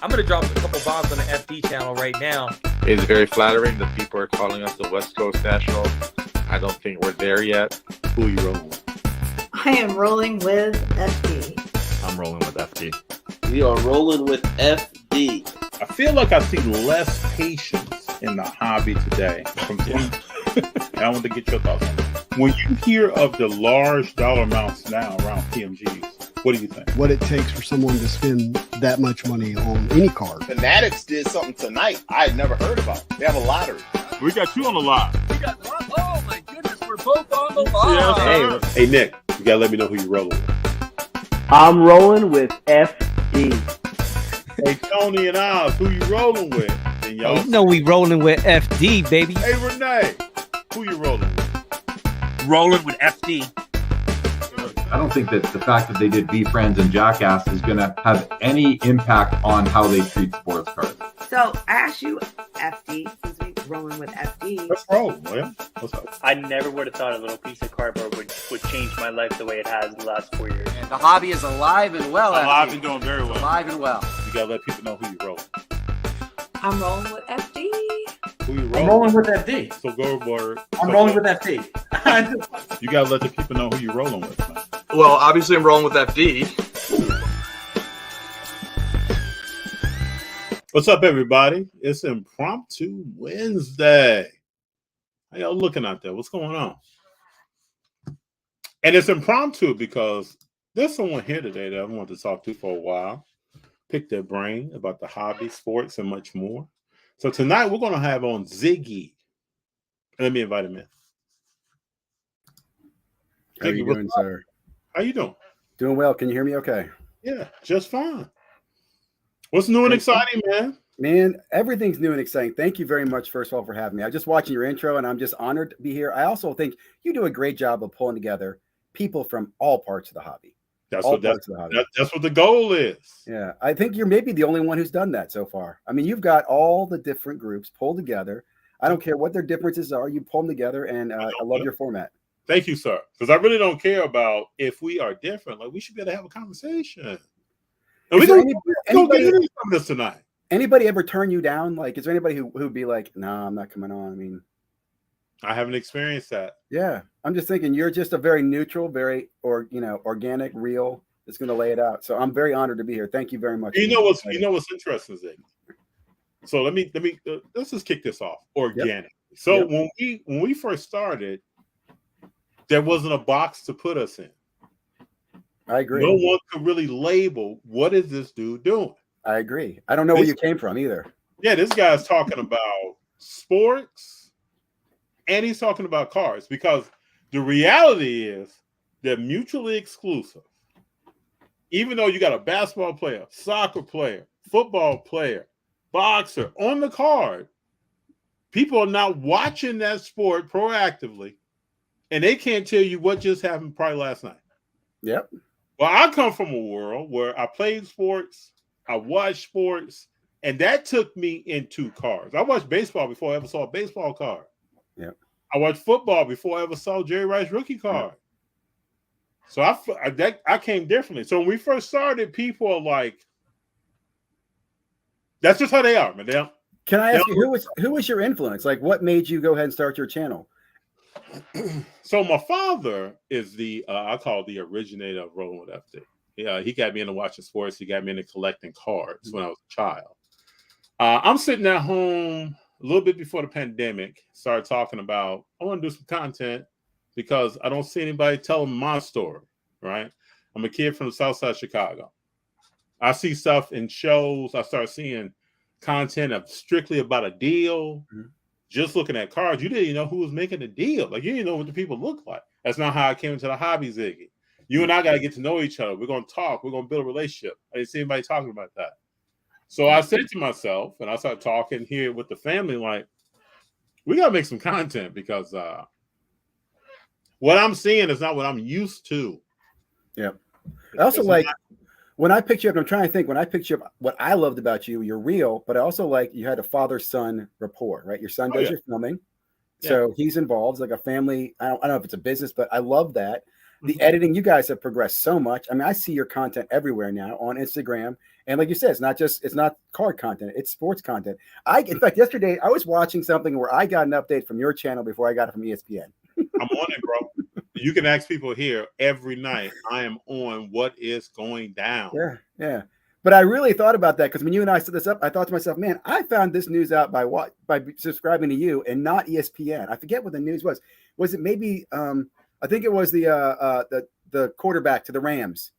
I'm gonna drop a couple bombs on the FD channel right now. It's very flattering that people are calling us the West Coast Nationals. I don't think we're there yet. Who are you rolling with? I am rolling with FD. I'm rolling with FD. We are rolling with FD. I feel like I see less patience in the hobby today. And I want to get your thoughts on it. When you hear of the large dollar amounts now around PMGs, what do you think? What it takes for someone to spend that much money on any card. Fanatics did something tonight I had never heard about. They have a lottery. We got you on the line. Oh my goodness, we're both on the line. Hey, Nick, you got to let me know who you're rolling with. I'm rolling with FD. Hey, Tony and Oz, who you rolling with? And y'all, You know we rolling with FD, baby. hey, Renee, who you rolling with? Rolling with FD. I don't think that the fact that they did Be Friends and Jackass is going to have any impact on how they treat sports cards. So I asked you FD since we're rolling with FD. Let's roll, man. What's up? I never would have thought a little piece of cardboard would change my life the way it has in the last 4 years. And the hobby is alive and well. Alive and doing very well. Alive and well. You got to let people know who you rolling. I'm rolling with FD. Who you rolling? I'm rolling with FD. So go, Word. I'm rolling with FD. You got to let the people know who you're rolling with, man. Well, obviously I'm rolling with FD. What's up, everybody? It's Impromptu Wednesday. How y'all looking out there? What's going on? And it's impromptu because there's someone here today that I want to talk to for a while. Pick their brain about the hobby, sports, and much more. So tonight we're going to have on Ziggy. Let me invite him in. How are you doing, sir? How you doing? Doing well. Can you hear me okay? Yeah, just fine. What's new and exciting, man? Man, everything's new and exciting. Thank you very much, first of all, for having me. I'm just watching your intro, and I'm just honored to be here. I also think you do a great job of pulling together people from all parts of the hobby. That's what the goal is. Yeah, I think you're maybe the only one who's done that so far. I mean, you've got all the different groups pulled together. I don't care what their differences are. You pull them together, and I love your format. Thank you, sir. Because I really don't care about if we are different. Like, we should be able to have a conversation. And we're going to get into some of this tonight. Anybody ever turn you down? Like, is there anybody who'd be like, "Nah, I'm not coming on"? I mean, I haven't experienced that. Yeah, I'm just thinking you're just a very neutral, very organic, real. That's going to lay it out. So I'm very honored to be here. Thank you very much. You know what's interesting, Ziggy? So let's just kick this off organic. Yep. So when we first started, there wasn't a box to put us in. I agree. No one could really label what is this dude doing. I agree. I don't know where you came from either. Yeah, this guy's talking about sports and he's talking about cars because the reality is they're mutually exclusive. Even though you got a basketball player, soccer player, football player, boxer on the card, people are not watching that sport proactively and they can't tell you what just happened probably last night. Yep. Well, I come from a world where I played sports, I watched sports, and that took me into cars. I watched baseball before I ever saw a baseball card. Yep. I watched football before I ever saw Jerry Rice rookie card. Yep. So I came differently. So when we first started, people are like, that's just how they are, man. Can I ask you, who was your influence? Like, what made you go ahead and start your channel? So my father is I call the originator of rolling with FD. Yeah, he got me into watching sports. He got me into collecting cards when I was a child. I'm sitting at home a little bit before the pandemic. Started talking about I want to do some content because I don't see anybody telling my story. Right? I'm a kid from the South Side of Chicago. I see stuff in shows. I start seeing content of strictly about a deal. Mm-hmm. Just looking at cards, you didn't even know who was making the deal. Like, you didn't know what the people look like. That's not how I came into the hobby, Ziggy. You and I got to get to know each other. We're going to talk. We're going to build a relationship. I didn't see anybody talking about that. So I said to myself, and I started talking here with the family, like, we got to make some content because what I'm seeing is not what I'm used to. Yeah. I also like, when I picked you up, I'm trying to think, when I picked you up, what I loved about you, you're real, but I also like you had a father-son rapport, right? Your son does your filming. So he's involved, like a family. I don't know if it's a business, but I love that. The editing, you guys have progressed so much. I mean, I see your content everywhere now on Instagram. And like you said, it's not card content, it's sports content. In fact, yesterday I was watching something where I got an update from your channel before I got it from ESPN. I'm on it, bro. You can ask people here every night. I am on what is going down. Yeah. But I really thought about that because when you and I set this up, I thought to myself, man, I found this news out by subscribing to you and not ESPN. I forget what the news was. Was it maybe I think it was the quarterback to the Rams.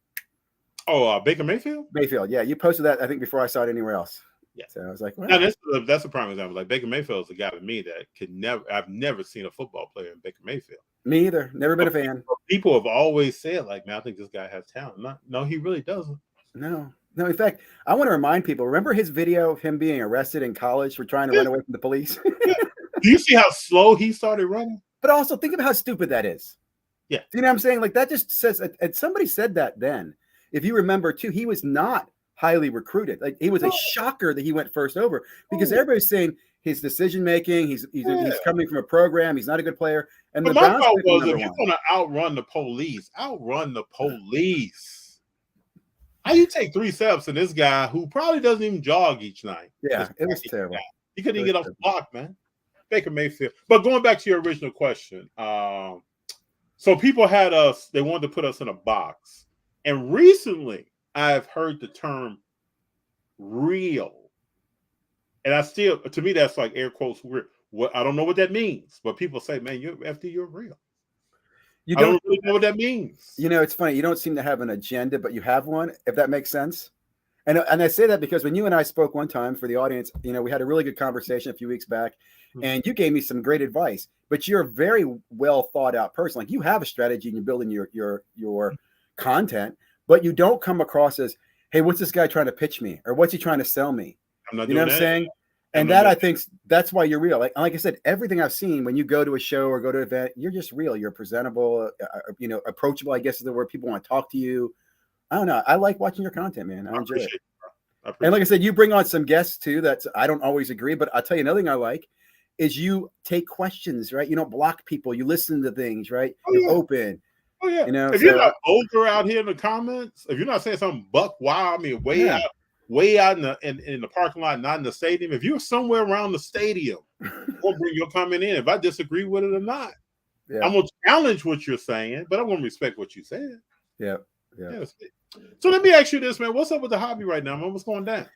Oh, Baker Mayfield? Mayfield, yeah. You posted that, I think, before I saw it anywhere else. Yeah. So I was like, well. Now, that's a prime example. Like Baker Mayfield is a guy to me that I've never seen a football player in Baker Mayfield. Me either. Never been a fan. People have always said, like, man, I think this guy has talent. No, he really doesn't. No. In fact, I want to remind people, remember his video of him being arrested in college for trying to run away from the police? Do you see how slow he started running? But also think of how stupid that is. Yeah. Do you know what I'm saying? Like that just says, and somebody said that then. If you remember too, he was not highly recruited. Like it was a shocker that he went first over because everybody's saying his decision making, he's coming from a program, he's not a good player. And but the my Browns thought was, if you're going to outrun the police. How you take 3 steps and this guy who probably doesn't even jog each night? Yeah, it was terrible. He couldn't even get off the block, man. Baker Mayfield. But going back to your original question, so people had they wanted to put us in a box. And recently, I've heard the term real. And to me, that's like air quotes weird. I don't know what that means, but people say, man, you're real. I don't really know what that means. You know, it's funny. You don't seem to have an agenda, but you have one, if that makes sense. And I say that because when you and I spoke one time for the audience, you know, we had a really good conversation a few weeks back, and you gave me some great advice. But you're a very well thought out person. Like you have a strategy and you're building your content, but you don't come across as, hey, what's this guy trying to pitch me, or what's he trying to sell me? I'm not you know what I'm saying? And that I think that's why you're real. Like I said, everything I've seen when you go to a show or go to an event, you're just real. You're presentable, approachable, I guess is the word. People want to talk to you. I don't know. I like watching your content, man. I enjoy it. And like I said, you bring on some guests too. I don't always agree, but I'll tell you another thing I like is you take questions, right? You don't block people. You listen to things, right? You're open. Oh yeah. You know, if you're not vulgar out here in the comments, if you're not saying something buck wild, I mean way out in the parking lot, not in the stadium. If you're somewhere around the stadium, we'll bring your comment in. If I disagree with it or not, I'm gonna challenge what you're saying, but I want to respect what you said. Yeah. So let me ask you this, man. What's up with the hobby right now, man? What's going down?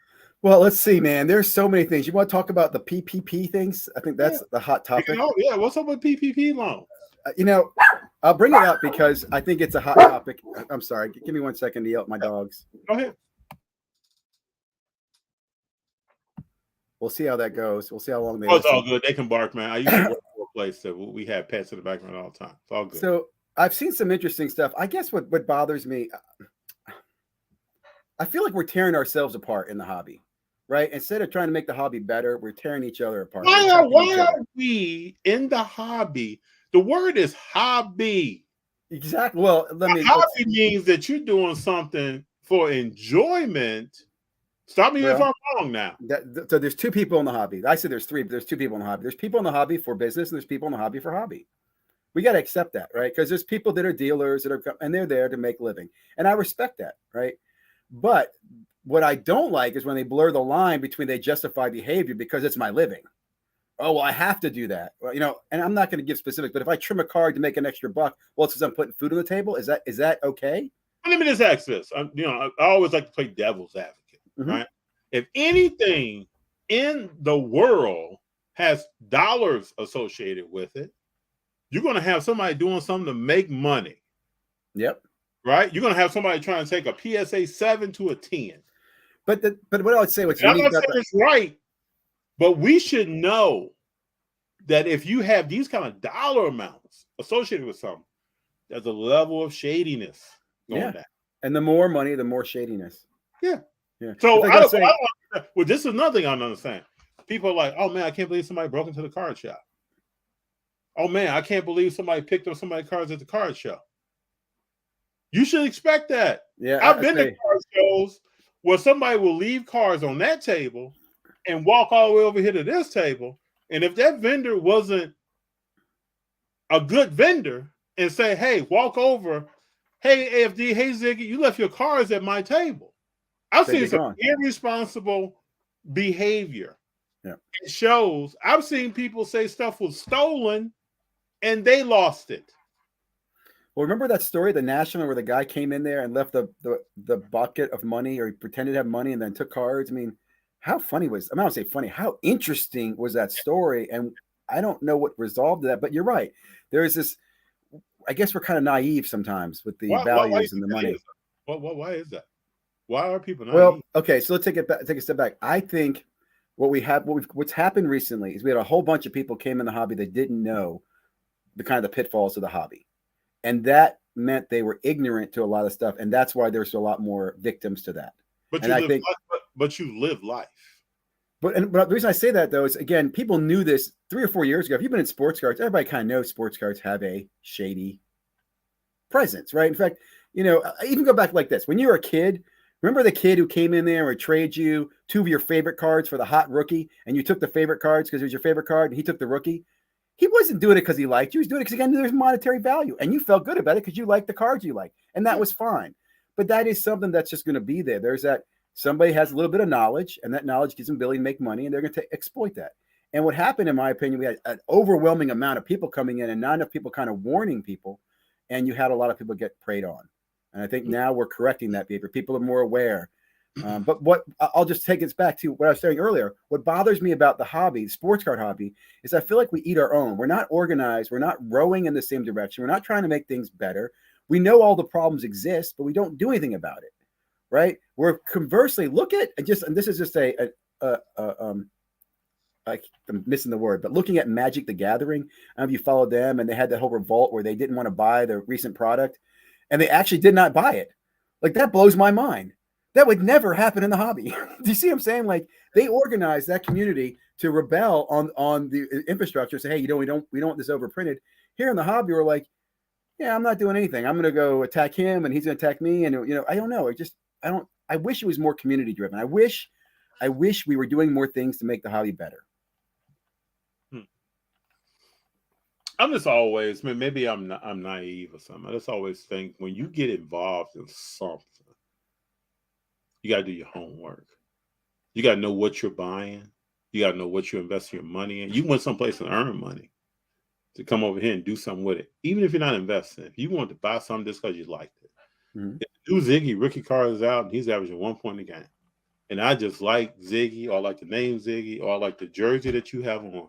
Well, let's see, man. There's so many things. You want to talk about the PPP things? I think that's the hot topic. Yeah. What's up with PPP loans? I'll bring it up because I think it's a hot topic. I'm sorry. Give me 1 second to yell at my dogs. Go ahead. We'll see how that goes. We'll see how long they it's all good. They can bark, man. I used to work for a place that we had pets in the background all the time. It's all good. So I've seen some interesting stuff. I guess what bothers me, I feel like we're tearing ourselves apart in the hobby, right? Instead of trying to make the hobby better, we're tearing each other apart. Why are we in the hobby? The word is hobby. Exactly. Well, hobby means that you're doing something for enjoyment. Stop me if I'm wrong now. So there's 2 people in the hobby. I said there's 3, but there's 2 people in the hobby. There's people in the hobby for business, and there's people in the hobby for hobby. We got to accept that, right? Because there's people that are dealers and they're there to make a living. And I respect that, right? But what I don't like is when they blur the line between they justify behavior because it's my living. Oh, well, I have to do that. Well, and I'm not going to give specifics, but if I trim a card to make an extra buck, well, it's because I'm putting food on the table. Is that okay? Let me just ask this. I always like to play devil's advocate. Right? If anything in the world has dollars associated with it, you're going to have somebody doing something to make money. Yep. Right? You're going to have somebody trying to take a PSA 7 to a 10. But what I would say, I'm not saying it's right, but we should know that if you have these kind of dollar amounts associated with something, there's a well of shadiness going down. And the more money, the more shadiness. Yeah. Yeah. So this is another thing I don't understand. People are like, oh man, I can't believe somebody broke into the card shop. Oh man, I can't believe somebody picked up somebody's cards at the card show. You should expect that. Yeah. I've been to card shows where somebody will leave cards on that table and walk all the way over here to this table. And if that vendor wasn't a good vendor and say, hey, walk over hey, AFD, hey, Ziggy, you left your cards at my table. I've seen some irresponsible behavior. Yeah. It shows. I've seen people say stuff was stolen and they lost it. Well, remember that story, the National, where the guy came in there and left the bucket of money, or he pretended to have money and then took cards? I mean, how funny was, I don't say funny, how interesting was that story? And I don't know what resolved that, but you're right. There is this, I guess we're kind of naive sometimes with the values and the money. Why is that? Why are people naive? Well, okay, so let's take a step back. I think what's happened recently is we had a whole bunch of people came in the hobby that didn't know the kind of the pitfalls of the hobby. And that meant they were ignorant to a lot of stuff. And that's why there's a lot more victims to that. But you live life. But the reason I say that, though, is, again, people knew this 3 or 4 years ago. If you've been in sports cards, everybody kind of knows sports cards have a shady presence, right? In fact, even go back like this. When you were a kid, remember the kid who came in there and traded you 2 of your favorite cards for the hot rookie, and you took the favorite cards because it was your favorite card, and he took the rookie? He wasn't doing it because he liked you. He was doing it because, again, there's monetary value, and you felt good about it because you liked the cards you liked, and that was fine. But that is something that's just going to be there. There's that somebody has a little bit of knowledge, and that knowledge gives them ability to make money, and they're going to exploit that. And what happened, in my opinion, we had an overwhelming amount of people coming in and not enough people kind of warning people, and you had a lot of people get preyed on. And I think now we're correcting that behavior. People are more aware. But what I'll just take us back to what I was saying earlier. What bothers me about the hobby, the sports card hobby, is I feel like we eat our own. We're not organized. We're not rowing in the same direction. We're not trying to make things better. We know all the problems exist, but we don't do anything about it, right? We're conversely, look at and this is just I'm missing the word, but looking at Magic the Gathering. I don't know if you followed them, and they had that whole revolt where they didn't want to buy the recent product, and they actually did not buy it. Like, that blows my mind. That would never happen in the hobby. Do you see what I'm saying? Like, they organized that community to rebel on the infrastructure. Say, hey, we don't want this overprinted. Here in the hobby, we're like, yeah, I'm not doing anything. I'm going to go attack him, and he's going to attack me. And I don't know. I wish it was more community driven. I wish we were doing more things to make the hobby better. I'm just always, maybe I'm naive or something. I just always think when you get involved in something, you got to do your homework. You got to know what you're buying. You got to know what you're investing your money in. You went someplace and earn money to come over here and do something with it. Even if you're not investing, if you want to buy something just because you liked it. Mm-hmm. If the new Ziggy rookie card is out and he's averaging 1 point a game, and I just like Ziggy, or I like the name Ziggy, or I like the jersey that you have on,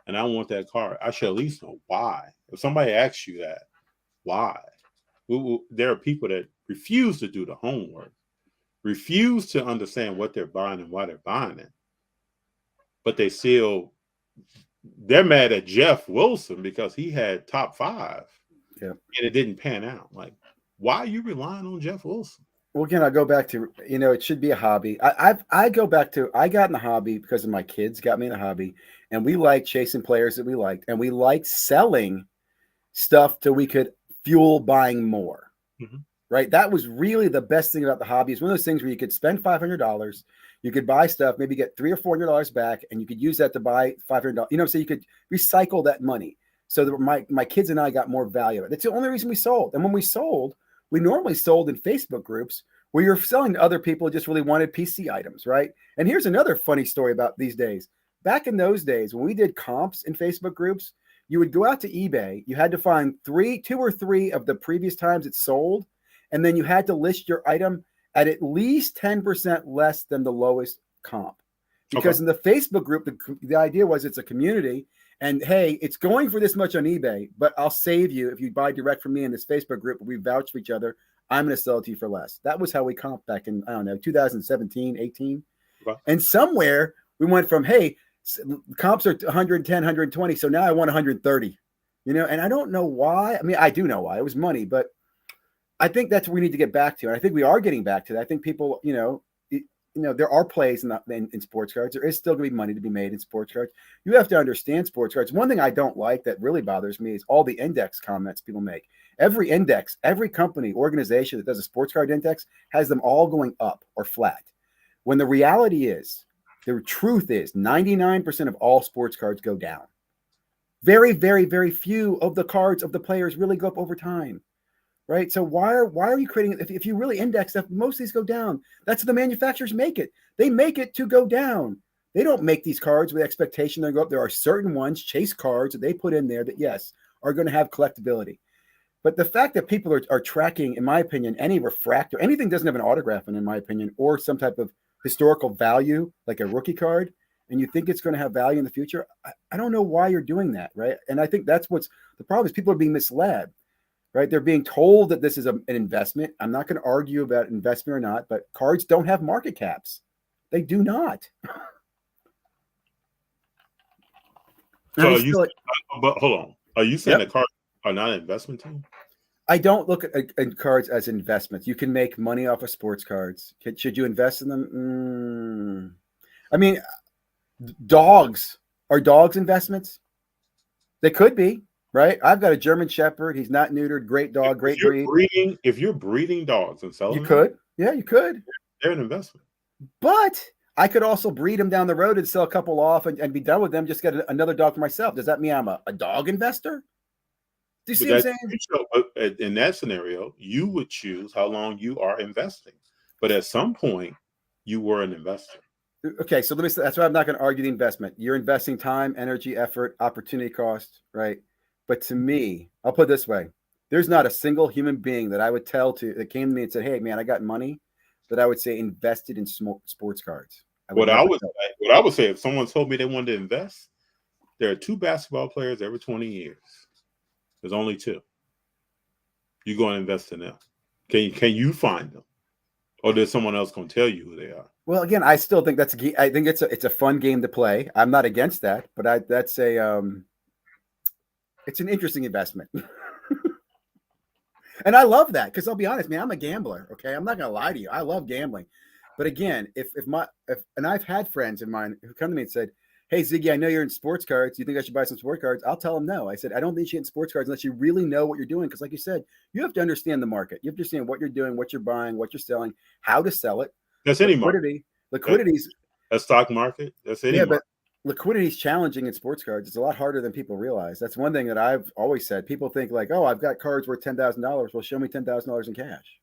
and I want that card, I should at least know why. If somebody asks you that, why? There are people that refuse to do the homework, refuse to understand what they're buying and why they're buying it. But they're mad at Jeff Wilson because he had top 5 and it didn't pan out. Like, why are you relying on Jeff Wilson? Well, again, I go back to, it should be a hobby. I go back to, I got in the hobby because of my kids got me in the hobby, and we liked chasing players that we liked, and we liked selling stuff till we could fuel buying more. Mm-hmm. Right. That was really the best thing about the hobby. It's one of those things where you could spend $500, you could buy stuff, maybe get $300 or $400 back, and you could use that to buy $500. So you could recycle that money. So that my kids and I got more value. That's the only reason we sold. And when we sold, we normally sold in Facebook groups where you're selling to other people who just really wanted PC items, right? And here's another funny story about these days. Back in those days, when we did comps in Facebook groups, you would go out to eBay. You had to find 2 or 3 of the previous times it sold, and then you had to list your item at least 10% less than the lowest comp. Because in the Facebook group, the idea was it's a community, and hey, it's going for this much on eBay, but I'll save you if you buy direct from me in this Facebook group. We vouch for each other. I'm going to sell it to you for less. That was how we comped back in, 2017, 18. Right. And somewhere we went from, hey, comps are 110, 120. So now I want 130, and I don't know why. I mean, I do know why. It was money, but I think that's what we need to get back to. And I think we are getting back to that. I think people, there are plays in sports cards. There is still going to be money to be made in sports cards. You have to understand sports cards. One thing I don't like that really bothers me is all the index comments people make. Every index, every company, organization that does a sports card index has them all going up or flat. When the reality is, the truth is 99% of all sports cards go down. Very, very, very few of the cards of the players really go up over time. right? So why are you creating? If you really index stuff, most of these go down. That's the manufacturers make it. They make it to go down. They don't make these cards with expectation they're going to go up. There are certain ones, chase cards, that they put in there that, yes, are going to have collectability. But the fact that people are tracking, in my opinion, any refractor, anything doesn't have an autograph in my opinion, or some type of historical value, like a rookie card, and you think it's going to have value in the future, I don't know why you're doing that, right? And I think that's what's the problem is people are being misled, right? They're being told that this is an investment. I'm not going to argue about investment or not, but cards don't have market caps. They do not. So but hold on. Are you saying that cards are not an investment team? I don't look at cards as investments. You can make money off of sports cards. Should you invest in them? I mean, dogs. Are dogs investments? They could be, right? I've got a German Shepherd. He's not neutered. Great dog, great breed. If you're breeding dogs and selling them, you could. Yeah, you could. They're an investment. But I could also breed them down the road and sell a couple off and be done with them. Just get another dog for myself. Does that mean I'm a dog investor? Do you see what I'm saying? In that scenario, you would choose how long you are investing. But at some point, you were an investor. Okay, so that's why I'm not going to argue the investment. You're investing time, energy, effort, opportunity cost, right? But to me, I'll put it this way. There's not a single human being that I would tell that came to me and said, hey, man, I got money, that I would say invested in sports cards. What I would say, if someone told me they wanted to invest, there are 2 basketball players every 20 years. There's only 2. You go and invest in them. Can you find them, or is someone else going to tell you who they are? Well, again, I still think it's a fun game to play. I'm not against that, but it's an interesting investment. And I love that because I'll be honest, man, I'm a gambler. Okay, I'm not going to lie to you. I love gambling, but again, and I've had friends of mine who come to me and said, hey, Ziggy, I know you're in sports cards. You think I should buy some sports cards? I'll tell them no. I said, I don't think you should get in sports cards unless you really know what you're doing. Because like you said, you have to understand the market. You have to understand what you're doing, what you're buying, what you're selling, how to sell it. That's any market. Liquidity's a stock market. That's any market. But liquidity is challenging in sports cards. It's a lot harder than people realize. That's one thing that I've always said. People think like, oh, I've got cards worth $10,000. Well, show me $10,000 in cash.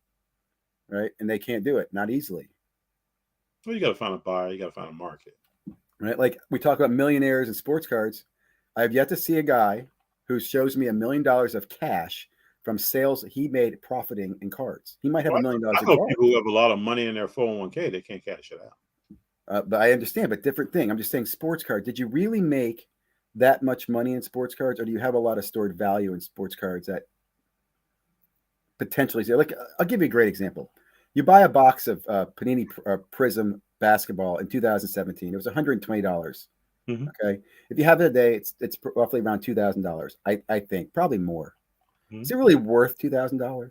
Right. And they can't do it. Not easily. Well, you got to find a buyer. You got to find a market. Right. Like we talk about millionaires and sports cards. I have yet to see a guy who shows me $1 million of cash from sales that he made profiting in cards. He might have $1 million in cards. People who have a lot of money in their 401k, they can't cash it out. But I understand, but different thing. I'm just saying sports cards. Did you really make that much money in sports cards, or do you have a lot of stored value in sports cards that potentially, like, I'll give you a great example. You buy a box of Panini Prism basketball in 2017. It was $120. Mm-hmm. Okay. If you have it today, it's roughly around $2,000. I think probably more. Mm-hmm. Is it really worth $2,000?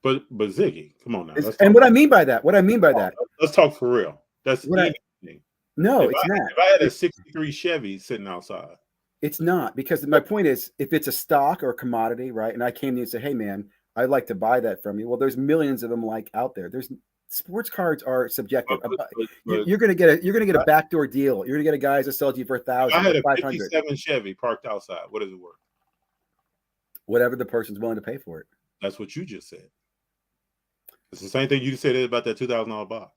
But Ziggy, come on now. And what I mean by that, let's talk for real. That's anything. No, it's not. If I had a 63 Chevy sitting outside. It's not, because my point is, if it's a stock or a commodity, right? And I came to you and said, hey man, I'd like to buy that from you. Well, there's millions of them like out there. There's sports cards are subjective. You're gonna get a backdoor deal. You're gonna get a guy that sells you for $1,000. I had a 57 Chevy parked outside. What is it worth? Whatever the person's willing to pay for it. That's what you just said. It's the same thing you said about that $2,000 box.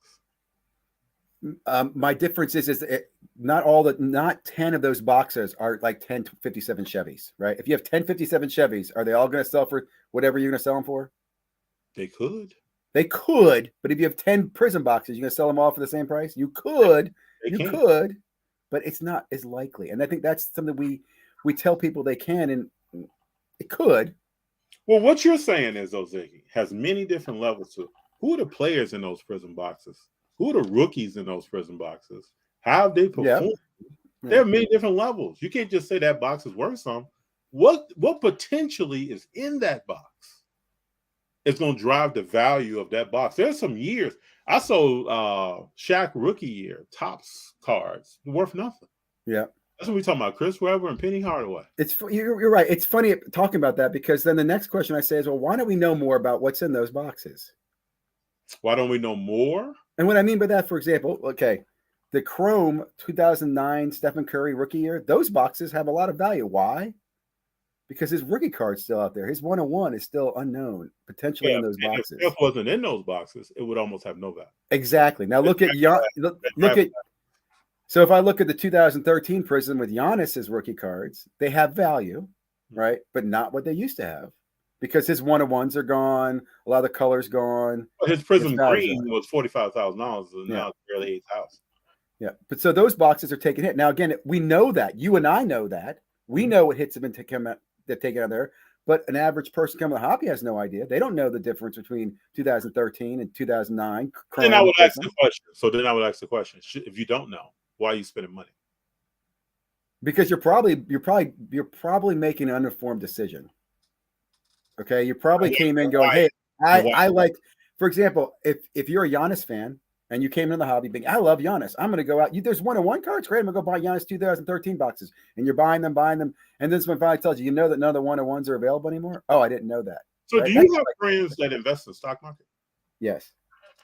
My difference is not 10 of those boxes are like 10 57 Chevys, right? If you have 10 57 Chevys, are they all going to sell for whatever you're going to sell them for? They could, but if you have 10 Prism boxes, you're going to sell them all for the same price? You could, but it's not as likely. And I think that's something we tell people they can, and it could. Well, what you're saying is, though, Ziggy, has many different levels to it. Who are the players in those Prism boxes? Who are the rookies in those Prism boxes? How have they performed? Yeah. There are many different levels. You can't just say that box is worth some. What potentially is in that box is going to drive the value of that box. There's some years. I sold Shaq rookie year Topps cards worth nothing. Yeah. That's what we're talking about, Chris Webber and Penny Hardaway. You're right. It's funny talking about that, because then the next question I say is, well, why don't we know more about what's in those boxes? Why don't we know more? And what I mean by that, for example, okay, the Chrome 2009 Stephen Curry rookie year, those boxes have a lot of value. Why? because his rookie card's still out there. His 101 is still unknown, potentially in those boxes. If it wasn't in those boxes, it would almost have no value. Exactly. Now look at so if I look at the 2013 Prism with Giannis's rookie cards, they have value, right? But not what they used to have. Because his 101s are gone, a lot of the colors gone. Well, his Prism Green was $45,000, and now it's barely $8,000. Yeah, but so those boxes are taking hit. Now again, we know that. You and I know that. We know what hits have been taken out there. But an average person coming to the hobby has no idea. They don't know the difference between 2013 and 2009. Then I would ask the question. So then I would ask the question: if you don't know, why are you spending money? Because you're probably making an uninformed decision. Okay, you probably came in going, "Hey, I like." For example, if you're a Giannis fan and you came into the hobby being, "I love Giannis. I'm going to go out. There's 101 cards. Great. I'm going to go buy Giannis 2013 boxes." And you're buying them, and then someone finally tells you, "You know that none of the 101s are available anymore." Oh, I didn't know that. So, do you have friends that invest in the stock market? Yes.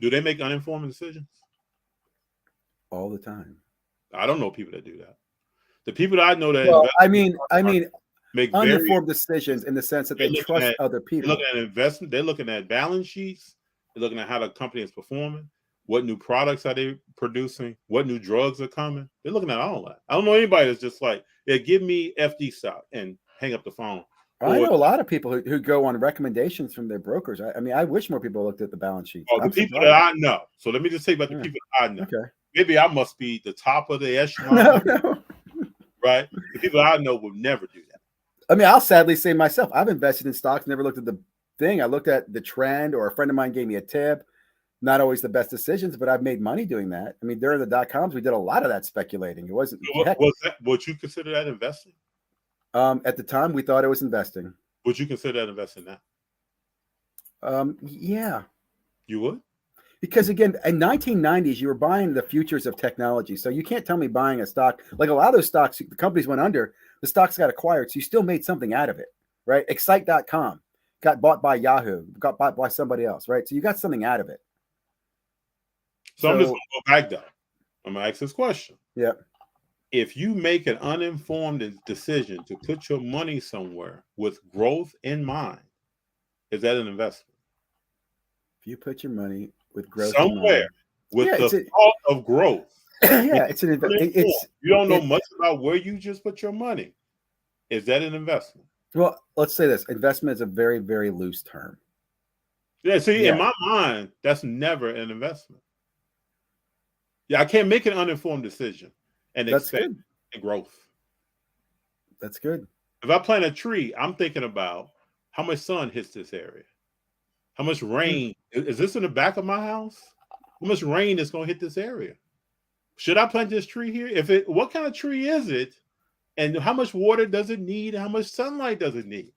Do they make uninformed decisions? All the time. I don't know people that do that. The people that I know that make uninformed decisions in the sense that they trust other people. They're looking at investment. They're looking at balance sheets. They're looking at how the company is performing. What new products are they producing? What new drugs are coming? They're looking at all that. I don't know anybody that's just like, yeah, give me FD stock and hang up the phone. I know a lot of people who go on recommendations from their brokers. I mean, I wish more people looked at the balance sheet. Oh, the people that I know. So let me just say about the people that I know. Okay. Maybe I must be the top of the echelon. No. Right? The people I know would never do that. I mean, I'll sadly say myself, I've invested in stocks, never looked at the thing. I looked at the trend, or a friend of mine gave me a tip. Not always the best decisions, but I've made money doing that. I mean, during the .coms, we did a lot of that speculating. It wasn't. Would you consider that investing? At the time, we thought it was investing. Would you consider that investing now? Yeah. You would? Because again, in 1990s, you were buying the futures of technology. So you can't tell me buying a stock, like a lot of those stocks, the companies went under, the stocks got acquired. So you still made something out of it, right? Excite.com got bought by Yahoo, got bought by somebody else, right? So you got something out of it. So I'm just going to go back though. I'm going to ask this question. Yeah. If you make an uninformed decision to put your money somewhere with growth in mind, is that an investment? If you put your money with growth somewhere with the thought of growth. Yeah, it's an investment. You don't know much about where you just put your money. Is that an investment? Well, let's say this. Investment is a very, very loose term. Yeah, see, in my mind, that's never an investment. Yeah, I can't make an uninformed decision and expect growth. That's good. If I plant a tree, I'm thinking about how much sun hits this area. How much rain? Is this in the back of my house? How much rain is going to hit this area? Should I plant this tree here? What kind of tree is it? And how much water does it need? And how much sunlight does it need?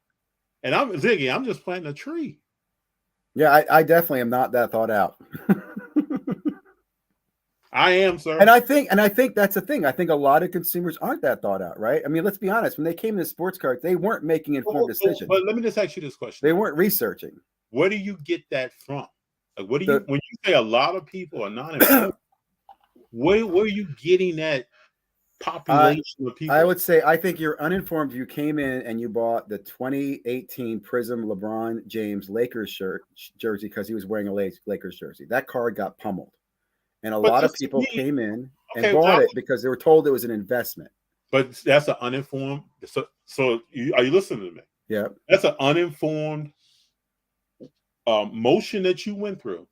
And I'm Ziggy, I'm just planting a tree. Yeah, I definitely am not that thought out. I am, sir. And I think that's the thing. I think a lot of consumers aren't that thought out, right? I mean, let's be honest. When they came to sports cards, they weren't making informed decisions. But let me just ask you this question. They weren't researching. Where do you get that from? Like, when you say a lot of people are not informed, where are you getting that population of people? I would say, I think you're uninformed. You came in and you bought the 2018 Prism LeBron James Lakers jersey because he was wearing a Lakers jersey. That card got pummeled. And a lot of people came in and bought it because they were told it was an investment. But that's an uninformed. So are you listening to me? Yeah. That's an uninformed motion that you went through.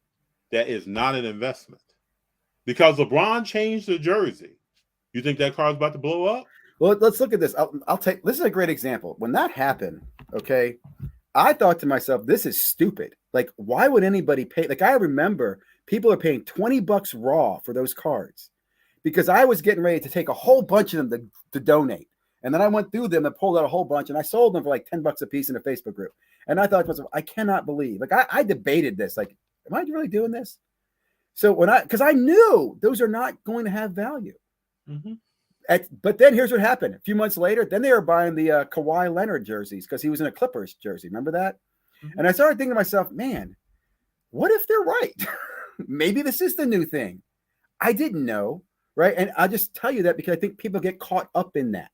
That is not an investment. Because LeBron changed the jersey. You think that card's about to blow up? Well, let's look at this. This is a great example. When that happened, okay, I thought to myself, this is stupid. Like, why would anybody pay? Like, I remember people are paying $20 raw for those cards because I was getting ready to take a whole bunch of them to donate. And then I went through them and pulled out a whole bunch and I sold them for like $10 a piece in a Facebook group. And I thought to myself, I cannot believe, like, I debated this. Like, am I really doing this? So because I knew those are not going to have value. Mm-hmm. But then here's what happened. A few months later, then they were buying the Kawhi Leonard jerseys because he was in a Clippers jersey. Remember that? Mm-hmm. And I started thinking to myself, man, what if they're right? Maybe this is the new thing. I didn't know, right? And I'll just tell you that because I think people get caught up in that.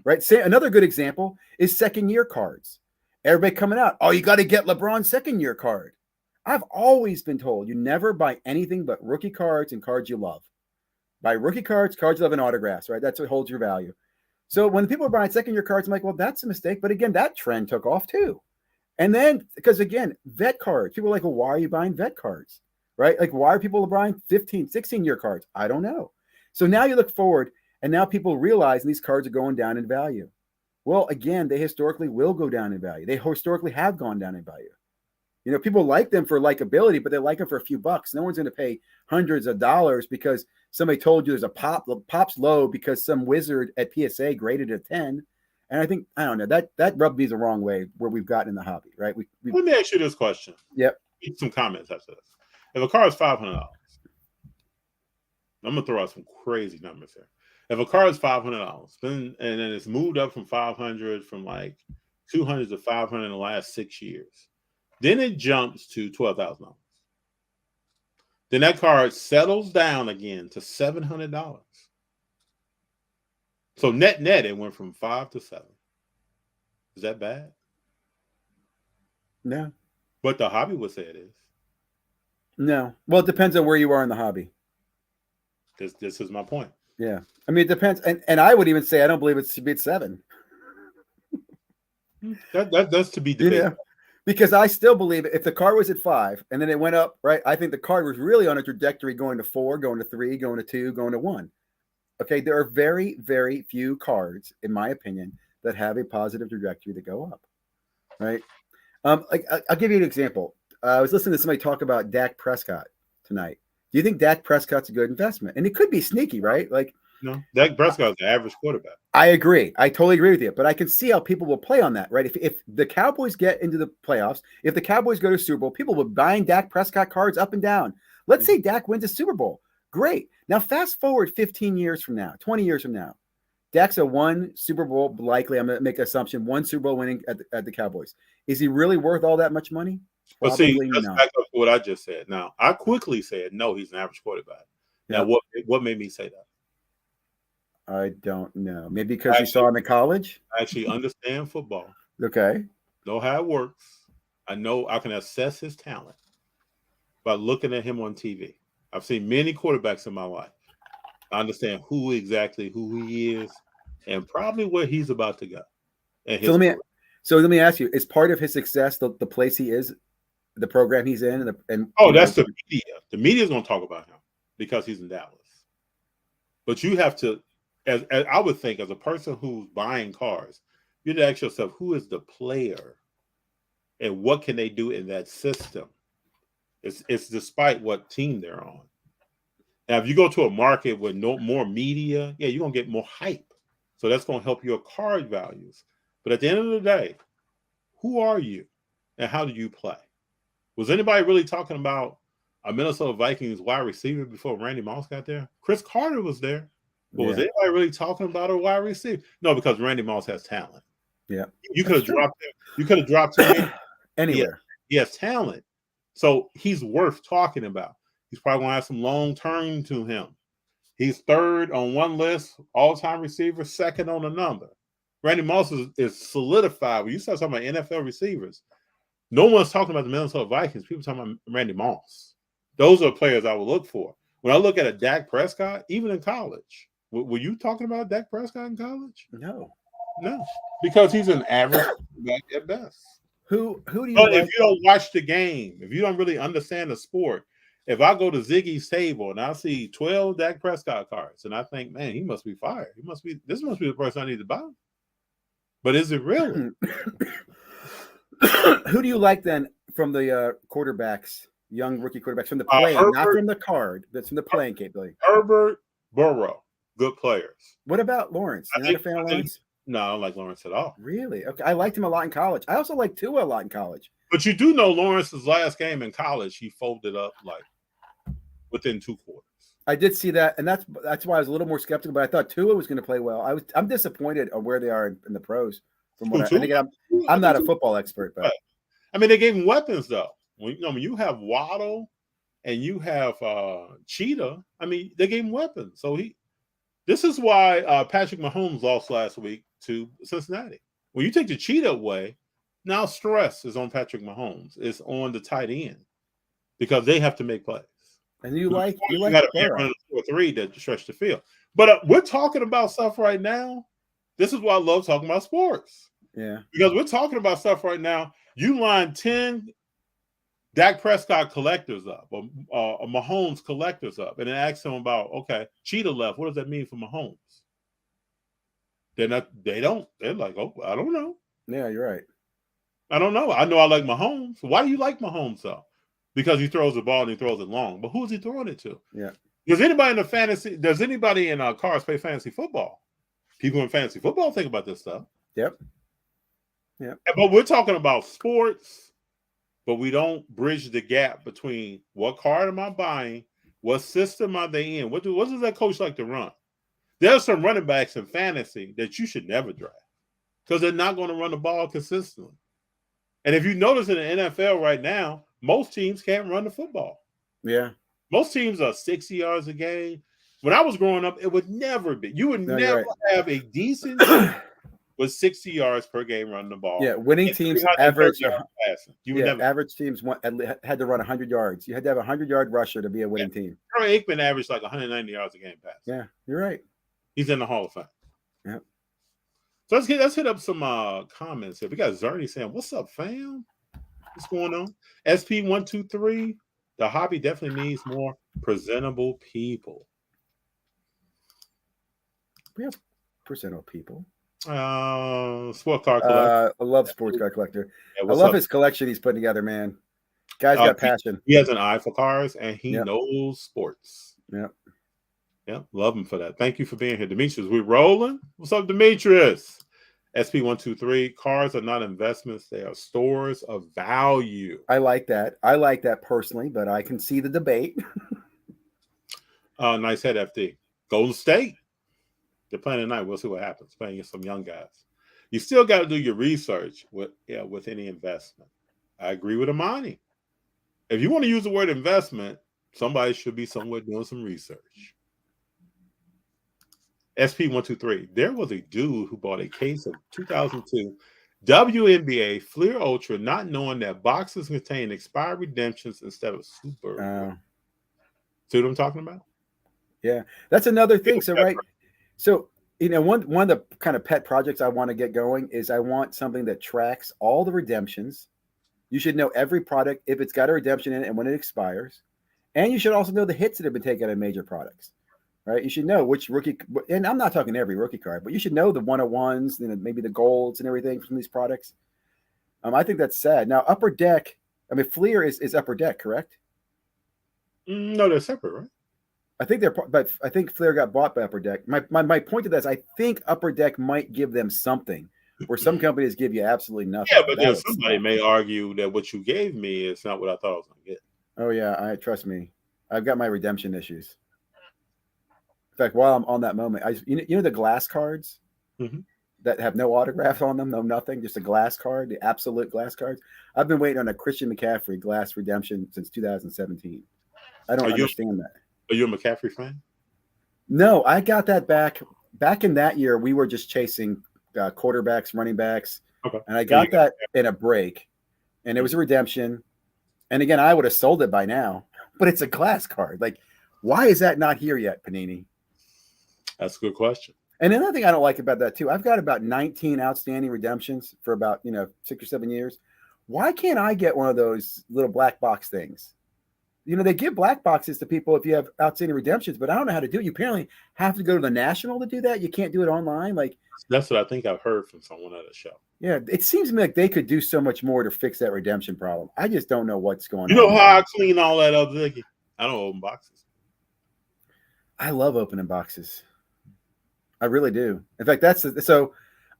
right? Say another good example is second-year cards. Everybody coming out, oh, you got to get LeBron's second-year card. I've always been told you never buy anything but rookie cards and cards you love. Buy rookie cards, cards you love, and autographs, right? That's what holds your value. So when people are buying second-year cards, I'm like, well, that's a mistake. But again, that trend took off too. And then, because again, vet cards, people are like, well, why are you buying vet cards, right? Like, why are people buying 15, 16-year cards? I don't know. So now you look forward, and now people realize these cards are going down in value. Well, again, they historically will go down in value. They historically have gone down in value. You know, people like them for likability, but they like them for a few bucks. No one's going to pay hundreds of dollars because somebody told you there's a pop's low because some wizard at PSA graded a 10. And I think, I don't know, that rubbed me the wrong way where we've gotten in the hobby, right? Let me ask you this question. Yep. Get some comments after this. If a car is $500, I'm going to throw out some crazy numbers here. If a car is $500, and then it's moved up from 500, from like 200 to 500 in the last 6 years, then it jumps to $12,000. Then that car settles down again to $700. So net, it went from 5 to 7. Is that bad? No. What the hobby would say it is. No. Well, it depends on where you are in the hobby. This is my point. Yeah. I mean, it depends. And I would even say I don't believe it should be at 7. That's to be debated. Yeah. Because I still believe if the car was at 5 and then it went up, right? I think the car was really on a trajectory going to 4, going to 3, going to 2, going to 1. Okay. There are very, very few cards, in my opinion, that have a positive trajectory to go up. Right. Like I'll give you an example. I was listening to somebody talk about Dak Prescott tonight. Do you think Dak Prescott's a good investment? And it could be sneaky, right? Like, no, Dak Prescott's the average quarterback. I agree. I totally agree with you. But I can see how people will play on that, right? If the Cowboys get into the playoffs, if the Cowboys go to Super Bowl, people will be buying Dak Prescott cards up and down. Let's say Dak wins a Super Bowl. Great. Now, fast forward 15 years from now, 20 years from now. Dak's a 1 Super Bowl, likely, I'm going to make an assumption, 1 Super Bowl winning at the Cowboys. Is he really worth all that much money? But see, let's back up to what I just said. Now, I quickly said, no, he's an average quarterback. Now, what made me say that? I don't know. Maybe because you saw him in college? I actually understand football. Okay. Know how it works. I know I can assess his talent by looking at him on TV. I've seen many quarterbacks in my life. I understand who he is and probably where he's about to go. So let me ask you, is part of his success the place he is, the program he's in? That's the media. The media is going to talk about him because he's in Dallas. But you have to, as I would think, as a person who's buying cars, you have to ask yourself, who is the player and what can they do in that system? It's despite what team they're on. Now, if you go to a market with more media, you're going to get more hype. So that's going to help your card values. But at the end of the day, who are you and how do you play? Was anybody really talking about a Minnesota Vikings wide receiver before Randy Moss got there? Chris Carter was there. But was anybody really talking about a wide receiver? No, because Randy Moss has talent. Yeah. You could have dropped him. You could have dropped him anywhere. He has talent. So he's worth talking about. He's probably going to have some long term to him. He's 3rd on one list, all-time receiver, 2nd on another. Randy Moss is solidified. When you start talking about NFL receivers, no one's talking about the Minnesota Vikings. People talking about Randy Moss. Those are players I would look for. When I look at a Dak Prescott, even in college, were you talking about Dak Prescott in college? No, because he's an average back at best. Who do you? But if you don't watch the game, if you don't really understand the sport, if I go to Ziggy's table and I see 12 Dak Prescott cards, and I think, man, he must be fired. This must be the person I need to buy. But is it really? Who do you like then from the quarterbacks, young rookie quarterbacks, from the playing, not from the card, that's from the playing capability? Herbert, Burrow, good players. What about Lawrence? Not a fan of Lawrence? No, I don't like Lawrence at all. Really? Okay. I liked him a lot in college. I also liked Tua a lot in college. But you do know Lawrence's last game in college, he folded up like within 2 quarters. I did see that, and that's why I was a little more skeptical. But I thought Tua was going to play well. I'm disappointed on where they are in the pros. From what I think, I'm not a football expert, but I mean, they gave him weapons though. When you have Waddle and you have Cheetah, I mean, they gave him weapons. So This is why Patrick Mahomes lost last week to Cincinnati. When you take the cheetah away, now stress is on Patrick Mahomes. It's on the tight end because they have to make plays. And you got to run 2 or 3 to stretch the field. But we're talking about stuff right now. This is why I love talking about sports. Yeah. Because we're talking about stuff right now. You line 10 Dak Prescott collectors up, or Mahomes collectors up, and then ask them about, okay, cheetah left. What does that mean for Mahomes? They're like, oh, I don't know. Yeah, you're right. I don't know. I know I like Mahomes. Why do you like Mahomes though? Because he throws the ball and he throws it long. But who's he throwing it to? Yeah. Does anybody in cars play fantasy football? People in fantasy football think about this stuff. Yep. But we're talking about sports, but we don't bridge the gap between what card am I buying, what system are they in, what does that coach like to run? There's some running backs in fantasy that you should never draft because they're not going to run the ball consistently. And if you notice in the NFL right now, most teams can't run the football. Yeah. Most teams are 60 yards a game. When I was growing up, it would never be. You would never have a decent team with 60 yards per game running the ball. Yeah, winning teams average. Average teams had to run 100 yards. You had to have a 100-yard rusher to be a winning team. Troy Aikman averaged like 190 yards a game pass. Yeah, you're right. He's in the Hall of Fame. Yeah. So let's hit up some comments here. We got Zerny saying, "What's up, fam? What's going on?" SP123. The hobby definitely needs more presentable people. We have presentable people. Sport car collector. I love sports car collector. Yeah, I love his collection he's putting together, man. Guy's got passion. He has an eye for cars and he knows sports. Yeah, love him for that. Thank you for being here, Demetrius. We rolling? What's up, Demetrius? SP123. Cars are not investments; they are stores of value. I like that. I like that personally, but I can see the debate. Nice head, FD. Golden State. They're playing tonight. We'll see what happens. Playing against some young guys. You still got to do your research with any investment. I agree with Amani. If you want to use the word investment, somebody should be somewhere doing some research. SP123. There was a dude who bought a case of 2002 WNBA Fleer Ultra, not knowing that boxes contain expired redemptions instead of super. See what I'm talking about? Yeah, that's another thing. So right. So, one of the kind of pet projects I want to get going is I want something that tracks all the redemptions. You should know every product, if it's got a redemption in it and when it expires. And you should also know the hits that have been taken on major products, right? You should know which rookie, and I'm not talking every rookie card, but you should know the 101s, maybe the golds and everything from these products. I think that's sad. Now, Upper Deck, Fleer is Upper Deck, correct? No, they're separate, right? I think I think Fleer got bought by Upper Deck. My point to that is I think Upper Deck might give them something where some companies give you absolutely nothing. Yeah, but then somebody may argue that what you gave me is not what I thought I was going to get. Oh yeah, trust me, I've got my redemption issues. In fact, while I'm on that moment, you know the glass cards that have no autographs on them, no nothing, just a glass card, the absolute glass cards. I've been waiting on a Christian McCaffrey glass redemption since 2017. I don't understand that. Are you a McCaffrey fan? No, I got that back in that year. We were just chasing quarterbacks, running backs, and I got that in a break, and it was a redemption. And again, I would have sold it by now, but it's a glass card. Like, why is that not here yet, Panini? That's a good question. And another thing I don't like about that too, I've got about 19 outstanding redemptions for about 6 or 7 years. Why can't I get one of those little black box things? They give black boxes to people if you have outstanding redemptions, but I don't know how to do it. You apparently have to go to the National to do that. You can't do it online. Like, that's what I think I've heard from someone at a show. Yeah, it seems to me like they could do so much more to fix that redemption problem. I just don't know what's going on. You know how I clean all that up, Ziggy? I don't open boxes. I love opening boxes. I really do. In fact, so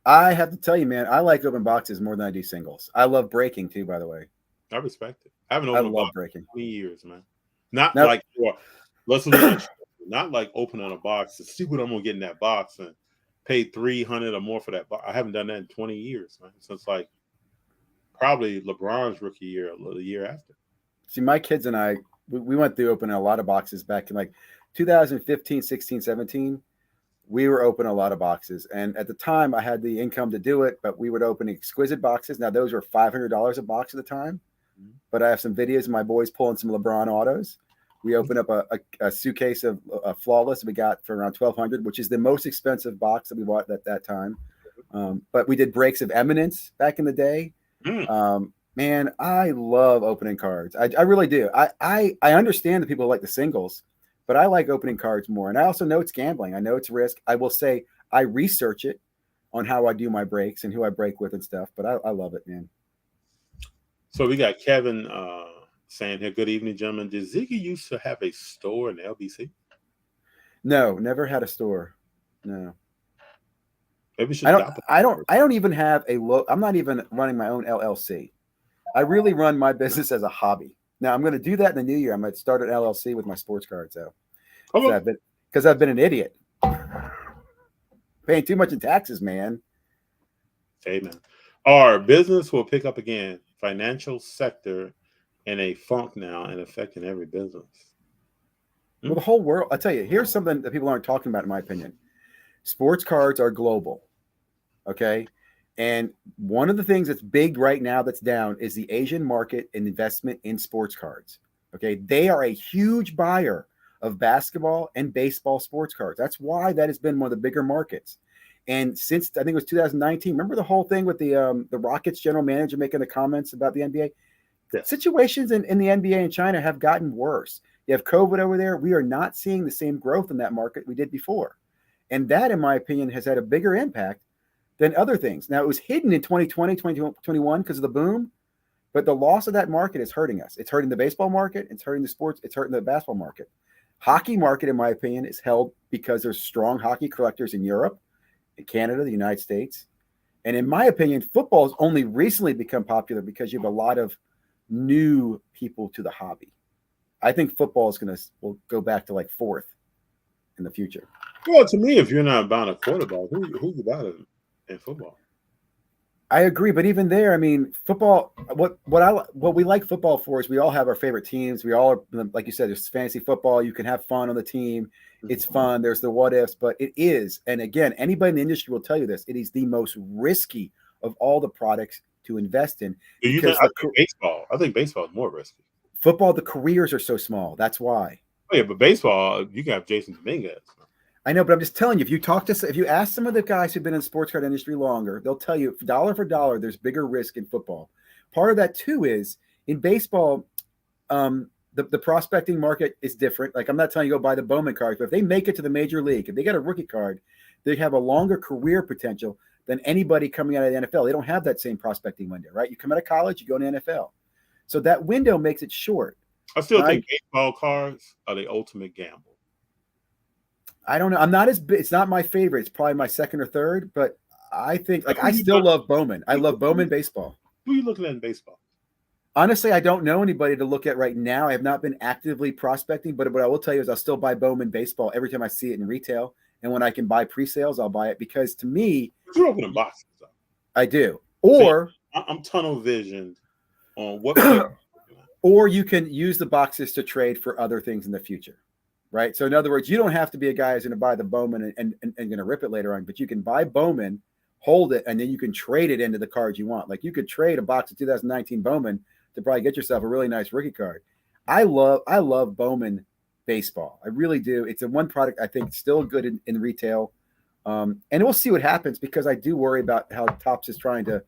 I have to tell you, man, I like open boxes more than I do singles. I love breaking too, by the way. I respect it. I haven't opened a box breaking. in 20 years, man. Not like opening a box to see what I'm gonna get in that box and pay $300 or more for that box. I haven't done that in 20 years, man. Since like probably LeBron's rookie year or the year after. See, my kids and I, we went through opening a lot of boxes back in like 2015, 16, 17. we were opening a lot of boxes. And at the time, I had the income to do it, but we would open exquisite boxes. Now, those were $500 a box at the time. But I have some videos of my boys pulling some LeBron autos. We opened up a suitcase of Flawless we got for around $1,200, which is the most expensive box that we bought at that time. But we did breaks of Eminence back in the day. Man, I love opening cards. I really do. I understand that people like the singles, but I like opening cards more. And I also know it's gambling. I know it's risk. I will say I research it on how I do my breaks and who I break with and stuff. But I love it, man. So we got Kevin saying here, good evening, gentlemen. Did Ziggy used to have a store in LBC? No, never had a store. No. Maybe we should I don't even have I'm not even running my own LLC. I really run my business as a hobby. Now I'm going to do that in the new year. I'm going to start an LLC with my sports cards though. Because I've been an idiot. Paying too much in taxes, man. Amen. Our business will pick up again. Financial sector in a funk now and affecting every business. Well, the whole world, I tell you, here's something that people aren't talking about, in my opinion. Sports cards are global. Okay. And one of the things that's big right now that's down is the Asian market and investment in sports cards. Okay. They are a huge buyer of basketball and baseball sports cards. That's why that has been one of the bigger markets. And since I think it was 2019, remember the whole thing with the Rockets general manager making the comments about the NBA? Yeah. Situations in the NBA and China have gotten worse. You have COVID over there. We are not seeing the same growth in that market we did before. And that, in my opinion, has had a bigger impact than other things. Now, it was hidden in 2020, 2021 because of the boom, but the loss of that market is hurting us. It's hurting the baseball market. It's hurting the sports. It's hurting the basketball market. Hockey market, in my opinion, is held because there's strong hockey collectors in Europe, in Canada, the United States. And in my opinion, football has only recently become popular because you have a lot of new people to the hobby. I think football is will go back to like fourth in the future. Well, to me, if you're not buying a quarterback, who you buying in football? I agree, but even there, I mean, football. What we like football for is we all have our favorite teams. We all are, like you said, there's fantasy football. You can have fun on the team. It's fun. There's the what ifs, but it is, and again, anybody in the industry will tell you this. It is the most risky of all the products to invest in. I think baseball. I think baseball is more risky. Football, the careers are so small. That's why. Oh yeah, but baseball, you can have Jason Dominguez. I know, but I'm just telling you, if you ask some of the guys who've been in the sports card industry longer, they'll tell you dollar for dollar, there's bigger risk in football. Part of that too is in baseball, the prospecting market is different. Like I'm not telling you go buy the Bowman card, but if they make it to the major league, if they get a rookie card, they have a longer career potential than anybody coming out of the NFL. They don't have that same prospecting window, right? You come out of college, you go to the NFL. So that window makes it short. I still think baseball cards are the ultimate gamble. I don't know. It's not my favorite. It's probably my second or third, but I think I still love Bowman. I love Bowman baseball. Who are you looking at in baseball? Honestly, I don't know anybody to look at right now. I have not been actively prospecting, but what I will tell you is I'll still buy Bowman baseball every time I see it in retail. And when I can buy pre-sales, I'll buy it because to me, you're opening boxes. I do. Or I'm tunnel visioned on what. Or you can use the boxes to trade for other things in the future. Right. So in other words, you don't have to be a guy who's going to buy the Bowman and going to rip it later on, but you can buy Bowman, hold it, and then you can trade it into the cards you want. Like you could trade a box of 2019 Bowman to probably get yourself a really nice rookie card. I love Bowman baseball. I really do. It's a one product I think still good in retail. And we'll see what happens because I do worry about how Topps is trying to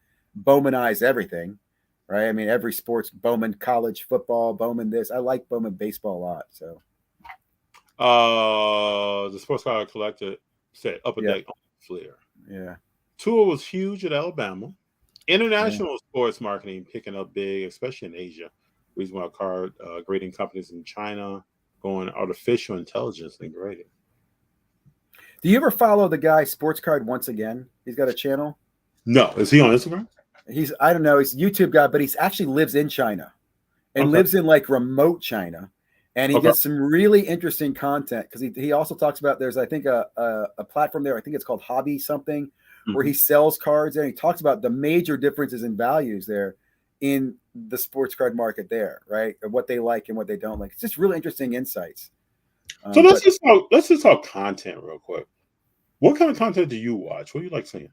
Bowmanize everything. Right. I mean, every sports, Bowman college football, Bowman this. I like Bowman baseball a lot. So. The sports card collector said Upper Deck Flair. Yeah. Tour was huge at Alabama. International sports marketing picking up big, especially in Asia. Reason why card grading companies in China going artificial intelligence and grading. Do you ever follow the guy Sports Card Once Again? He's got a channel. No, is he on Instagram? I don't know. He's a YouTube guy, but he's actually lives in China and lives in like remote China. And he gets some really interesting content because he also talks about there's, I think, a platform there. I think it's called Hobby something where he sells cards there. And he talks about the major differences in values there in the sports card market there, right? Of what they like and what they don't like. It's just really interesting insights. So let's just talk content real quick. What kind of content do you watch? What do you like seeing?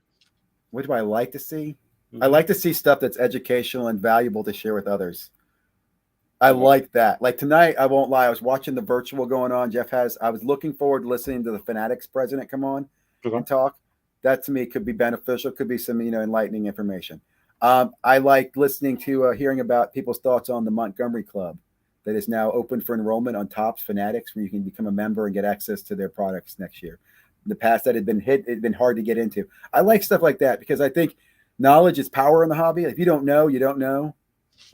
What do I like to see? I like to see stuff that's educational and valuable to share with others. I like that. Like tonight, I won't lie. I was watching the virtual going on. I was looking forward to listening to the Fanatics president come on and talk. That to me could be beneficial. Could be some, enlightening information. I like listening to, hearing about people's thoughts on the Montgomery Club that is now open for enrollment on Topps Fanatics, where you can become a member and get access to their products next year. In the past, that it'd been hard to get into. I like stuff like that because I think knowledge is power in the hobby. If you don't know, you don't know.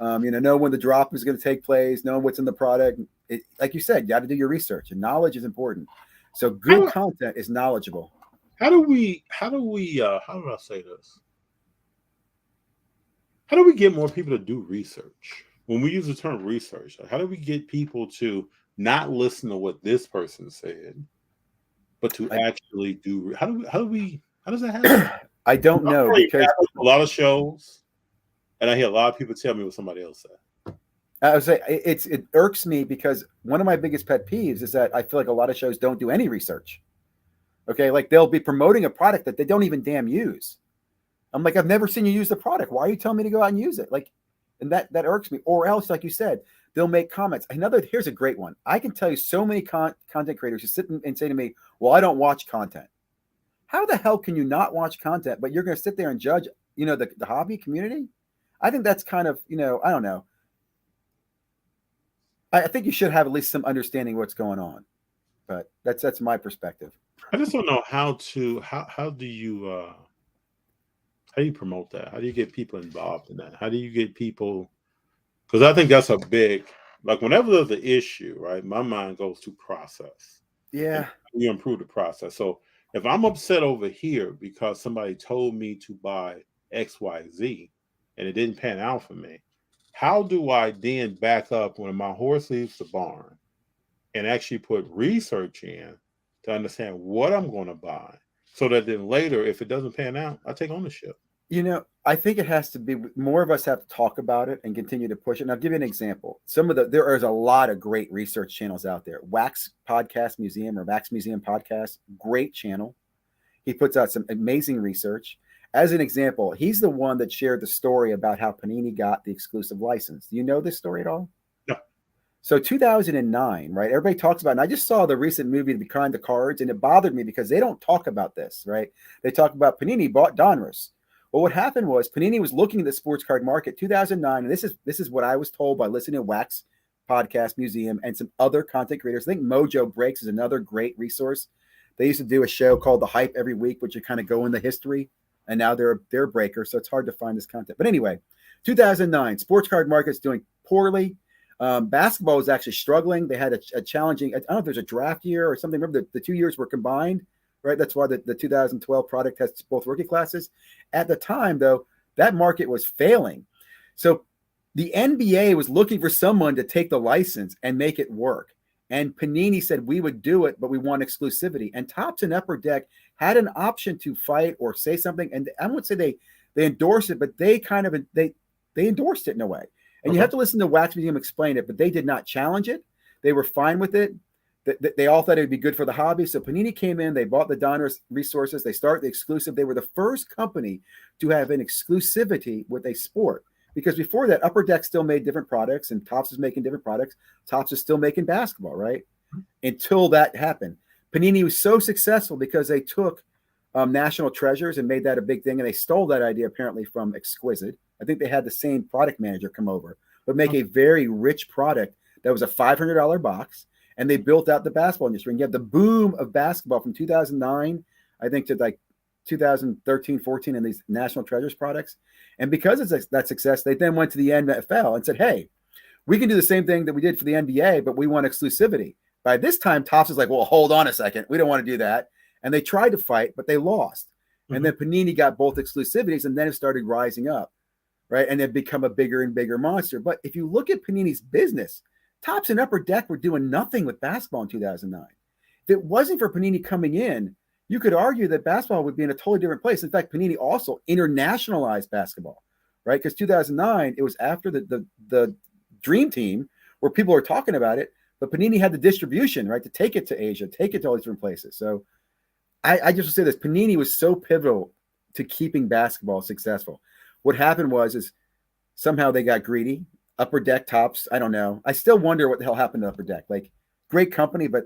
Know when the drop is going to take place, know what's in the product. Like you said, you got to do your research, and knowledge is important. So good content is knowledgeable. How do I say this? How do we get more people to do research? When we use the term research, how do we get people to not listen to what this person said, but to actually do? How does that happen? I don't know, because a lot of shows, and I hear a lot of people tell me what somebody else said. I would say it irks me because one of my biggest pet peeves is that I feel like a lot of shows don't do any research. Okay, like they'll be promoting a product that they don't even damn use. I'm like, I've never seen you use the product. Why are you telling me to go out and use it? Like, and that irks me. Or else, like you said, they'll make comments. Here's a great one. I can tell you so many content creators who sit and say to me, "Well, I don't watch content." How the hell can you not watch content, but you're going to sit there and judge, the hobby community? I think that's kind of, I don't know. I think you should have at least some understanding of what's going on, but that's my perspective. I just don't know how do you promote that? How do you get people involved in that? How do you get people? Because I think that's a big, like whenever there's an issue, right? My mind goes to process. Yeah, you improve the process. So if I'm upset over here because somebody told me to buy XYZ and it didn't pan out for me, how do I then back up when my horse leaves the barn and actually put research in to understand what I'm going to buy so that then later, if it doesn't pan out, I take ownership? I think it has to be more of us have to talk about it and continue to push it. And I'll give you an example. There is a lot of great research channels out there. Wax Podcast Museum or Wax Museum Podcast, great channel. He puts out some amazing research. As an example, he's the one that shared the story about how Panini got the exclusive license. Do you know this story at all? No. So 2009, right? Everybody talks about it. And I just saw the recent movie Behind the Cards, and it bothered me because they don't talk about this, right? They talk about Panini bought Donruss. Well, what happened was Panini was looking at the sports card market 2009, and this is what I was told by listening to Wax Podcast Museum and some other content creators. I think Mojo Breaks is another great resource. They used to do a show called The Hype every week, which you kind of go in the history, and now they're a breaker, so it's hard to find this content. But anyway, 2009, sports card market's doing poorly. Basketball was actually struggling. They had a challenging, I don't know if there's a draft year or something. Remember, the 2 years were combined. Right, that's why the 2012 product has both rookie classes. At the time, though, that market was failing. So the NBA was looking for someone to take the license and make it work. And Panini said, we would do it, but we want exclusivity. And Topps and Upper Deck had an option to fight or say something. And I wouldn't say they endorsed it, but they endorsed it in a way. And you have to listen to Wax Museum explain it, but they did not challenge it. They were fine with it. They all thought it would be good for the hobby. So Panini came in, they bought the Donruss resources, they started the exclusive. They were the first company to have an exclusivity with a sport. Because before that, Upper Deck still made different products and Topps was making different products. Topps was still making basketball, right? Until that happened. Panini was so successful because they took National Treasures and made that a big thing. And they stole that idea apparently from Exquisite. I think they had the same product manager come over, but make a very rich product that was a $500 box. And they built out the basketball industry. And you have the boom of basketball from 2009, I think, to like 2013, 14, and these National Treasures products. And because of that success, they then went to the NFL and said, hey, we can do the same thing that we did for the NBA, but we want exclusivity. By this time, Topps is like, well, hold on a second. We don't want to do that. And they tried to fight, but they lost. Mm-hmm. And then Panini got both exclusivities, and then it started rising up, right? And it become a bigger and bigger monster. But if you look at Panini's business, Topps and Upper Deck were doing nothing with basketball in 2009. If it wasn't for Panini coming in, you could argue that basketball would be in a totally different place. In fact, Panini also internationalized basketball, right? Because 2009, it was after the Dream Team where people were talking about it, but Panini had the distribution, right, to take it to Asia, take it to all these different places. So I just will say this: Panini was so pivotal to keeping basketball successful. What happened is somehow they got greedy. Upper Deck Tops, I don't know. I still wonder what the hell happened to Upper Deck. Like, great company, but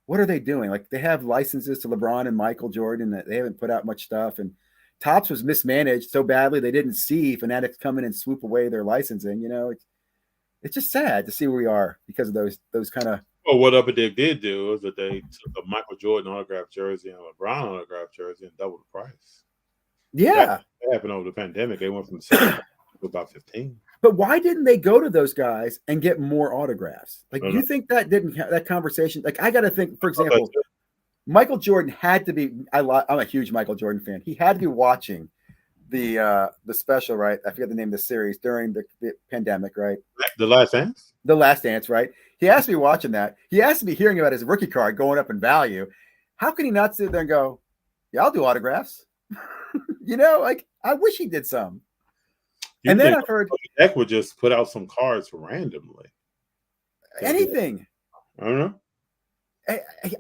what are they doing? Like, they have licenses to LeBron and Michael Jordan that they haven't put out much stuff. And Tops was mismanaged so badly they didn't see Fanatics come in and swoop away their licensing. You know, it's just sad to see where we are because of those kind of. Well, what Upper Deck did do is that they took a Michael Jordan autographed jersey and a LeBron autographed jersey and doubled the price. Yeah, that happened over the pandemic. They went from 7 to about 15. But why didn't they go to those guys and get more autographs? Like, do you think that that conversation? Like, I got to think, for example, Michael Jordan had to be. I'm a huge Michael Jordan fan. He had to be watching the special, right? I forget the name of the series during the pandemic, right? The Last Dance. The Last Dance, right? He has to be watching that. He has to be hearing about his rookie card going up in value. How can he not sit there and go, "Yeah, I'll do autographs"? You know, like, I wish he did some. And then I've heard Deck would just put out some cards randomly. Anything. I don't know.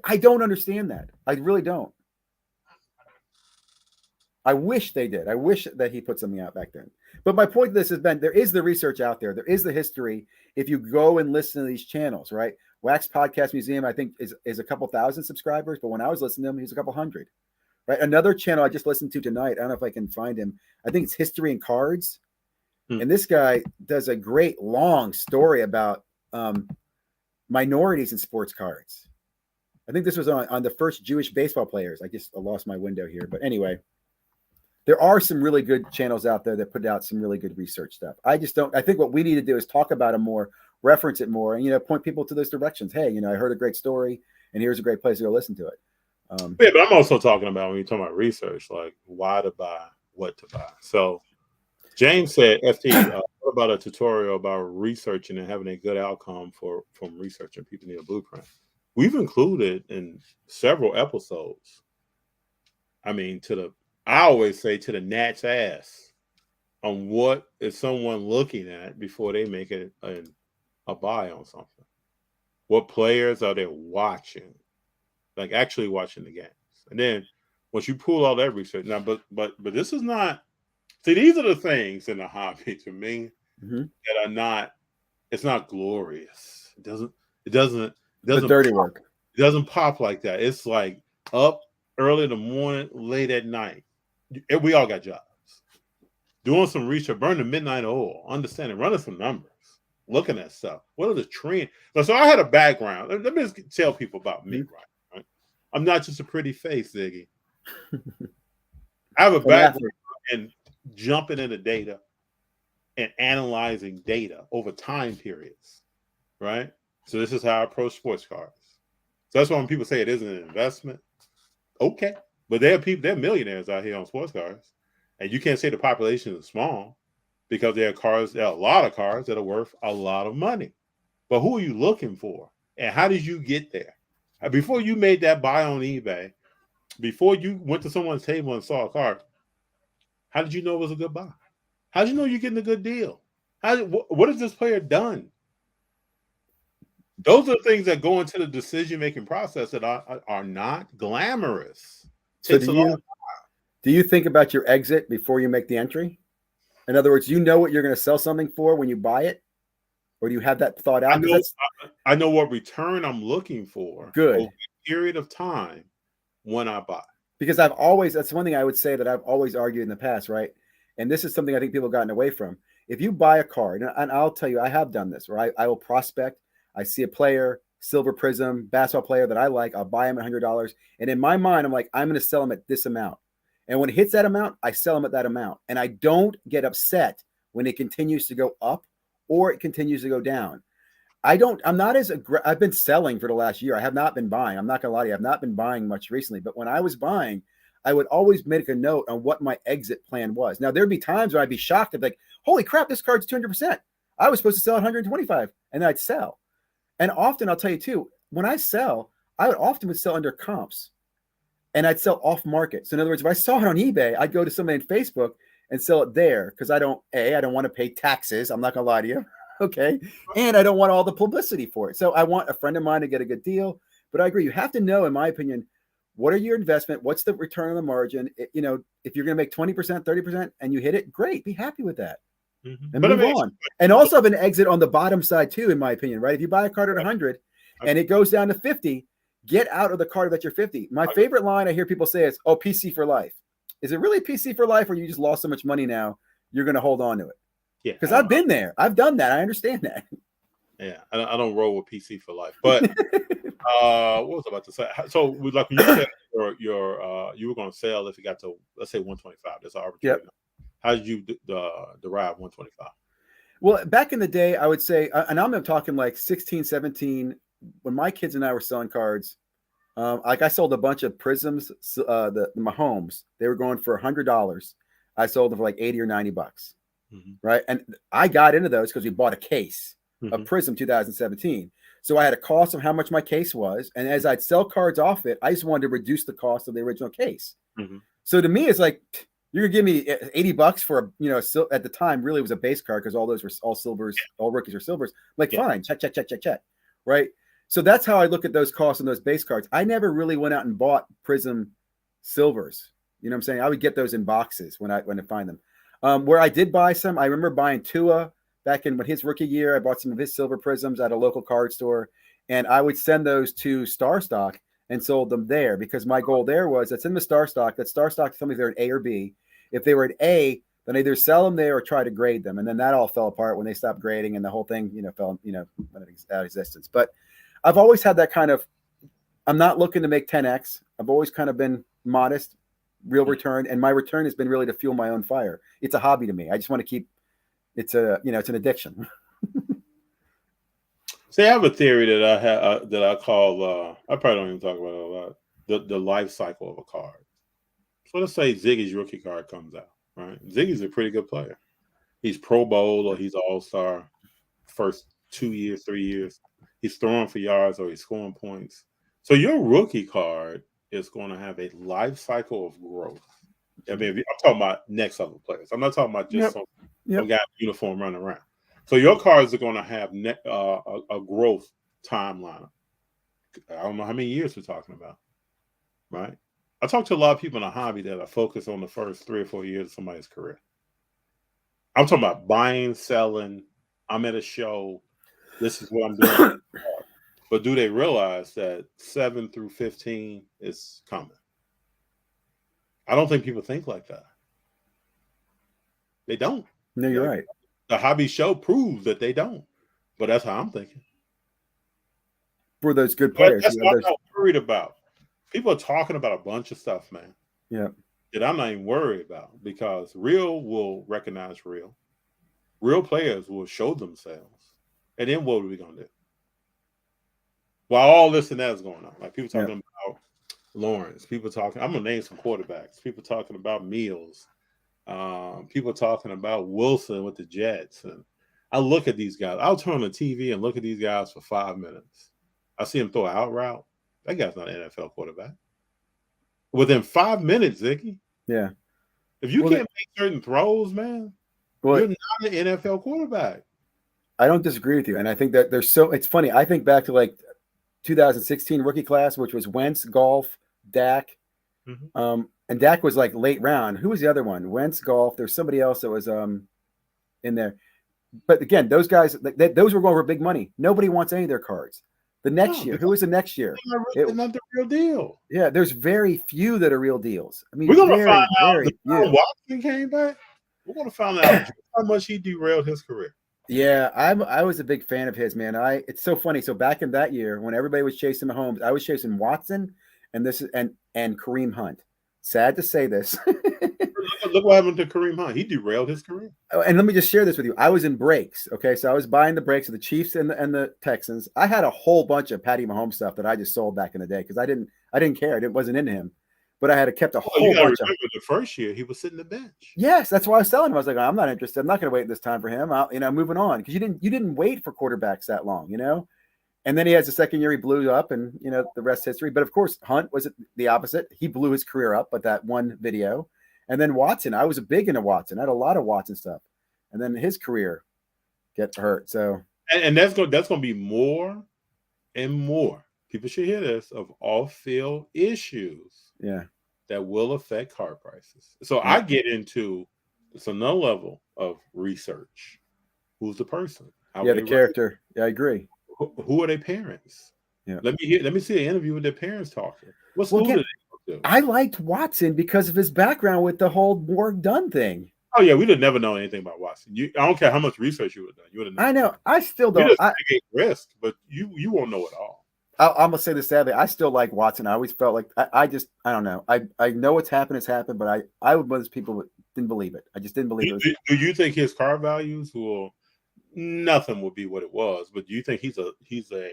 I don't understand that. I really don't. I wish they did. I wish that he put something out back then. But my point to this has been there is the research out there. There is the history. If you go and listen to these channels, right? Wax Podcast Museum, I think, is a couple thousand subscribers. But when I was listening to him, he was a couple hundred. Right? Another channel I just listened to tonight. I don't know if I can find him. I think it's History and Cards. And this guy does a great long story about minorities in sports cards. I think this was on the first Jewish baseball players. I just lost my window here. But anyway, there are some really good channels out there that put out some really good research stuff. I think what we need to do is talk about it more, reference it more, and, you know, point people to those directions. Hey, you know, I heard a great story and here's a great place to go listen to it. Yeah, but I'm also talking about, when you're talking about research, like why to buy, what to buy. So James said, FT, what about a tutorial about researching and having a good outcome from researching? People need a blueprint. We've included in several episodes. I mean, I always say to the gnat's ass on what is someone looking at before they make a buy on something. What players are they watching? Like actually watching the games. And then once you pull all that research, now, but this is not. See, these are the things in the hobby to me that are not. It's not glorious. It doesn't. The dirty work. It doesn't pop like that. It's like up early in the morning, late at night. We all got jobs. Doing some research, burning the midnight oil, understanding, running some numbers, looking at stuff. What are the trends? So I had a background. Let me just tell people about me, right? I'm not just a pretty face, Ziggy. I have a background in jumping into data and analyzing data over time periods, right? So this is how I approach sports cards. So that's why when people say it isn't an investment, okay. But there are millionaires out here on sports cards. And you can't say the population is small because there are a lot of cards that are worth a lot of money. But who are you looking for? And how did you get there? Before you made that buy on eBay, before you went to someone's table and saw a card, how did you know it was a good buy? How did you know you're getting a good deal? What has this player done? Those are things that go into the decision-making process that are not glamorous. So do you think about your exit before you make the entry? In other words, you know what you're going to sell something for when you buy it? Or do you have that thought out? I know what return I'm looking for. Good. Over a period of time when I buy. Because that's one thing I would say that I've always argued in the past, right? And this is something I think people have gotten away from. If you buy a card, and I'll tell you, I have done this, right? I will prospect. I see a player, Silver Prism, basketball player that I like. I'll buy him at $100. And in my mind, I'm like, I'm going to sell him at this amount. And when it hits that amount, I sell him at that amount. And I don't get upset when it continues to go up or it continues to go down. I'm not as I've been selling for the last year. I have not been buying. I'm not going to lie to you. I've not been buying much recently. But when I was buying, I would always make a note on what my exit plan was. Now, there'd be times where I'd be shocked. I'd be like, holy crap, this card's 200%. I was supposed to sell at 125. And then I'd sell. And often, I'll tell you too, when I sell, I would sell under comps. And I'd sell off market. So in other words, if I saw it on eBay, I'd go to somebody on Facebook and sell it there because I don't want to pay taxes. I'm not going to lie to you. Okay. And I don't want all the publicity for it. So I want a friend of mine to get a good deal. But I agree. You have to know, in my opinion, what are your investment? What's the return on the margin? You know, if you're going to make 20%, 30%, and you hit it, great. Be happy with that. And move on. And also have an exit on the bottom side too, in my opinion, right? If you buy a card at 100 and it goes down to 50, get out of the card that you're 50. My favorite line I hear people say is, "Oh, PC for life." Is it really PC for life, or you just lost so much money now you're going to hold on to it? Yeah, because I've been there. I've done that. I understand that. Yeah, I don't roll with PC for life. But what was I about to say? So, like when you said you were going to sell if you got to, let's say, 125. That's arbitrary. Yep. How did you derive 125? Well, back in the day, I would say, and I'm talking like 16, 17, when my kids and I were selling cards, like I sold a bunch of prisms, the Mahomes, they were going for $100. I sold them for like 80 or 90 bucks. Mm-hmm. Right. And I got into those because we bought a case of Prism 2017. So I had a cost of how much my case was. And as I'd sell cards off it, I just wanted to reduce the cost of the original case. Mm-hmm. So to me, it's like, you're gonna give me 80 bucks for at the time really was a base card because all those were all silvers, all rookies are silvers. Like, fine, check. Right. So that's how I look at those costs on those base cards. I never really went out and bought Prism silvers. You know what I'm saying? I would get those in boxes when I find them. Where I did buy some, I remember buying Tua back in his rookie year. I bought some of his silver prisms at a local card store, and I would send those to Star Stock and sold them there because my goal there was that's in the Star Stock. That Star Stock, tell me if they're an A or B. If they were an A, then either sell them there or try to grade them. And then that all fell apart when they stopped grading and the whole thing, fell, out of existence. But I've always had that kind of, I'm not looking to make 10X. I've always kind of been modest, real return. And my return has been really to fuel my own fire. It's a hobby to me. I just want to keep, it's an addiction. See, I have a theory that I have that I call, I probably don't even talk about it a lot, the life cycle of a card. So let's say Ziggy's rookie card comes out, right? Ziggy's a pretty good player. He's Pro Bowl or he's All-Star first 2 years, 3 years. He's throwing for yards or he's scoring points. So your rookie card is going to have a life cycle of growth. I mean, I'm talking about next level players. I'm not talking about just some guy in uniform running around. So your cards are going to have a growth timeline. I don't know how many years we're talking about, right? I talk to a lot of people in a hobby that are focused on the first 3 or 4 years of somebody's career. I'm talking about buying, selling. I'm at a show. This is what I'm doing. But do they realize that 7 through 15 is coming? I don't think people think like that. They don't. No, you're right. The hobby show proves that they don't. But that's how I'm thinking. For those good players. That's what I'm not worried about. People are talking about a bunch of stuff, man. Yeah. That I'm not even worried about because real will recognize real. Real players will show themselves. And then what are we going to do? While all this and that is going on. Like people talking about Lawrence. People talking, I'm going to name some quarterbacks. People talking about Mills. People talking about Wilson with the Jets. And I look at these guys. I'll turn on the TV and look at these guys for 5 minutes. I see him throw an out route. That guy's not an NFL quarterback. Within 5 minutes, Ziggy. Yeah. If you can't make certain throws, man, you're not an NFL quarterback. I don't disagree with you. And I think that it's funny. I think back to like 2016 rookie class, which was Wentz, Golf, Dak. Mm-hmm. And Dak was like late round. Who was the other one? Wentz, Golf. There's somebody else that was in there. But again, those guys, those were going for big money. Nobody wants any of their cards. The next year, who was the next year? It's not the real deal. Yeah, there's very few that are real deals. I mean, we're going to find out very few. Watson came back. We're going to find out how much he derailed his career. Yeah, I was a big fan of his, man. It's so funny. So back in that year, when everybody was chasing Mahomes, I was chasing Watson and Kareem Hunt. Sad to say this. Look what happened to Kareem Hunt. He derailed his career. And let me just share this with you. I was in breaks. Okay, so I was buying the breaks of the Chiefs and the Texans. I had a whole bunch of Patty Mahomes stuff that I just sold back in the day because I didn't care. It wasn't into him. But I had kept a whole bunch of. The first year he was sitting the bench. Yes, that's why I was selling him. I was like, I'm not interested. I'm not going to wait this time for him. Moving on because you didn't wait for quarterbacks that long, And then he has the second year he blew up, and the rest history. But of course, Hunt was the opposite. He blew his career up with that one video. And then Watson, I was big into Watson. I had a lot of Watson stuff, and then his career get hurt. So and that's going to be more and more people should hear this, of off-field issues that will affect car prices. So I get into it's another level of research. Who's the person? The character. Yeah, I agree. Who are their parents? Yeah. Let me see an interview with their parents talking. What school did they go to? I liked Watson because of his background with the whole work done thing. Oh yeah, we'd have never known anything about Watson. I don't care how much research you would have done. You would have. I know. I still don't. You just take a risk, but you won't know it all. I'm gonna say this sadly. I still like Watson. I always felt like I don't know. I know what's happened has happened, but I was one of those people that didn't believe it. I just didn't believe it. Do you think his car values will? Nothing will be what it was, but do you think he's a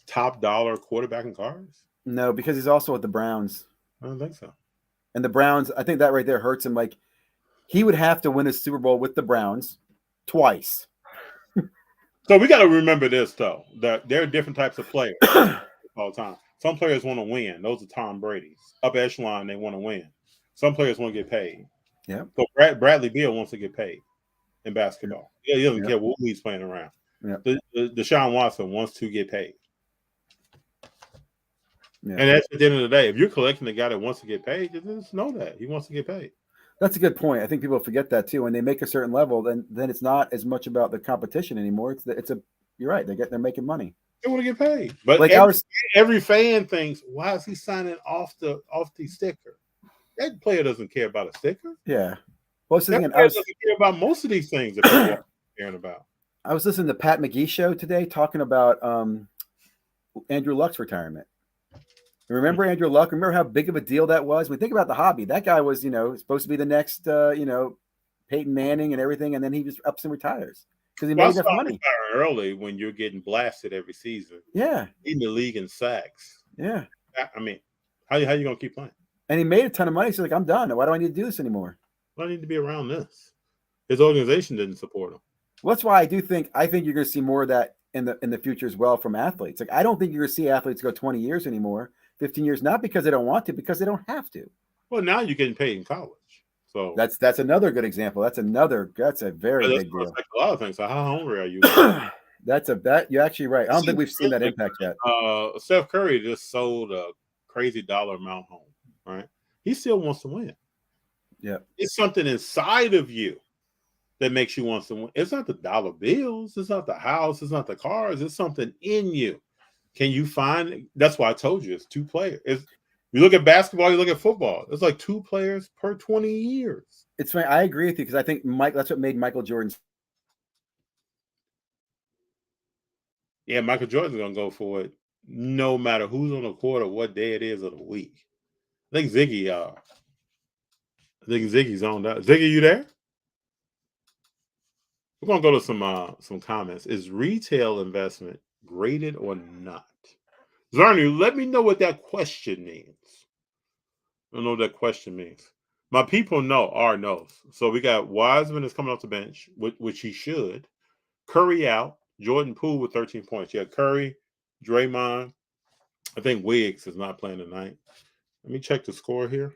top dollar quarterback in cars? No, because he's also with the Browns. I don't think so. And the Browns, I think that right there hurts him. Like he would have to win a Super Bowl with the Browns twice. So we got to remember this though, that there are different types of players all the time. Some players want to win. Those are Tom Brady's. Up echelon, they want to win. Some players want to get paid. Yeah. So Bradley Beal wants to get paid in basketball. Yeah, he doesn't care what he's playing around. Yeah. Deshaun Watson wants to get paid. Yeah. And that's at the end of the day. If you're collecting the guy that wants to get paid, just know that he wants to get paid. That's a good point. I think people forget that too. When they make a certain level, then it's not as much about the competition anymore. You're right. They're making money. They want to get paid. But like every fan thinks, why is he signing off the sticker? That player doesn't care about a sticker. Yeah. Well, that player doesn't care about most of these things that people are caring about. I was listening to Pat McGee show today talking about Andrew Luck's retirement. Remember Andrew Luck? Remember how big of a deal that was? When we think about the hobby, that guy was, supposed to be the next, Peyton Manning and everything, and then he just ups and retires because he made enough money. Early when you're getting blasted every season. Yeah, in the league in sacks. Yeah, I mean, how you gonna keep playing? And he made a ton of money. So like, I'm done. Why do I need to do this anymore? I need to be around this. His organization didn't support him. Well, that's why I think you're going to see more of that in the future as well from athletes. Like I don't think you're going to see athletes go 20 years anymore. 15 years, not because they don't want to, because they don't have to. Well, now you're getting paid in college, so that's another good example. That's a very big deal. A lot of things. So how hungry are you? You're actually right. I don't think we've seen that impact yet. Steph Curry just sold a crazy dollar amount home, right? He still wants to win. Yeah, it's something inside of you that makes you want to win. It's not the dollar bills. It's not the house. It's not the cars. It's something in you. Can you find? That's why I told you it's two players. You look at basketball, you look at football. It's like two players per 20 years. It's funny. I agree with you because I think that's what made Michael Jordan. Yeah, Michael Jordan's gonna go for it, no matter who's on the court or what day it is of the week. I think Ziggy's on that. Ziggy, you there? We're gonna go to some comments. Is retail investment graded or not? Zarnu, let me know what that question means. I don't know what that question means. My people know, R knows. So we got Wiseman is coming off the bench, which he should. Curry out. Jordan Poole with 13 points. Yeah, Curry, Draymond. I think Wiggs is not playing tonight. Let me check the score here.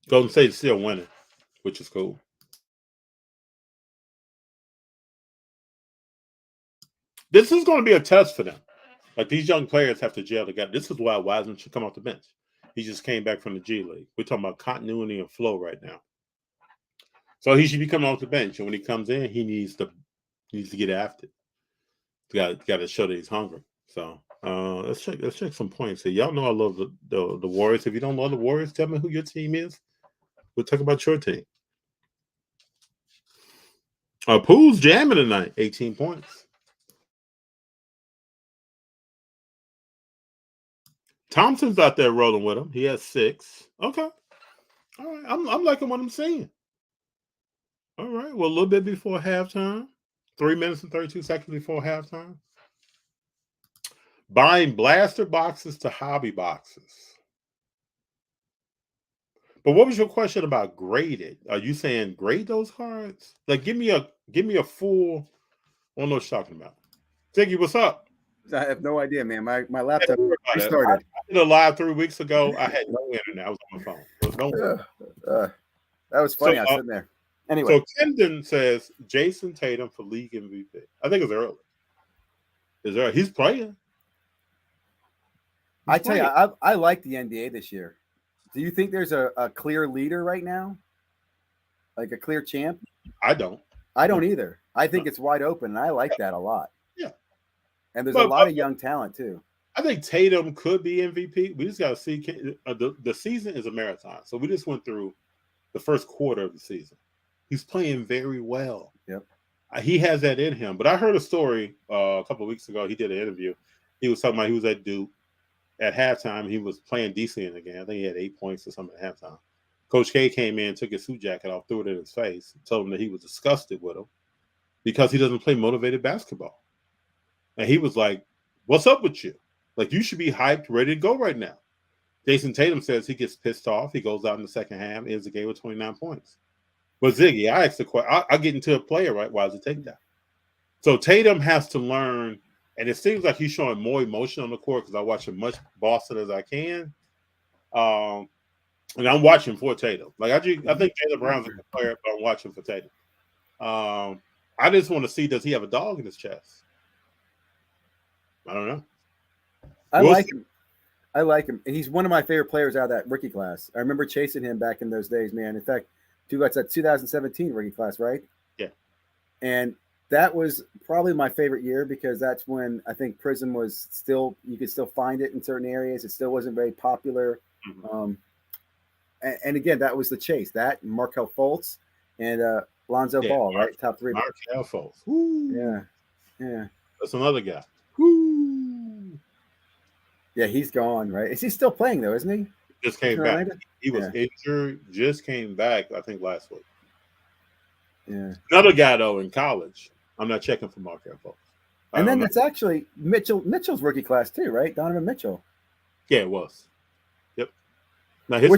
Golden State's still winning, which is cool. This is going to be a test for them. Like these young players have to gel together. This is why Wiseman should come off the bench. He just came back from the G League. We're talking about continuity and flow right now. So he should be coming off the bench, and when he comes in, he needs to get after it. Got to show that he's hungry. So let's check some points here. Y'all know I love the Warriors. If you don't love the Warriors, tell me who your team is. We'll talk about your team. Poole's jamming tonight. 18 points. Thompson's out there rolling with him. He has 6. Okay. All right. I'm liking what I'm seeing. All right. Well, a little bit before halftime. 3 minutes and 32 seconds before halftime. Buying blaster boxes to hobby boxes. But what was your question about graded? Are you saying grade those cards? Like give me a full. I don't know what you're talking about. Ziggy, what's up? I have no idea, man. My laptop restarted. I did a live 3 weeks ago. I had no internet. I was on my phone. There was no. That was funny. So, I was sitting there. Anyway, so Kendon says Jason Tatum for league MVP. I think it's early. Is there? He's playing. I tell you, I like the NBA this year. Do you think there's a clear leader right now? Like a clear champ? I don't. I don't either. I think it's wide open, and I like that a lot. Yeah. And there's a lot of young talent, too. I think Tatum could be MVP. We just got to see. The season is a marathon. So we just went through the first quarter of the season. He's playing very well. Yep. He has that in him. But I heard a story a couple of weeks ago. He did an interview. He was talking about he was at Duke. At halftime, he was playing decent in the game. I think he had 8 points or something at halftime. Coach K came in, took his suit jacket off, threw it in his face, told him that he was disgusted with him because he doesn't play motivated basketball. And he was like, "What's up with you? Like, you should be hyped, ready to go right now." Jason Tatum says he gets pissed off. He goes out in the second half, ends the game with 29 points. But Ziggy, I asked the question. I get into a player, right? Why does it take that? So Tatum has to learn. And it seems like he's showing more emotion on the court because I watch as much Boston as I can. And I'm watching for Tatum. Like I think Tatum Brown's a good player, but I'm watching for Tatum. I just want to see, does he have a dog in his chest? I don't know. I like him. I like him. He's one of my favorite players out of that rookie class. I remember chasing him back in those days, man. In fact, that's that 2017 rookie class, right? Yeah. And that was probably my favorite year because that's when I think Prism was still, you could still find it in certain areas. It still wasn't very popular. Mm-hmm. And again, that was the chase. That Markelle Fultz and Lonzo Ball, right? Top three. Markelle Fultz. Woo. Yeah. That's another guy. Woo. Yeah, he's gone, right? Is he still playing though, isn't he? Just came back. He was injured, just came back, I think, last week. Yeah. Another guy though in college. I'm not checking for Markelle Fultz. And then it's actually Mitchell's rookie class too, right? Donovan Mitchell. Yeah, it was. Yep. Now his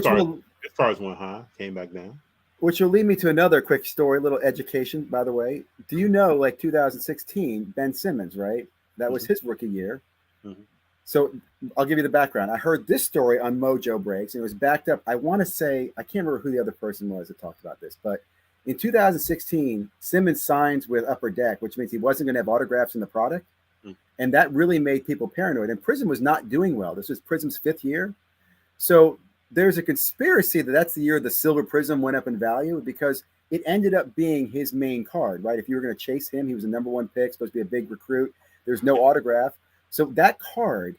cards went high, came back down. Which will lead me to another quick story, little education, by the way. Do you know, like 2016, Ben Simmons, right? That was his rookie year. Mm-hmm. So I'll give you the background. I heard this story on Mojo Breaks, and it was backed up. I want to say, I can't remember who the other person was that talked about this, but in 2016, Simmons signs with Upper Deck, which means he wasn't going to have autographs in the product. And that really made people paranoid. And Prism was not doing well. This was Prism's 5th year. So there's a conspiracy that that's the year the Silver Prism went up in value because it ended up being his main card, right? If you were going to chase him, he was the #1 pick, supposed to be a big recruit. There's no autograph. So that card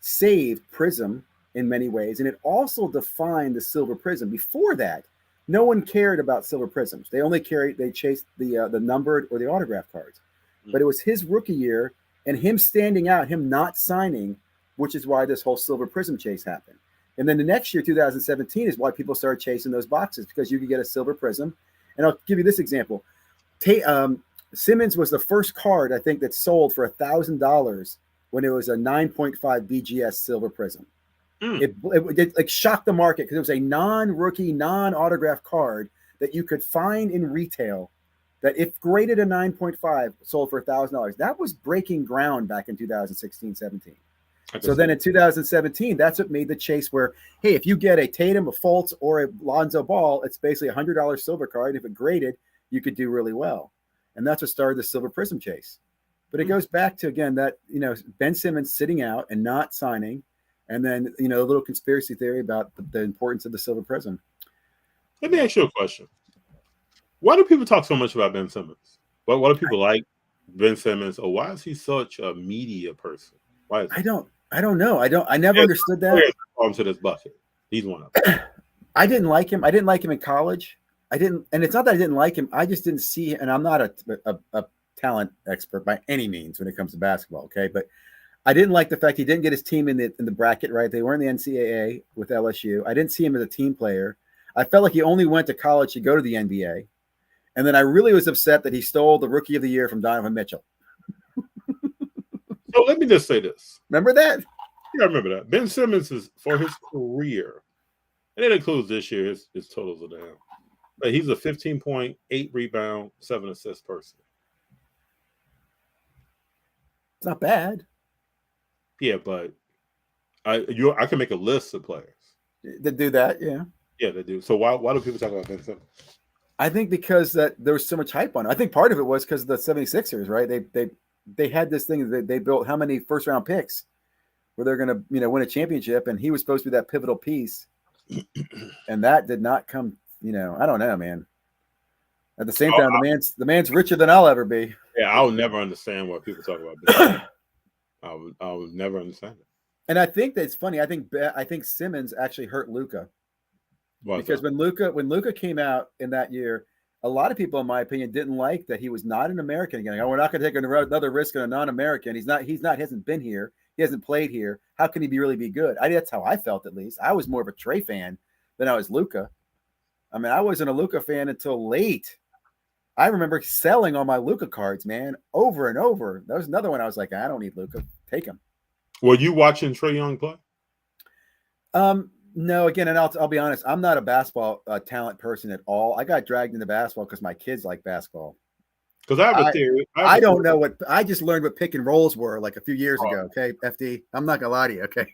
saved Prism in many ways. And it also defined the Silver Prism. Before that, no one cared about Silver Prisms. They chased the numbered or the autograph cards. But it was his rookie year and him standing out, him not signing, which is why this whole Silver Prism chase happened. And then the next year, 2017, is why people started chasing those boxes because you could get a Silver Prism. And I'll give you this example. Simmons was the first card, I think, that sold for $1,000 when it was a 9.5 BGS Silver Prism. It like shocked the market because it was a non-rookie, non-autograph card that you could find in retail that if graded a 9.5 sold for $1,000. That was breaking ground back in 2016-17. So then in 2017, that's what made the chase where, hey, if you get a Tatum, a Fultz, or a Lonzo Ball, it's basically a $100 silver card. If it graded, you could do really well. And that's what started the Silver Prism chase. But it goes back to, again, that, Ben Simmons sitting out and not signing. And then, a little conspiracy theory about the importance of the Silver Prism. Let me ask you a question. Why do people talk so much about Ben Simmons? Why do people like Ben Simmons? Or why is he such a media person? Why is I don't know. I never understood that. To this bucket. He's one of them. I didn't like him. I didn't like him in college. And it's not that I didn't like him. I just didn't see him. And I'm not a talent expert by any means when it comes to basketball. Okay. But I didn't like the fact he didn't get his team in the bracket, right? They weren't in the NCAA with LSU. I didn't see him as a team player. I felt like he only went to college to go to the NBA. And then I really was upset that he stole the Rookie of the Year from Donovan Mitchell. So let me just say this. Remember that? Yeah, I remember that. Ben Simmons is, for his career, and it includes this year, his totals are down. But he's a 15.8 rebound, 7 assist person. It's not bad. Yeah, but I can make a list of players that do that. Yeah. Yeah, they do. So why do people talk about Ben Simmons? I think because that there was so much hype on it. I think part of it was because of the 76ers, right? They had this thing that they built how many first round picks where they're going to win a championship, and he was supposed to be that pivotal piece, and that did not come. I don't know, man. At the same time, the man's richer than I'll ever be. Yeah, I'll never understand what people talk about Ben. I would never understand it. And I think that's funny. I think Simmons actually hurt Luka. Because when Luka came out in that year, a lot of people, in my opinion, didn't like that he was not an American again. We're not going to take another risk on a non-American. He hasn't been here. He hasn't played here. How can he really be good? That's how I felt, at least. I was more of a Trey fan than I was Luka. I mean, I wasn't a Luka fan until late. I remember selling all my Luka cards, man, over and over. That was another one I was like, I don't need Luka. Take him. Were you watching Trae Young play? No, again, and I'll be honest, I'm not a basketball talent person at all. I got dragged into basketball because my kids like basketball. Because I have a theory. I don't know I just learned what pick and rolls were like a few years ago. Okay, FD, I'm not gonna lie to you. Okay,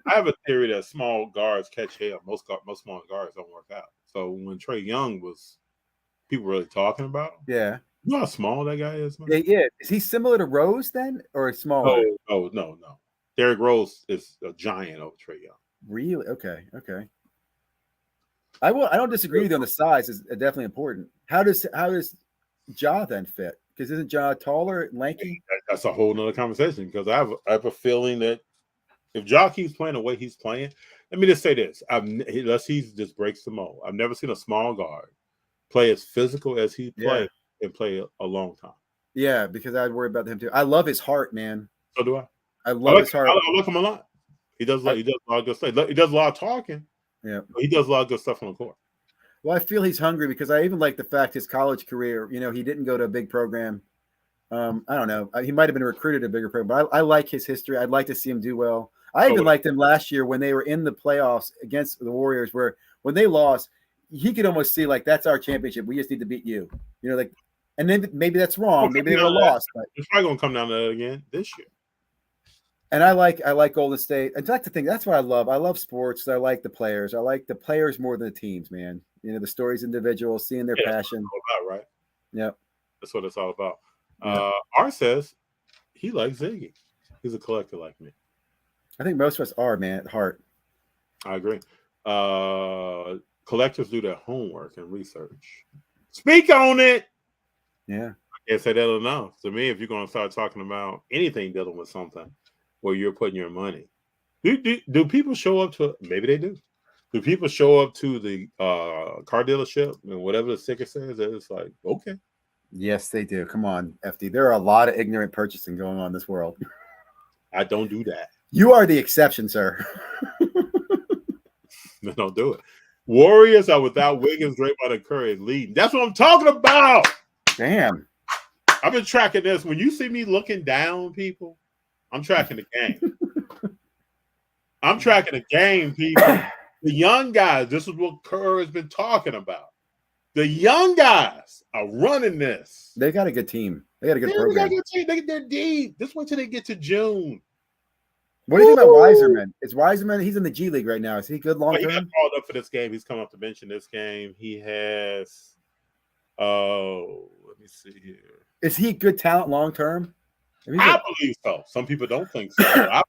I have a theory that small guards catch hell. Most small guards don't work out. So when Trae Young was, people really talking about him. Yeah, you know how small that guy is, man? Yeah. Is he similar to Rose then, or smaller? No. Derrick Rose is a giant over Trae Young. Really? Okay. I don't disagree with you on the size. Is definitely important. How does Ja then fit? Because isn't Ja taller and lanky? That's a whole nother conversation. Because I have a feeling that if Ja keeps playing the way he's playing, let me just say this: unless he just breaks the mold, I've never seen a small guard play as physical as he played and play a long time. Yeah, because I'd worry about him too. I love his heart, man. So do I. I love his heart. I like him a lot. He does a lot of good stuff. He does a lot of talking. Yeah, he does a lot of good stuff on the court. Well, I feel he's hungry because I even like the fact his college career. He didn't go to a big program. I don't know. He might have been recruited to a bigger program, but I like his history. I'd like to see him do well. I even liked him last year when they were in the playoffs against the Warriors, where when they lost, he could almost see like that's our championship. We just need to beat you. And then maybe that's wrong. Maybe they were lost. But it's probably gonna come down to that again this year. And I like Golden State. And that's the thing. That's what I love. I love sports. I like the players. I like the players more than the teams, man. The stories, individuals, seeing their passion. That's what it's all about, right? Yep. That's what it's all about. Art says he likes Ziggy. He's a collector like me. I think most of us are, man, at heart. I agree. Collectors do their homework and research. Speak on it. Yeah. I can't say that enough. To me, if you're going to start talking about anything dealing with something where you're putting your money, do people show up to? Maybe they do. Do people show up to the car dealership and whatever the sticker says? It's like, okay. Yes, they do. Come on, FD. There are a lot of ignorant purchasing going on in this world. I don't do that. You are the exception, sir. No, don't do it. Warriors are without Wiggins, Draymond, and Curry leading. That's what I'm talking about. Damn. I've been tracking this. When you see me looking down, people, I'm tracking the game. I'm tracking the game, people. The young guys, this is what Kerr has been talking about. The young guys are running this. They got a good team. They got a good program. They're deep. Just wait till they get to June. What do you think about Wiseman? Is Wiseman, he's in the G League right now. Is he good long term? He got called up for this game. He's come off the bench in this game. He has, let me see here. Is he good talent long term? I believe so. Some people don't think so. I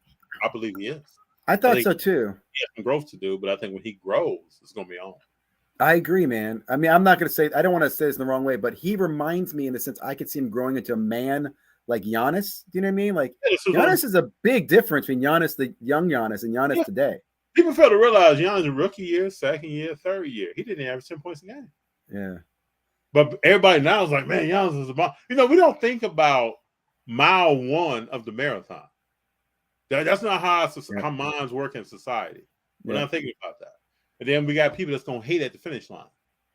believe he is. I thought so too. He has some growth to do, but I think when he grows, it's going to be on. I agree, man. I mean, I'm not going to say, I don't want to say this in the wrong way, but he reminds me in the sense I could see him growing into a man like Giannis. Do you know what I mean? Like Giannis is a big difference between Giannis, the young Giannis, and Giannis today. People fail to realize Giannis' rookie year, second year, third year, he didn't average 10 points a game. Yeah. But everybody now is like, man, Giannis is a bomb. We don't think about mile one of the marathon. That's not how minds work in society. We're not thinking about that. And then we got people that's going to hate at the finish line.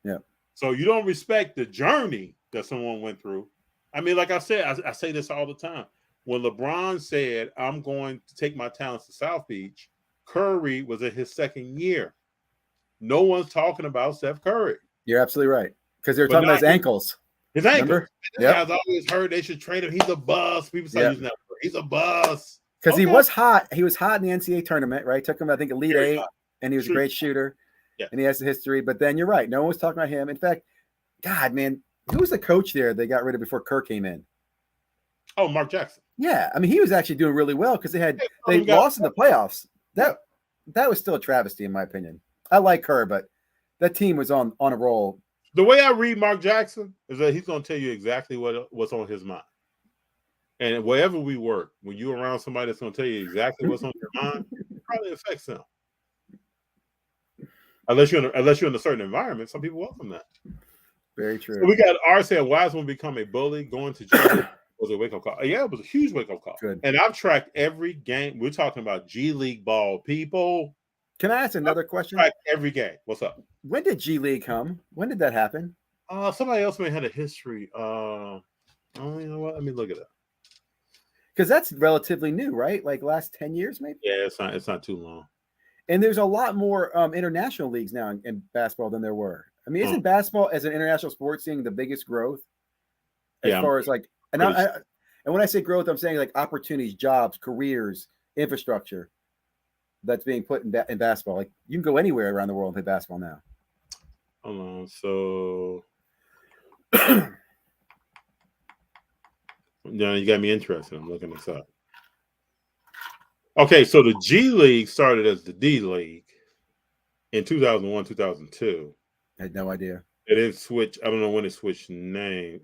Yeah. So you don't respect the journey that someone went through. I mean, like I said, I say this all the time. When LeBron said, I'm going to take my talents to South Beach, Curry was in his second year. No one's talking about Steph Curry. You're absolutely right. Because they're talking about his ankles. His ankles. Guys always heard they should trade him. He's a bust. People start using that word. He's a bust. Because he was hot. He was hot in the NCAA tournament, right? Took him, I think, Elite Eight, and he was a great shooter. Yeah. And he has the history. But then you're right. No one was talking about him. In fact, God, man, who was the coach there they got rid of before Kirk came in? Oh, Mark Jackson. Yeah. I mean, he was actually doing really well because they lost in the playoffs. That was still a travesty, in my opinion. I like Kerr, but that team was on a roll. The way I read Mark Jackson is that he's going to tell you exactly what's on his mind. And wherever we work, when you're around somebody that's going to tell you exactly what's on your mind, it probably affects them. Unless you're in a certain environment, some people welcome that. Very true. So we got R said Wiseman become a bully, going to jail was a wake-up call. Yeah, it was a huge wake-up call. Good. And I've tracked every game. We're talking about G League ball, people. Can I ask another question? Tracked every game. What's up? When did G League come? When did that happen? Somebody else may have had a history. Oh, you know what? Let me look it up. Because that's relatively new, right? Like last 10 years, maybe? Yeah, it's not too long. And there's a lot more international leagues now in basketball than there were. I mean, isn't basketball as an international sport seeing the biggest growth? As far as like, and when I say growth, I'm saying like opportunities, jobs, careers, infrastructure that's being put in basketball. Like you can go anywhere around the world and play basketball now. Hold on. So now you got me interested. I'm looking this up. Okay, so the G League started as the D League in 2001, 2002. I had no idea. It didn't switch. I don't know when it switched name.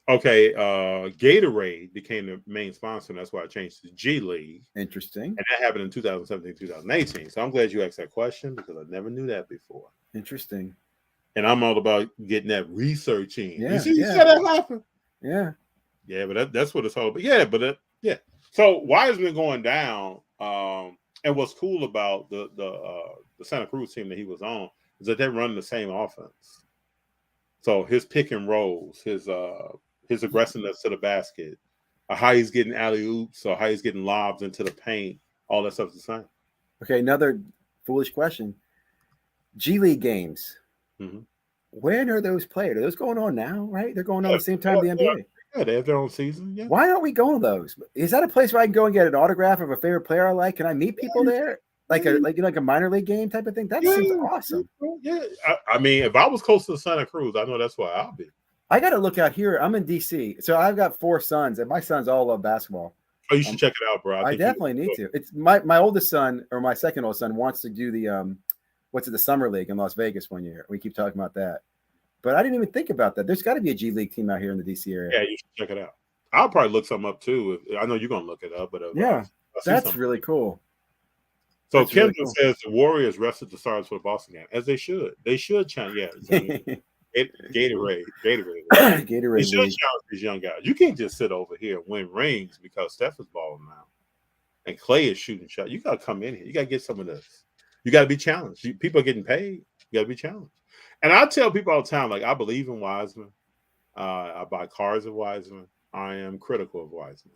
Gatorade became the main sponsor, and that's why I changed to G League. Interesting. And that happened in 2017, 2018. So I'm glad you asked that question because I never knew that before. Interesting. And I'm all about getting that research in. Yeah, you see that happen? Yeah. Yeah, but that's what it's all about. Yeah, So Wiseman going down, and what's cool about the Santa Cruz team that he was on is that they're running the same offense. So his pick and rolls, his aggressiveness to the basket, how he's getting alley oops, or how he's getting lobs into the paint, all that stuff's the same. Okay, another foolish question. G League games. Mm-hmm. When are those played? Are those going on now, right? They're going on at the same time the NBA. Yeah, they have their own season. Yeah. Why aren't we going to those? Is that a place where I can go and get an autograph of a favorite player I like? Can I meet people there? Like a minor league game type of thing? That seems awesome. Yeah. I mean, if I was close to Santa Cruz, I know that's where I'll be. I got to look out here. I'm in DC. So I've got 4 sons, and my sons all love basketball. Oh, you should check it out, bro. I definitely need to. It's my oldest son, or my second oldest son, wants to do the the summer league in Las Vegas one year. We keep talking about that. But I didn't even think about that. There's got to be a G League team out here in the DC area. Yeah, you should check it out. I'll probably look something up too. I know you're gonna look it up, but that's really cool. So that's Kendall really cool. Says the Warriors rested the stars for the Boston game, as they should. They should challenge. Yeah, Gatorade. Gatorade. They should challenge these young guys. You can't just sit over here and win rings because Steph is balling now, and Clay is shooting shots. You got to come in here. You got to get some of this. You got to be challenged. People are getting paid. You got to be challenged. And I tell people all the time, like, I believe in Wiseman. I buy cars of Wiseman. I am critical of Wiseman.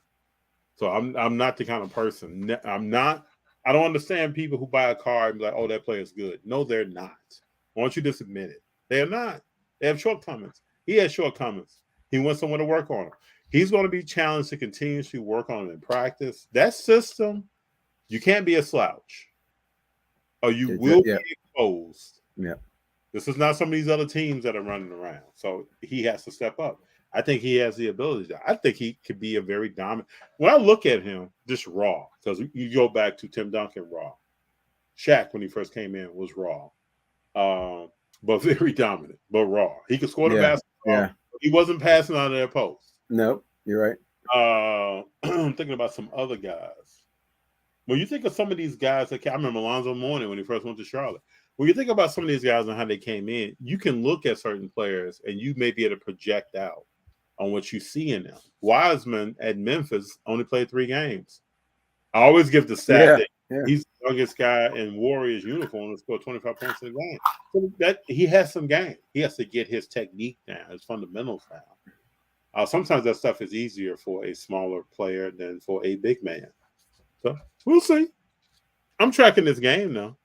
So I'm not the kind of person. I don't understand people who buy a car and be like, oh, that player is good. No, they're not. Why don't you just admit it? They're not. They have shortcomings. He has shortcomings. He wants someone to work on them. He's going to be challenged to continuously work on them in practice. That system, you can't be a slouch. Or you will be exposed. Yeah. This is not some of these other teams that are running around. So he has to step up. I think he has the ability. I think he could be a very dominant. When I look at him, just raw, because you go back to Tim Duncan raw. Shaq, when he first came in, was raw. But very dominant, but raw. He could score the basketball. Yeah. He wasn't passing out of their post. Nope, you're right. I'm thinking about some other guys. When you think of some of these guys, I remember Alonzo Mourning when he first went to Charlotte. When you think about some of these guys and how they came in, you can look at certain players and you may be able to project out on what you see in them. Wiseman at Memphis only played 3 games. I always give the stat that he's the youngest guy in Warriors uniform and scored 25 points in a game. So that he has some game. He has to get his technique down, his fundamentals down. Sometimes that stuff is easier for a smaller player than for a big man. So we'll see. I'm tracking this game now.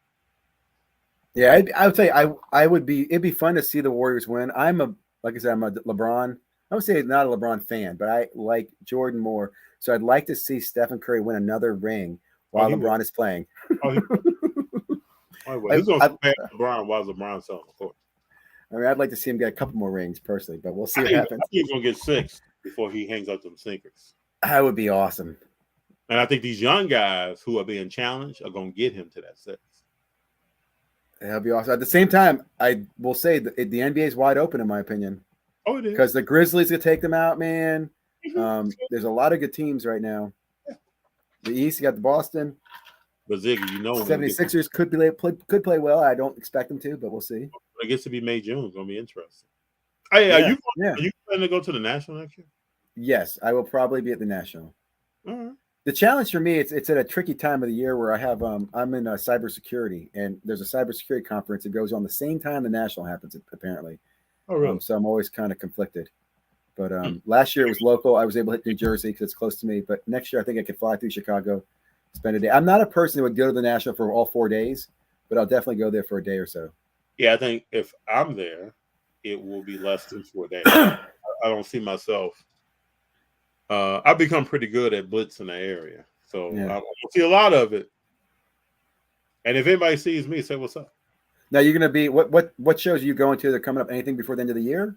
Yeah, I would say it'd be fun to see the Warriors win. I'm a LeBron. I would say not a LeBron fan, but I like Jordan more. So I'd like to see Stephen Curry win another ring while LeBron is playing. Oh, well, who's going to compare LeBron? Why is LeBron selling the court? I mean, I'd like to see him get a couple more rings personally, but we'll see what I happens. think he's going to get 6 before he hangs up them sneakers. That would be awesome. And I think these young guys who are being challenged are going to get him to that 6. That'll be awesome. At the same time, I will say that the NBA is wide open, in my opinion. Oh, it is. Because the Grizzlies could take them out, man. There's a lot of good teams right now. The East, you got the Boston. But Ziggy, you know, 76ers could play well. I don't expect them to, but we'll see. When it gets to be May, June, it's going to be interesting. Hey, are you planning to go to the National next year? Yes, I will probably be at the National. All right. The challenge for me, it's at a tricky time of the year where I have I'm in cybersecurity, and there's a cybersecurity conference that goes on the same time the National happens, apparently. Oh, really? So I'm always kind of conflicted. But last year it was local. I was able to hit New Jersey because it's close to me. But next year I think I could fly through Chicago, spend a day. I'm not a person who would go to the National for all 4 days, but I'll definitely go there for a day or so. Yeah, I think if I'm there, it will be less than 4 days. I don't see myself. I've become pretty good at blitzing the area, so I see a lot of it. And if anybody sees me, say what's up. Now you're gonna be what shows are you going to? They're coming up. Anything before the end of the year?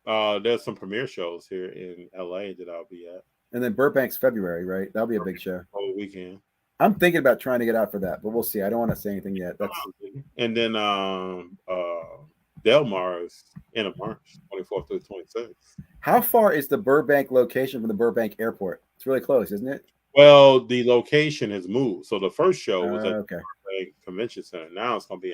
There's some premiere shows here in LA that I'll be at. And then Burbank's February, right? That'll be a big show. Whole weekend. I'm thinking about trying to get out for that, but we'll see. I don't want to say anything yet. And then Del Mar is end of March, 24th through 26th. How far is the Burbank location from the Burbank airport? It's really close, isn't it? Well, the location has moved. So the first show was at the Burbank Convention Center. Now it's going to be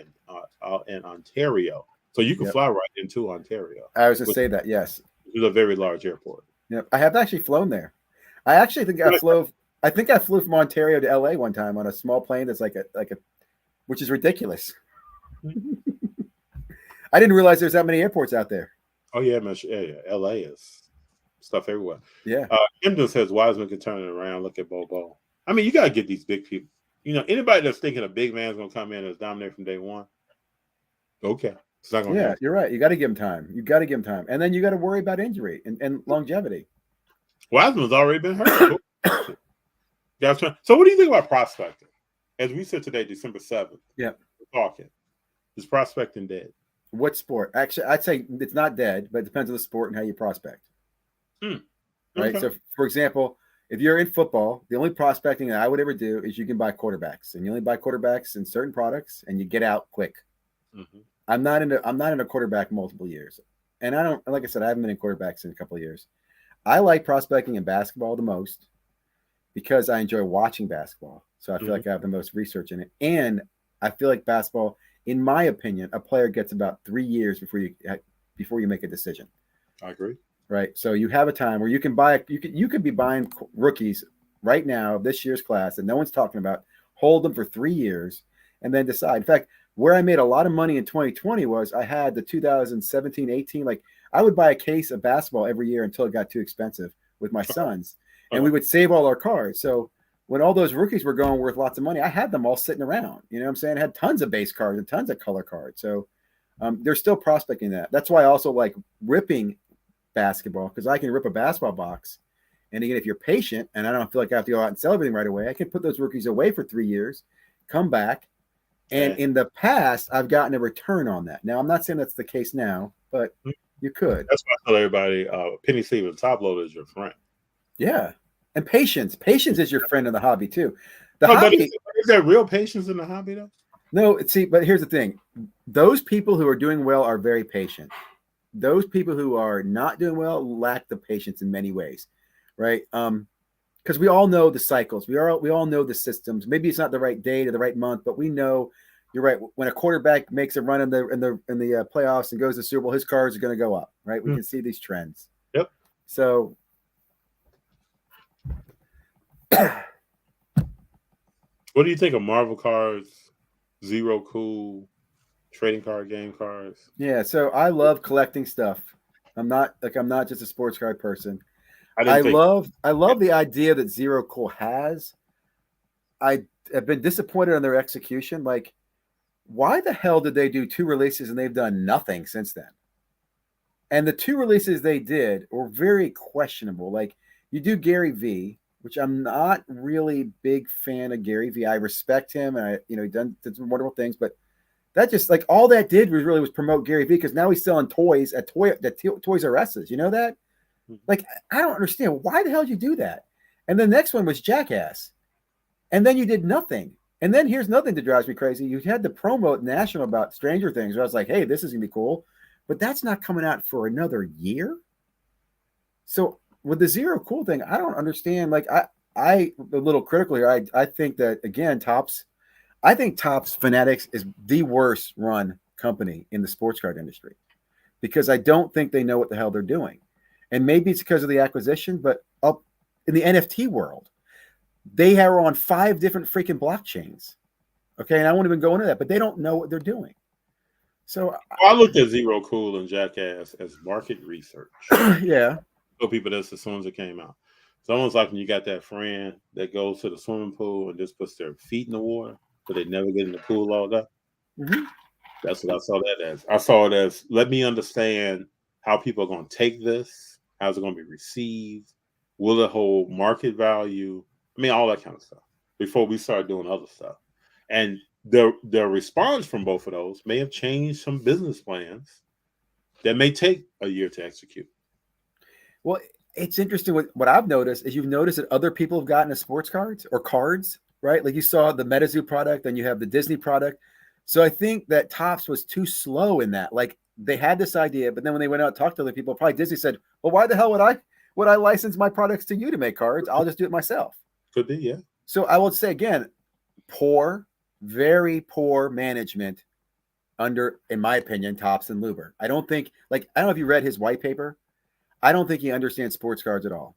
in Ontario. So you can fly right into Ontario. I was going to say that, yes. It's a very large airport. Yep. I have actually flown there. I actually think I flew from Ontario to LA one time on a small plane that's like a which is ridiculous. I didn't realize there's that many airports out there. Oh yeah, man. Yeah. LA is stuff everywhere. Yeah. Camden says Wiseman can turn it around. Look at Bobo. I mean, you gotta get these big people. You know, anybody that's thinking a big man's gonna come in and dominate from day one. Okay. It's not gonna happen. You're right. You got to give him time. And then you got to worry about injury and longevity. Wiseman's already been hurt. So what do you think about prospecting? As we said today, December 7th. Yeah. We're talking. Is prospecting dead? What sport? Actually, I'd say it's not dead, but it depends on the sport and how you prospect. Right. Okay. So, for example, if you're in football, the only prospecting that I would ever do is you can buy quarterbacks, and you only buy quarterbacks in certain products, and you get out quick. Mm-hmm. I'm not in a quarterback multiple years, and I don't. Like I said, I haven't been in quarterbacks in a couple of years. I like prospecting in basketball the most because I enjoy watching basketball. So I feel like I have the most research in it, and I feel like basketball, in my opinion, a player gets about 3 years before you make a decision. I agree. Right. So you have a time where you can buy. You could be buying rookies right now, this year's class that no one's talking about. Hold them for 3 years, and then decide. In fact, where I made a lot of money in 2020 was I had the 2017-18. Like I would buy a case of basketball every year until it got too expensive with my sons, and we would save all our cards. So when all those rookies were going worth lots of money, I had them all sitting around. You know what I'm saying? I had tons of base cards and tons of color cards. So they're still prospecting that. That's why I also like ripping basketball, because I can rip a basketball box. And again, if you're patient and I don't feel like I have to go out and sell everything right away, I can put those rookies away for 3 years, come back. And in the past, I've gotten a return on that. Now, I'm not saying that's the case now, but you could. That's why I tell everybody, penny sleeve and top loader is your friend. Yeah. And patience. Patience is your friend in the hobby, too. But is there real patience in the hobby, though? No, see, but here's the thing. Those people who are doing well are very patient. Those people who are not doing well lack the patience in many ways, right? Because we all know the cycles. We all know the systems. Maybe it's not the right day to the right month, but we know you're right. When a quarterback makes a run in the playoffs and goes to the Super Bowl, his cards are going to go up, right? We can see these trends. Yep. So what do you think of Marvel cards, Zero Cool, trading card game cards? Yeah, so I love collecting stuff. I'm not just a sports card person. I love the idea that Zero Cool has. I have been disappointed on their execution. Like, why the hell did they do 2 releases and they've done nothing since then? And the 2 releases they did were very questionable. Like, you do Gary V, which I'm not really big fan of Gary Vee. I respect him, and he did some wonderful things, but that just like all that did was promote Gary Vee because now he's selling toys at Toys R Us's. You know that? Like, I don't understand why the hell did you do that? And the next one was Jackass, and then you did nothing. And then here's nothing that drives me crazy. You had the promo at National about Stranger Things, where I was like, hey, this is gonna be cool, but that's not coming out for another year. So with the Zero Cool thing, I don't understand. Like, I a little critical here. I think that again, Topps Fanatics is the worst run company in the sports card industry because I don't think they know what the hell they're doing. And maybe it's because of the acquisition, but up in the NFT world, they are on 5 different freaking blockchains. Okay. And I won't even go into that, but they don't know what they're doing. So I looked at Zero Cool and Jackass as market research. Yeah. Tell people this as soon as it came out. It's almost like when you got that friend that goes to the swimming pool and just puts their feet in the water, but they never get in the pool all day. Mm-hmm. That's what I saw that as. I saw it as, let me understand how people are going to take this. How's it going to be received? Will it hold market value? I mean, all that kind of stuff before we start doing other stuff. And the response from both of those may have changed some business plans that may take a year to execute. Well, it's interesting. What I've noticed is you've noticed that other people have gotten a sports cards or cards, right? Like you saw the MetaZoo product, then you have the Disney product. So I think that Topps was too slow in that. Like they had this idea, but then when they went out and talked to other people, probably Disney said, well, why the hell would I license my products to you to make cards? I'll just do it myself. Could be, yeah. So I would say again, very poor management under, in my opinion, Topps and Luber. I don't know if you read his white paper. I don't think he understands sports cards at all.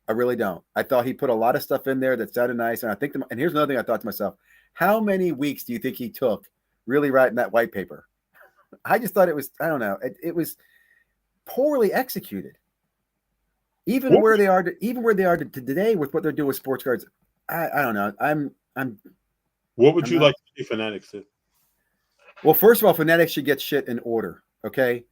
I really don't. I thought he put a lot of stuff in there that sounded nice. And and here's another thing I thought to myself, how many weeks do you think he took really writing that white paper? I just thought it was, I don't know. It was poorly executed. Even where they are today with what they're doing with sports cards. I don't know. What would you like to see Fanatics do? Well, first of all, Fanatics should get shit in order. Okay.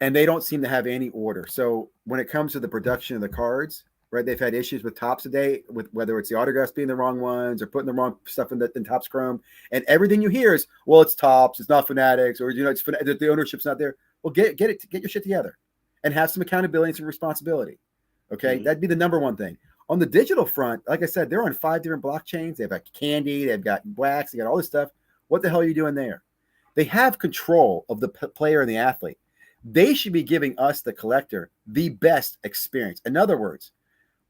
And they don't seem to have any order. So when it comes to the production of the cards, right, they've had issues with Topps today, with whether it's the autographs being the wrong ones or putting the wrong stuff in Topps Chrome. And everything you hear is, well, it's Topps, it's not Fanatics, or it's the ownership's not there. Well, get your shit together and have some accountability and some responsibility. Okay, That'd be the number one thing. On the digital front, like I said, they're on 5 different blockchains. They've got candy, they've got wax, they got all this stuff. What the hell are you doing there? They have control of the player and the athlete. They should be giving us, the collector, the best experience. In other words,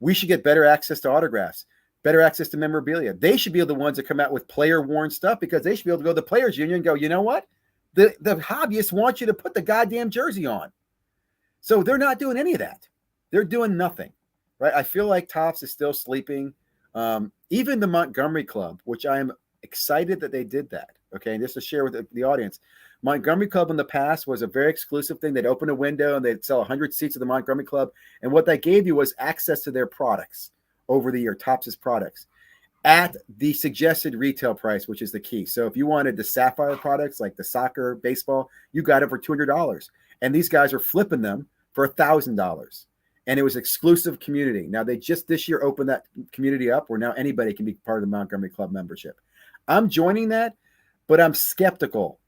we should get better access to autographs, better access to memorabilia. They should be the ones that come out with player-worn stuff because they should be able to go to the Players Union and go, you know what? The hobbyists want you to put the goddamn jersey on. So they're not doing any of that. They're doing nothing, right? I feel like Topps is still sleeping. Even the Montgomery Club, which I am excited that they did that. Okay, and just to share with the audience, Montgomery Club in the past was a very exclusive thing. They'd open a window and they'd sell 100 seats of the Montgomery Club. And what that gave you was access to their products over the year, Topps' products, at the suggested retail price, which is the key. So if you wanted the Sapphire products like the soccer, baseball, you got it for $200. And these guys are flipping them for $1,000. And it was exclusive community. Now, they just this year opened that community up where now anybody can be part of the Montgomery Club membership. I'm joining that, but I'm skeptical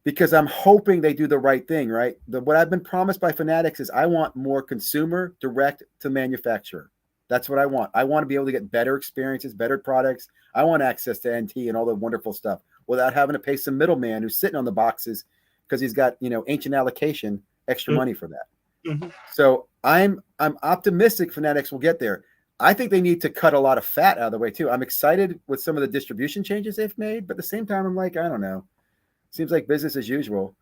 because I'm hoping they do the right thing, right? What I've been promised by Fanatics is I want more consumer direct to manufacturer. That's what I want. I want to be able to get better experiences, better products. I want access to NT and all the wonderful stuff without having to pay some middleman who's sitting on the boxes because he's got, ancient allocation, extra money for that. Mm-hmm. So I'm optimistic Fanatics will get there. I think they need to cut a lot of fat out of the way too. I'm excited with some of the distribution changes they've made, but at the same time, I'm like, I don't know. Seems like business as usual.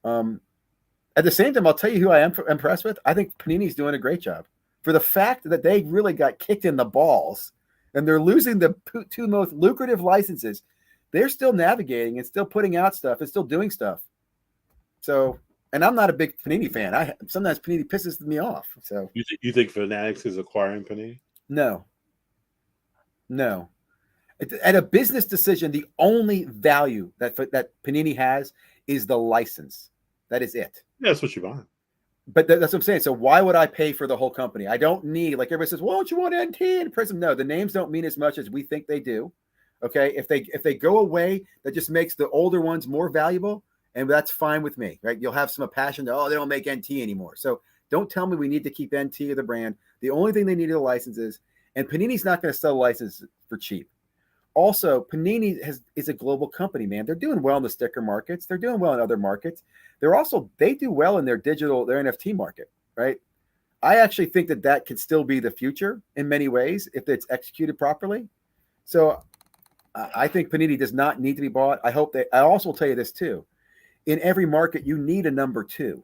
At the same time, I'll tell you who I am impressed with. I think Panini's doing a great job for the fact that they really got kicked in the balls and they're losing the 2 most lucrative licenses. They're still navigating and still putting out stuff and still doing stuff. So, and I'm not a big Panini fan. Sometimes Panini pisses me off. So you think Fanatics is acquiring Panini? No. At a business decision, the only value that Panini has is the license. That is it. Yeah, that's what you're buying. But that's what I'm saying. So why would I pay for the whole company? I don't need, like everybody says, well, don't you want NT and Prism? No, the names don't mean as much as we think they do. Okay. If they go away, that just makes the older ones more valuable. And that's fine with me, right? You'll have some passion to, they don't make NT anymore. So don't tell me we need to keep NT or the brand. The only thing they need are the licenses. And Panini's not going to sell licenses for cheap. Also, Panini is a global company, man. They're doing well in the sticker markets. They're doing well in other markets. They do well in their NFT market, right? I actually think that can still be the future in many ways if it's executed properly. So I think Panini does not need to be bought. I also will tell you this too. In every market, you need a number two,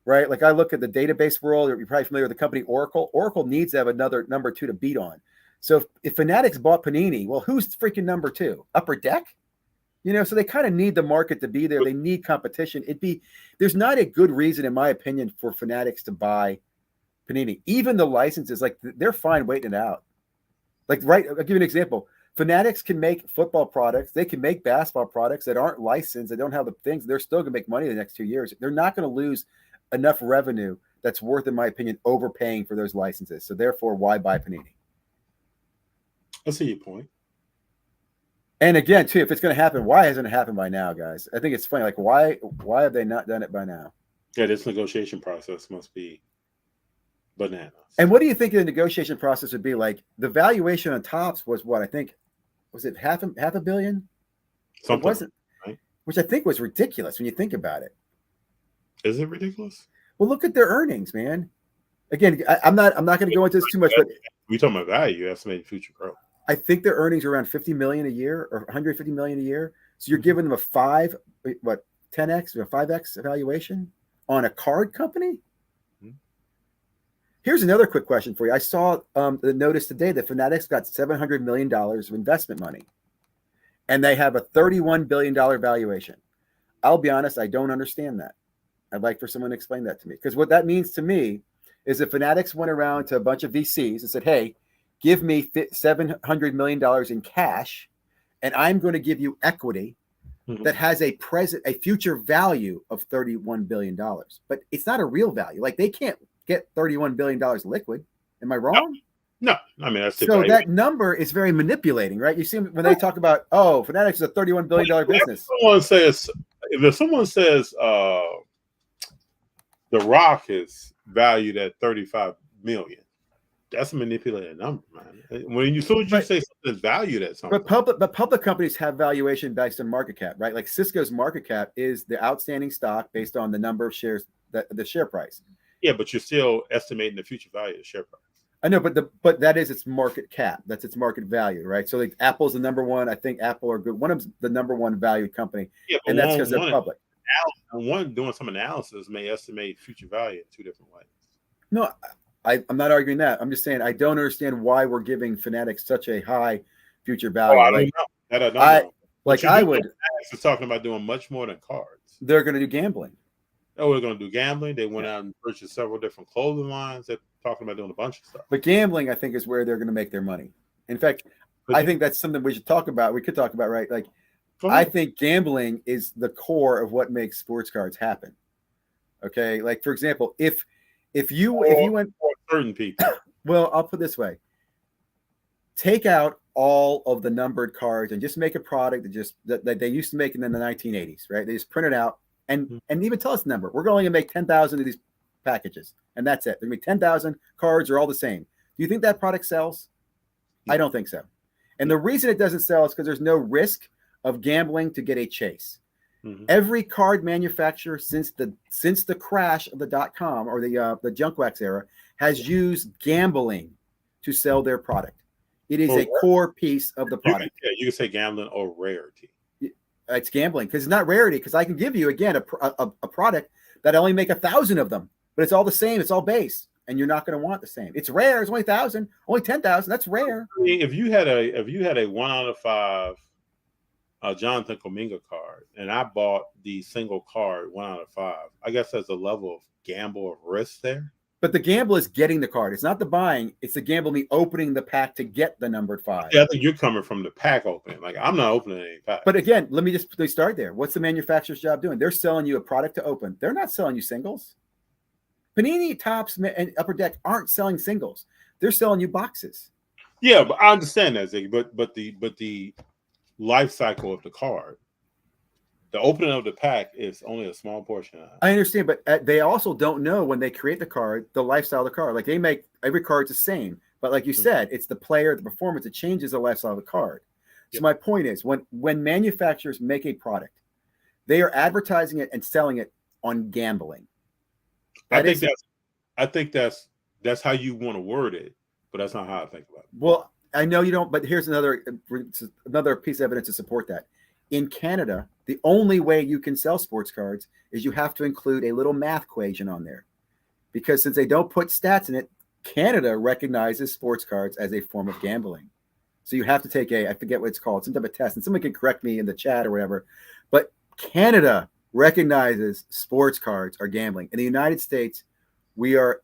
right? Like I look at the database world, you're probably familiar with the company Oracle. Oracle needs to have another number two to beat on. So if Fanatics bought Panini, well, who's freaking number two? Upper Deck? So they kind of need the market to be there. They need competition. There's not a good reason, in my opinion, for Fanatics to buy Panini. Even the licenses, like they're fine waiting it out. Like, right, I'll give you an example. Fanatics can make football products. They can make basketball products that aren't licensed. They don't have the things. They're still going to make money the next 2 years. They're not going to lose enough revenue that's worth, in my opinion, overpaying for those licenses. So therefore, why buy Panini? I see your point. And again, too, if it's going to happen, why hasn't it happened by now, guys? I think it's funny. Like, why have they not done it by now? Yeah, this negotiation process must be bananas. And what do you think the negotiation process would be like? The valuation on Topps was what? I think, was it half a billion? Something, it wasn't, right? Which I think was ridiculous when you think about it. Is it ridiculous? Well, look at their earnings, man. Again, I'm not going to go into this too much, but we're talking about value, estimated future growth. I think their earnings are around $50 million a year or $150 million a year. So you're giving them a 10x or 5x valuation on a card company? Mm-hmm. Here's another quick question for you. I saw the notice today that Fanatics got $700 million of investment money, and they have a $31 billion valuation. I'll be honest, I don't understand that. I'd like for someone to explain that to me, because what that means to me is that Fanatics went around to a bunch of VCs and said, hey, give me $700 million in cash, and I'm going to give you equity that has a future value of $31 billion. But it's not a real value. Like, they can't get $31 billion liquid. Am I wrong? No. I mean, that's so that number is very manipulating, right? You see when they talk about, Fanatics is a $31 billion business. If someone says The Rock is valued at $35 million. That's a manipulated number, man. When you say something's valued at something. But public companies have valuation based on market cap, right? Like Cisco's market cap is the outstanding stock based on the number of shares, the share price. Yeah, but you're still estimating the future value of the share price. I know, but that is its market cap. That's its market value, right? So like Apple's the number one. I think Apple are good. One of them's the number one valued company, and that's because they're public. One doing some analysis may estimate future value in two different ways. No, I'm not arguing that. I'm just saying I don't understand why we're giving Fanatics such a high future value. I don't know. I don't know. Like I would. Fanatics is talking about doing much more than cards. They're going to do gambling. Oh, we're going to do gambling. They went out and purchased several different clothing lines. They're talking about doing a bunch of stuff. But gambling, I think, is where they're going to make their money. In fact, I think that's something we should talk about. We could talk about, right? Like, I think gambling is the core of what makes sports cards happen. Okay, like for example, if you went for certain people, well, I'll put it this way: take out all of the numbered cards and just make a product that they used to make in the 1980s, right? They just print it out and even tell us the number. We're only going to make 10,000 of these packages, and that's it. There's going to be 10,000 cards are all the same. Do you think that product sells? I don't think so. And the reason it doesn't sell is because there's no risk of gambling to get a chase. Every card manufacturer since the crash of the .com or the junk wax era has used gambling to sell their product. It is a core piece of the product. You can say gambling or rarity. It's gambling because it's not rarity, because I can give you again a product that I only make 1,000 of them, but it's all the same. It's all base, and you're not going to want the same. It's rare. It's only 1,000, only 10,000. That's rare. I mean, if you had a 1 out of 5 Jonathan Kuminga card, and I bought the single card 1 out of 5, I guess there's a level of gamble of risk there. But the gamble is getting the card. It's not the buying. It's the gamble me opening the pack to get the numbered 5. Yeah, I think you're coming from the pack opening. Like, I'm not opening any pack. But again, let me start there. What's the manufacturer's job doing? They're selling you a product to open. They're not selling you singles. Panini, Topps, and Upper Deck aren't selling singles. They're selling you boxes. Yeah, but I understand that, Ziggy. But the life cycle of the card, the opening of the pack is only a small portion of it. I understand, but they also don't know when they create the card, the lifestyle of the card. Like they make every card's the same, but like you said, it's the player, the performance, it changes the lifestyle of the card. So my point is, when manufacturers make a product, they are advertising it and selling it on gambling. I think that's how you want to word it, but that's not how I think about it. Well, I know you don't, but here's another piece of evidence to support that. In Canada, the only way you can sell sports cards is you have to include a little math equation on there, because since they don't put stats in it, Canada recognizes sports cards as a form of gambling. So you have to take I forget what it's called, some type of test, and someone can correct me in the chat or whatever. But Canada recognizes sports cards are gambling. In the United States, we are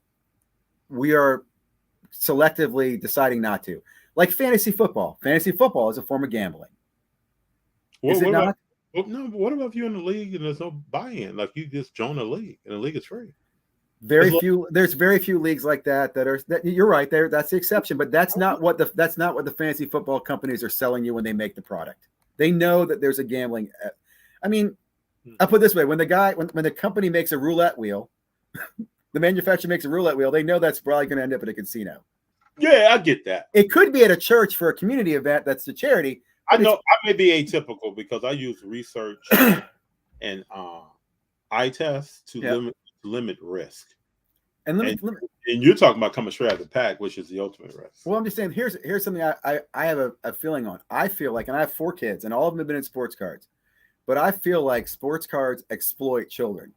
selectively deciding not to. Like fantasy football. Fantasy football is a form of gambling. Is it not? No, but what about if you're in the league and there's no buy-in? Like you just join a league and the league is free. There's very few leagues like that you're right there. That's the exception, but that's not what the fantasy football companies are selling you when they make the product. They know that there's a gambling. I mean, I'll put it this way: when the company makes a roulette wheel, the manufacturer makes a roulette wheel, they know that's probably going to end up at a casino. Yeah, I get that. It could be at a church for a community event that's the charity. I know I may be atypical because I use research and eye tests to limit risk. And you're talking about coming straight out of the pack, which is the ultimate risk. Well, I'm just saying, here's something I have a feeling on. I feel like, and I have 4 kids, and all of them have been in sports cards, but I feel like sports cards exploit children.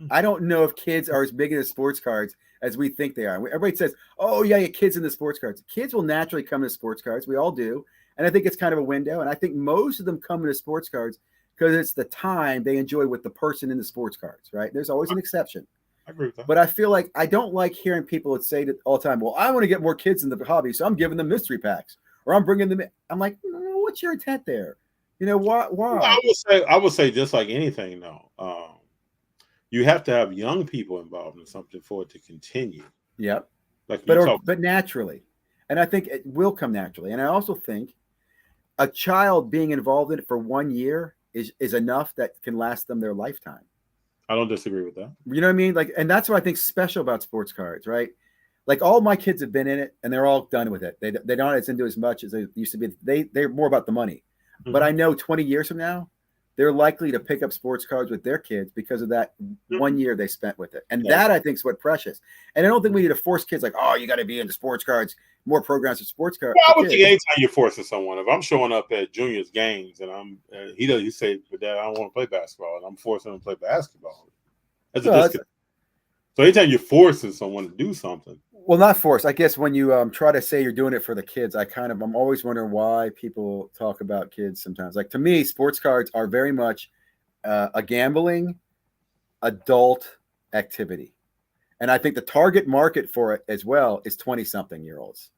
I don't know if kids are as big into sports cards as we think they are. Everybody says, "Oh yeah, kids into sports cards." Kids will naturally come to sports cards. We all do, and I think it's kind of a window. And I think most of them come into sports cards because it's the time they enjoy with the person in the sports cards. Right? There's always an exception. I agree with that. But I feel like I don't like hearing people that say that all the time. Well, I want to get more kids in the hobby, so I'm giving them mystery packs, or I'm bringing them in. I'm like, what's your intent there? You know, why? I would say just like anything, though. You have to have young people involved in something for it to continue. Yep. But naturally. And I think it will come naturally. And I also think a child being involved in it for 1 year is enough that can last them their lifetime. I don't disagree with that. You know what I mean? Like, and that's what I think special about sports cards, right? Like all my kids have been in it and they're all done with it. They don't as into as much as they used to be. They're more about the money. Mm-hmm. But I know 20 years from now, they're likely to pick up sports cards with their kids because of that 1 year they spent with it. And that I think is what precious. And I don't think we need to force kids like, oh, you got to be into sports cards, more programs for sports cards. Well, I would think anytime you're forcing someone, if I'm showing up at Junior's games and he say, but Dad, I don't want to play basketball, and I'm forcing him to play basketball. That's a disconnect. So anytime you're forcing someone to do something. Well, not forced. I guess when you try to say you're doing it for the kids, I'm always wondering why people talk about kids sometimes. Like to me, sports cards are very much a gambling adult activity. And I think the target market for it as well is 20-something-year-olds.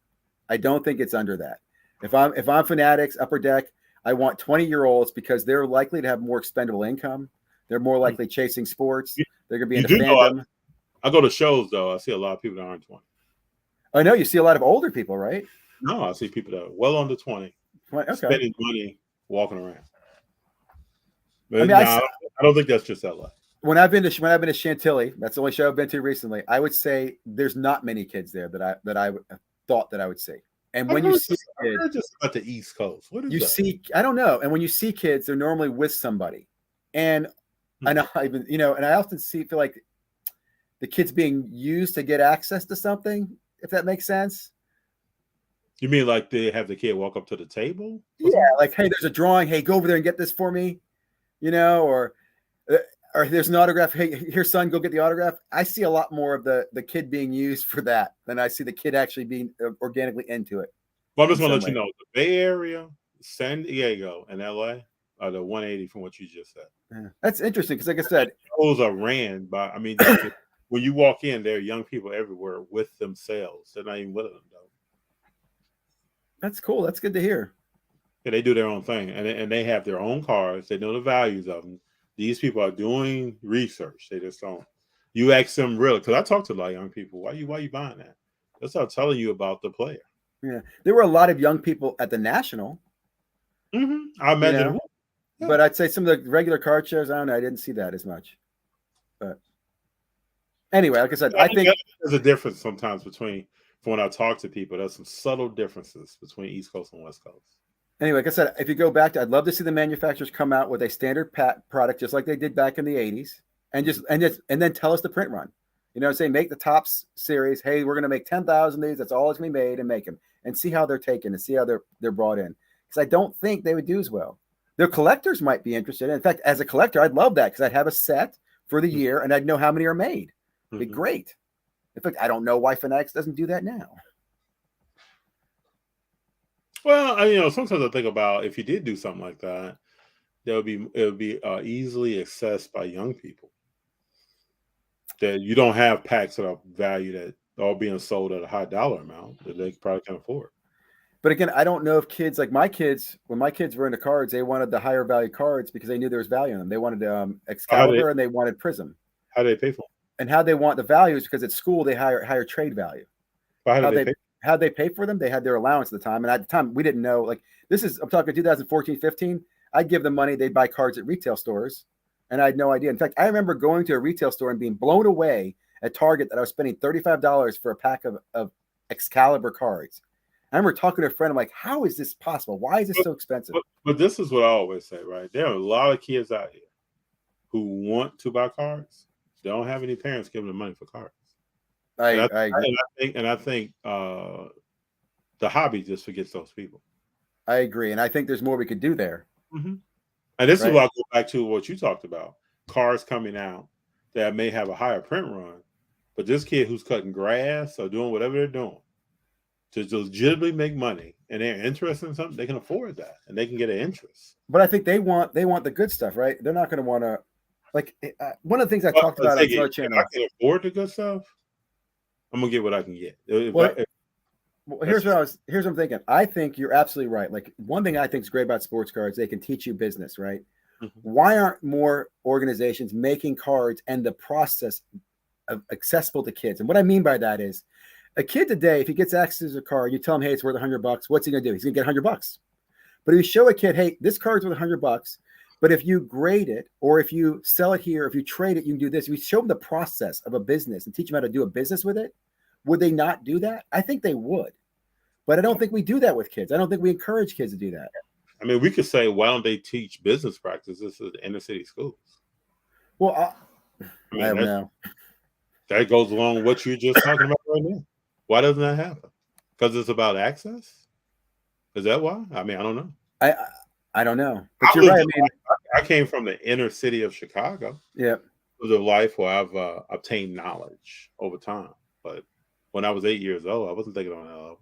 I don't think it's under that. If I'm Fanatics, Upper Deck, I want 20-year-olds because they're likely to have more expendable income. They're more likely chasing sports. They're going to be in the fandom. I go to shows, though. I see a lot of people that aren't 20. I know you see a lot of older people, right? No, I see people that are well under 20, spending money, walking around. But I don't think that's just LA. When I've been to Chantilly, that's the only show I've been to recently. I would say there's not many kids there that I thought that I would see. And when you see kids, just about the East Coast, what is you that? see? I don't know. And when you see kids, they're normally with somebody. And I know and I often feel like the kids being used to get access to something. If that makes sense. You mean like they have the kid walk up to the table? Yeah, like, hey, there's a drawing. Hey, go over there and get this for me. Or there's an autograph. Hey, here, son, go get the autograph. I see a lot more of the kid being used for that than I see the kid actually being organically into it. Well, I'm just going to let you know, the Bay Area, San Diego, and LA are the 180 from what you just said. Yeah. That's interesting because, like I said, those are ran by, when you walk in, there are young people everywhere with themselves. They're not even with them, though. That's cool. That's good to hear. Yeah, they do their own thing, and they have their own cars. They know the values of them. These people are doing research. They just don't. You ask them really, because I talk to a lot of young people. Why you buying that? They'll start telling you about the player. Yeah, there were a lot of young people at the National. I imagine. You know? Yeah. But I'd say some of the regular card shows, I don't know. I didn't see that as much. But anyway, like I said, I think there's a difference sometimes between, from when I talk to people, there's some subtle differences between East Coast and West Coast. Anyway, like I said, if you go back to, I'd love to see the manufacturers come out with a standard product, just like they did back in the 80s, and then tell us the print run. You know what I'm saying? Make the Topps series. Hey, we're going to make 10,000 of these. That's all it's going to be made, and make them and see how they're taken and see how they're brought in. Because I don't think they would do as well. Their collectors might be interested. In fact, as a collector, I'd love that because I'd have a set for the year and I'd know how many are made. It'd be great. In fact, I don't know why Fanatics doesn't do that now. Well, sometimes I think about if you did do something like that, it would be easily accessed by young people. That you don't have packs that are valued at all being sold at a high dollar amount that they probably can't afford. But again, I don't know if kids like my kids, when my kids were into cards, they wanted the higher value cards because they knew there was value in them. They wanted Excalibur and they wanted Prism. How do they pay for them? And how they want the values because at school they higher trade value. How they pay for them? They had their allowance at the time. And at the time, we didn't know. Like, I'm talking 2014, 15. I'd give them money. They'd buy cards at retail stores. And I had no idea. In fact, I remember going to a retail store and being blown away at Target that I was spending $35 for a pack of Excalibur cards. I remember talking to a friend. I'm like, how is this possible? Why is this so expensive? But this is what I always say, right? There are a lot of kids out here who want to buy cards. They don't have any parents giving them money for cards. I agree. I think the hobby just forgets those people. I agree. And I think there's more we could do there. Mm-hmm. And this is why I go back to what you talked about. Cars coming out that may have a higher print run, but this kid who's cutting grass or doing whatever they're doing to legitimately make money and they're interested in something, they can afford that and they can get an interest. But I think they want the good stuff, right? They're not going to want to, like, one of the things I talked about on our channel. If I can afford the good stuff, I'm gonna get what I can get. Here's what I'm thinking. I think you're absolutely right. Like, one thing I think is great about sports cards, they can teach you business, right? Mm-hmm. Why aren't more organizations making cards and the process of accessible to kids? And what I mean by that is, a kid today, if he gets access to a card, you tell him, hey, it's worth $100. What's he gonna do? He's gonna get $100. But if you show a kid, hey, this card's worth $100, but if you grade it, or if you sell it here, if you trade it, you can do this. If you show them the process of a business and teach them how to do a business with it, would they not do that? I think they would. But I don't think we do that with kids. I don't think we encourage kids to do that. I mean, we could say, why don't they teach business practices in inner city schools? Well, I don't know. That goes along with what you're just talking about right now. Why doesn't that happen? Because it's about access? Is that why? I mean, I don't know. I don't know. But you're right. I mean, I came from the inner city of Chicago. Yeah. It was a life where I've obtained knowledge over time. But when I was 8 years old, I wasn't thinking on that level.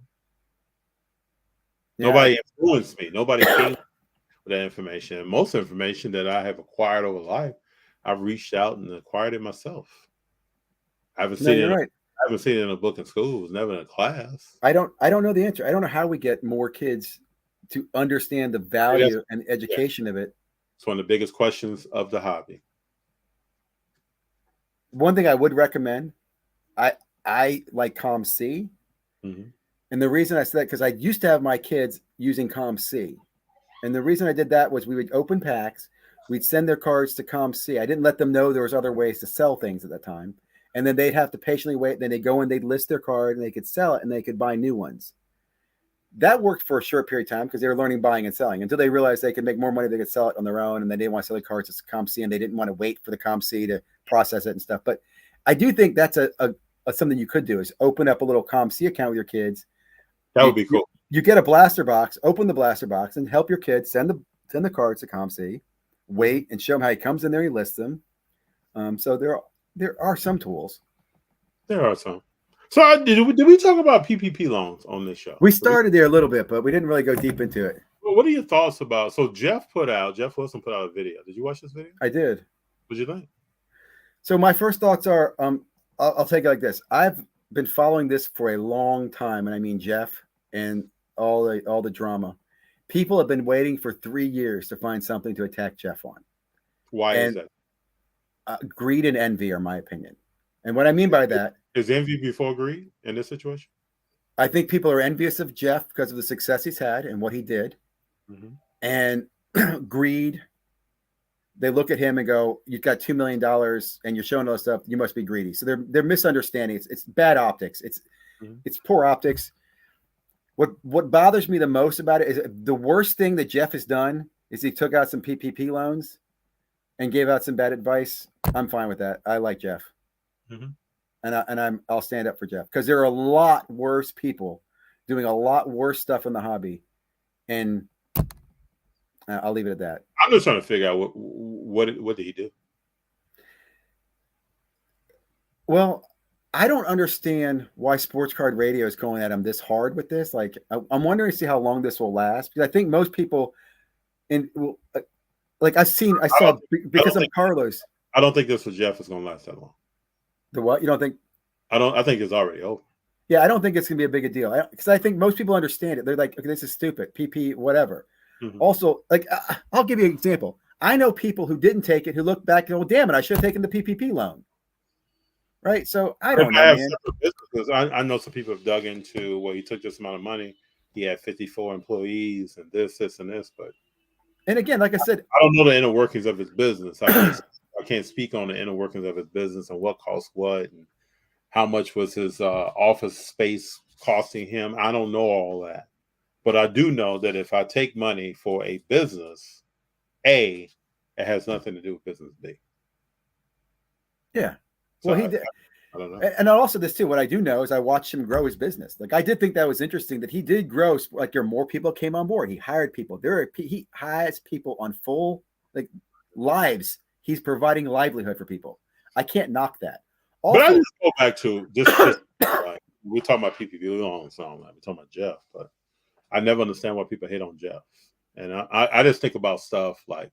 Yeah. Nobody influenced me. Nobody came with that information. And most information that I have acquired over life, I've reached out and acquired it myself. I haven't seen it. Right. I haven't seen it in a book in school. It was never in a class. I don't know the answer. I don't know how we get more kids to understand the value and education of it. It's one of the biggest questions of the hobby. One thing I would recommend, I like ComC. Mm-hmm. And the reason I said that, because I used to have my kids using ComC. And the reason I did that was we would open packs. We'd send their cards to ComC. I didn't let them know there was other ways to sell things at that time. And then they'd have to patiently wait. Then they'd go and they'd list their card and they could sell it and they could buy new ones. That worked for a short period of time because they were learning buying and selling until they realized they could make more money. They could sell it on their own, and they didn't want to sell the cards to ComC, and they didn't want to wait for the ComC to process it and stuff. But I do think that's a something you could do is open up a little ComC account with your kids. That would be cool. You get a blaster box, open the blaster box, and help your kids send the cards to ComC. Wait and show them how he comes in there. He lists them. So there are some tools. There are some. So did we talk about PPP loans on this show? We started there a little bit, but we didn't really go deep into it. Well, what are your thoughts about? So Jeff Wilson put out a video. Did you watch this video? I did. What'd you think? So my first thoughts are, I'll take it like this. I've been following this for a long time, and I mean Jeff and all the drama. People have been waiting for 3 years to find something to attack Jeff on. Why is that? Greed and envy are my opinion. And what I mean by that is envy before greed in this situation. I think people are envious of Jeff because of the success he's had and what he did. Mm-hmm. And greed, they look at him and go, "You've got $2 million and you're showing all this stuff. You must be greedy." So they're misunderstanding. It's bad optics. It's poor optics. What bothers me the most about it is the worst thing that Jeff has done is he took out some PPP loans and gave out some bad advice. I'm fine with that. I like Jeff. Mm-hmm. And I'll stand up for Jeff because there are a lot worse people doing a lot worse stuff in the hobby, and I'll leave it at that. I'm just trying to figure out what did he do? Well, I don't understand why Sports Card Radio is going at him this hard with this. Like, I'm wondering to see how long this will last because I think most people, like I saw because of Carlos. I don't think this with Jeff is going to last that long. The what? You don't think? I think it's already over. Yeah, I don't think it's going to be a big a deal because I think most people understand it. They're like, okay, this is stupid. PP, whatever. Mm-hmm. Also, like, I'll give you an example. I know people who didn't take it who look back and go, "Damn it, I should have taken the PPP loan." Right? So I don't know, man. I know some people have dug into, well, he took this amount of money. He had 54 employees and this, and this. But and again, like I said, I don't know the inner workings of his business. I can't speak on the inner workings of his business and what cost what and how much was his office space costing him. I don't know all that. But I do know that if I take money for a business, A, it has nothing to do with business B. Yeah. So well, he did. I don't know. And also this too, what I do know is I watched him grow his business. Like I did think that was interesting that he did grow. Like there are more people came on board. He hired people. He hires people on full like lives. He's providing livelihood for people. I can't knock that. Also, but I just go back to just like, we're talking about PPP. We don't sound like we're talking about Jeff, but I never understand why people hate on Jeff. And I just think about stuff like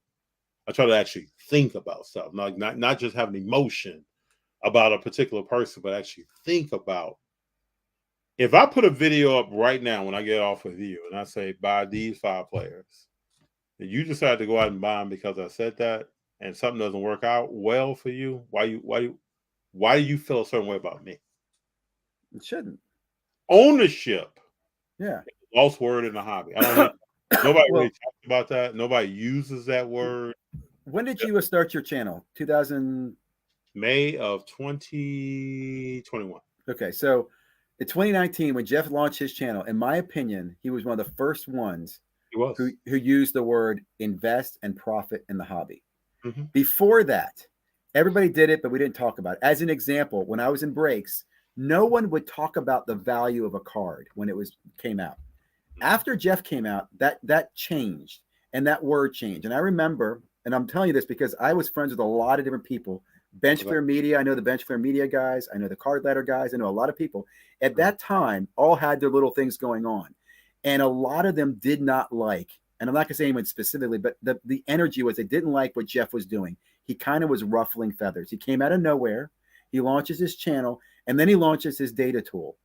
I try to actually think about stuff, not just have an emotion about a particular person, but actually think about if I put a video up right now when I get off with you and I say buy these 5 players, and you decide to go out and buy them because I said that, and something doesn't work out well for you, why do you feel a certain way about me? It shouldn't. Ownership. Yeah. Lost word in the hobby. I don't know. Nobody really talks about that. Nobody uses that word. When did you start your channel? 2000 May of 2021. Okay, so in 2019, when Jeff launched his channel, in my opinion, he was one of the first ones who used the word invest and profit in the hobby. Mm-hmm. After that, everybody did it, but we didn't talk about it. As an example, when I was in breaks, no one would talk about the value of a card when it came out. After Jeff came out, that changed and that word changed. And I remember, and I'm telling you this because I was friends with a lot of different people. Bench Clear Media, I know the Bench Clear Media guys. I know the Card Ladder guys. I know a lot of people. At that time, all had their little things going on. And a lot of them did not like, and I'm not going to say anyone specifically, but the energy was they didn't like what Jeff was doing. He kind of was ruffling feathers. He came out of nowhere. He launches his channel, and then he launches his data tool,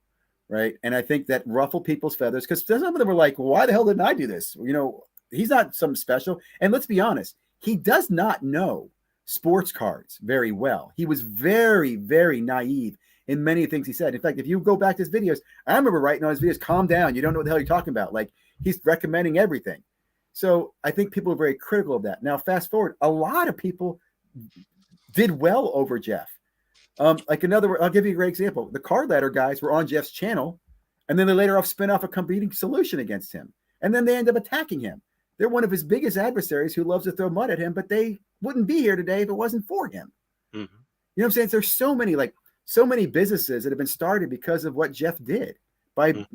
right? And I think that ruffled people's feathers because some of them were like, well, why the hell didn't I do this? You know, he's not something special. And let's be honest, he does not know sports cards very well. He was very, very naive in many things he said. In fact, if you go back to his videos, I remember writing on his videos, calm down. You don't know what the hell you're talking about. Like he's recommending everything. So I think people are very critical of that. Now, fast forward, a lot of people did well over Jeff. I'll give you a great example. The Card Ladder guys were on Jeff's channel, and then they later spin off a competing solution against him. And then they end up attacking him. They're one of his biggest adversaries who loves to throw mud at him, but they wouldn't be here today if it wasn't for him. Mm-hmm. You know what I'm saying? There's so many businesses that have been started because of what Jeff did by